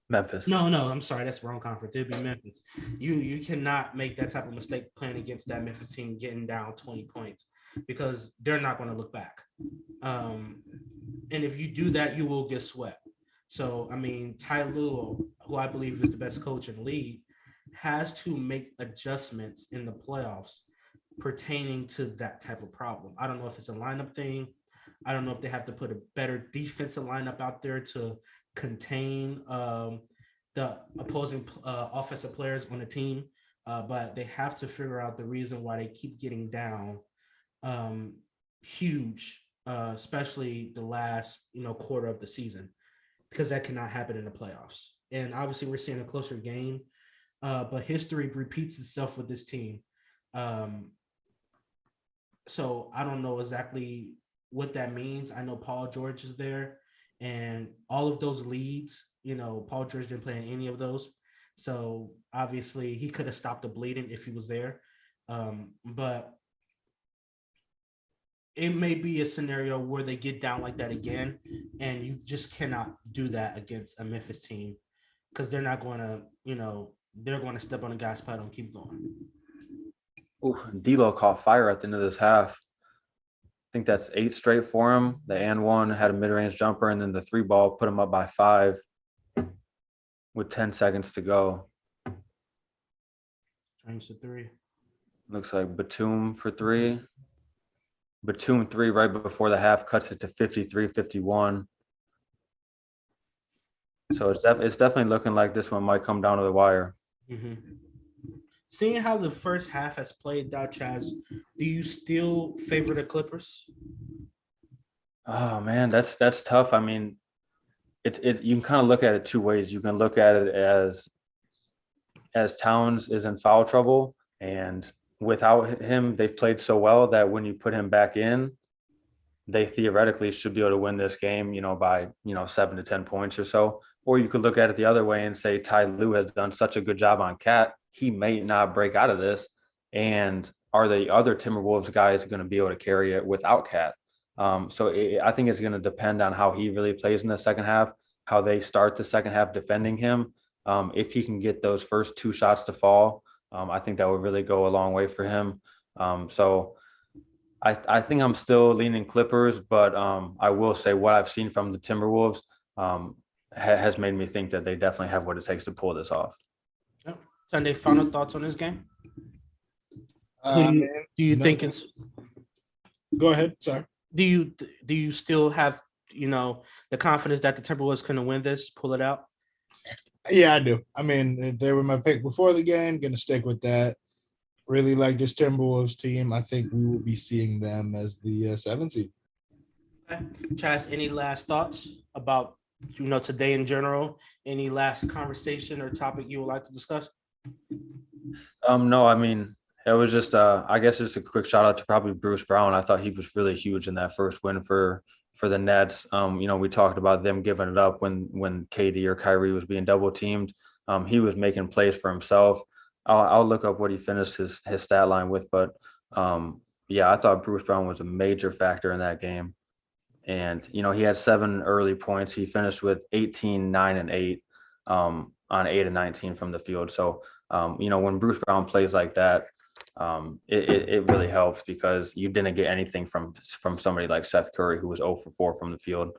Memphis. No, I'm sorry, that's the wrong conference. It'd be Memphis. You cannot make that type of mistake playing against that Memphis team getting down 20 points. because they're not going to look back. And if you do that, you will get swept. So, I mean, Ty Lue, who I believe is the best coach in the league, has to make adjustments in the playoffs pertaining to that type of problem. I don't know if it's a lineup thing. I don't know if they have to put a better defensive lineup out there to contain the opposing offensive players on the team. But they have to figure out the reason why they keep getting down huge, especially the last quarter of the season, because that cannot happen in the playoffs. And obviously we're seeing a closer game, but history repeats itself with this team. So I don't know exactly what that means. I know Paul George is there, and all of those leads, Paul George didn't play in any of those. So obviously he could have stopped the bleeding if he was there. But it may be a scenario where they get down like that again, and you just cannot do that against a Memphis team, because they're not going to, they're going to step on the gas pedal and keep going. Ooh, D'Lo caught fire at the end of this half. I think that's 8 straight for him. The and one had a mid-range jumper, and then the 3 ball put him up by 5 with 10 seconds to go. Change to 3. Looks like Batum for 3. Batum 3 right before the half cuts it to 53-51. So it's definitely looking like this one might come down to the wire. Mm-hmm. Seeing how the first half has played out, Chaz, do you still favor the Clippers? Oh man, that's tough. I mean, it you can kind of look at it 2 ways. You can look at it as Towns is in foul trouble, and without him, they've played so well that when you put him back in, they theoretically should be able to win this game, by 7 to 10 points or so. Or you could look at it the other way and say Ty Lue has done such a good job on Cat, he may not break out of this. And are the other Timberwolves guys going to be able to carry it without Cat? I think it's going to depend on how he really plays in the second half, how they start the second half defending him. If he can get those first 2 shots to fall, I think that would really go a long way for him. So I think I'm still leaning Clippers, but I will say what I've seen from the Timberwolves has made me think that they definitely have what it takes to pull this off. Yep. Sunday, final thoughts on this game? Do you think it's? Go ahead. Sorry. Do you still have the confidence that the Timberwolves can win this, pull it out? Yeah, I do. I mean, they were my pick before the game. Going to stick with that. Really like this Timberwolves team. I think we will be seeing them as the 7th seed. Okay. Chaz, any last thoughts about today in general? Any last conversation or topic you would like to discuss? No, I mean, it was just I guess just a quick shout out to probably Bruce Brown. I thought he was really huge in that first win for the Nets. We talked about them giving it up when KD or Kyrie was being double teamed. He was making plays for himself. I'll look up what he finished his stat line with, but I thought Bruce Brown was a major factor in that game. And he had 7 early points. He finished with 18, 9, and 8 on 8 and 19 from the field. So when Bruce Brown plays like that, it really helps, because you didn't get anything from somebody like Seth Curry, who was 0 for 4 from the field.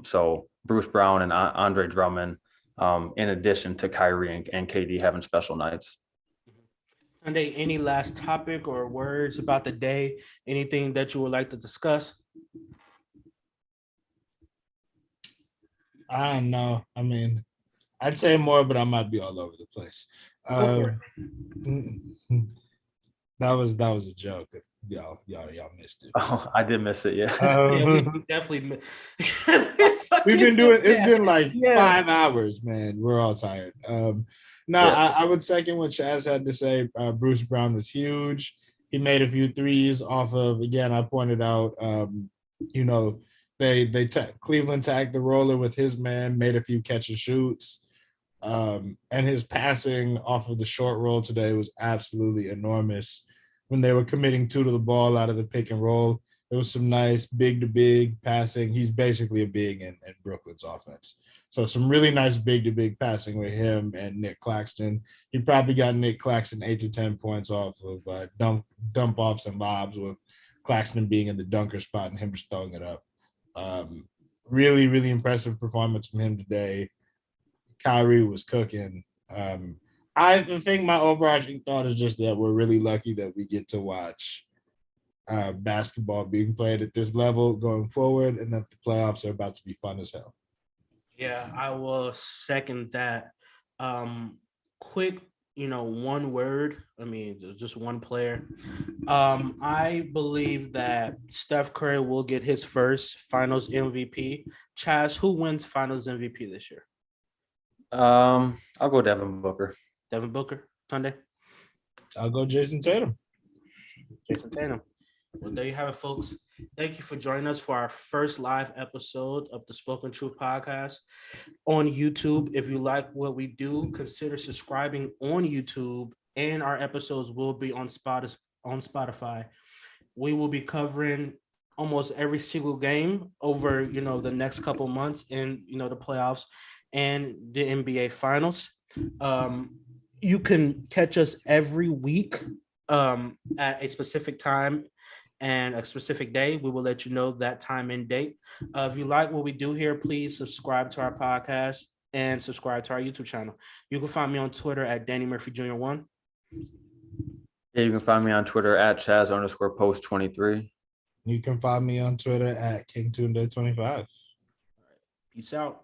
So Bruce Brown and Andre Drummond, in addition to Kyrie and KD having special nights. Sunday, any last topic or words about the day? Anything that you would like to discuss? I don't know. I mean, I'd say more, but I might be all over the place. Go for it. That was a joke. Y'all missed it. Oh, I did miss it. Yeah. Yeah, we definitely. We've been doing. It's been like 5 hours, man. We're all tired. I would second what Chaz had to say. Bruce Brown was huge. He made a few threes off of. Again, I pointed out. Cleveland tagged the roller with his man, made a few catch and shoots. And his passing off of the short roll today was absolutely enormous. When they were committing 2 to the ball out of the pick and roll, there was some nice big-to-big passing. He's basically a big in Brooklyn's offense. So some really nice big-to-big passing with him and Nick Claxton. He probably got Nick Claxton 8 to 10 points off of dump-offs and lobs with Claxton being in the dunker spot and him just throwing it up. Really, really impressive performance from him today. Kyrie was cooking. I think my overarching thought is just that we're really lucky that we get to watch basketball being played at this level going forward, and that the playoffs are about to be fun as hell. Yeah, I will second that. Quick, one word. I mean, just one player. I believe that Steph Curry will get his first Finals MVP. Chaz, who wins Finals MVP this year? I'll go Devin Booker. Devin Booker, Tunde? I'll go Jason Tatum. Jason Tatum. Well, there you have it, folks. Thank you for joining us for our first live episode of the Spoken Truth podcast on YouTube. If you like what we do, consider subscribing on YouTube, and our episodes will be on Spotify. We will be covering almost every single game over, the next couple months in, the playoffs and the NBA Finals. You can catch us every week at a specific time and a specific day. We will let you know that time and date. If you like what we do here, please subscribe to our podcast and subscribe to our YouTube channel. You can find me on Twitter at Danny Murphy Jr. 1. Yeah, you can find me on Twitter at Chaz_post23. You can find me on Twitter at KingTunde25. Peace out.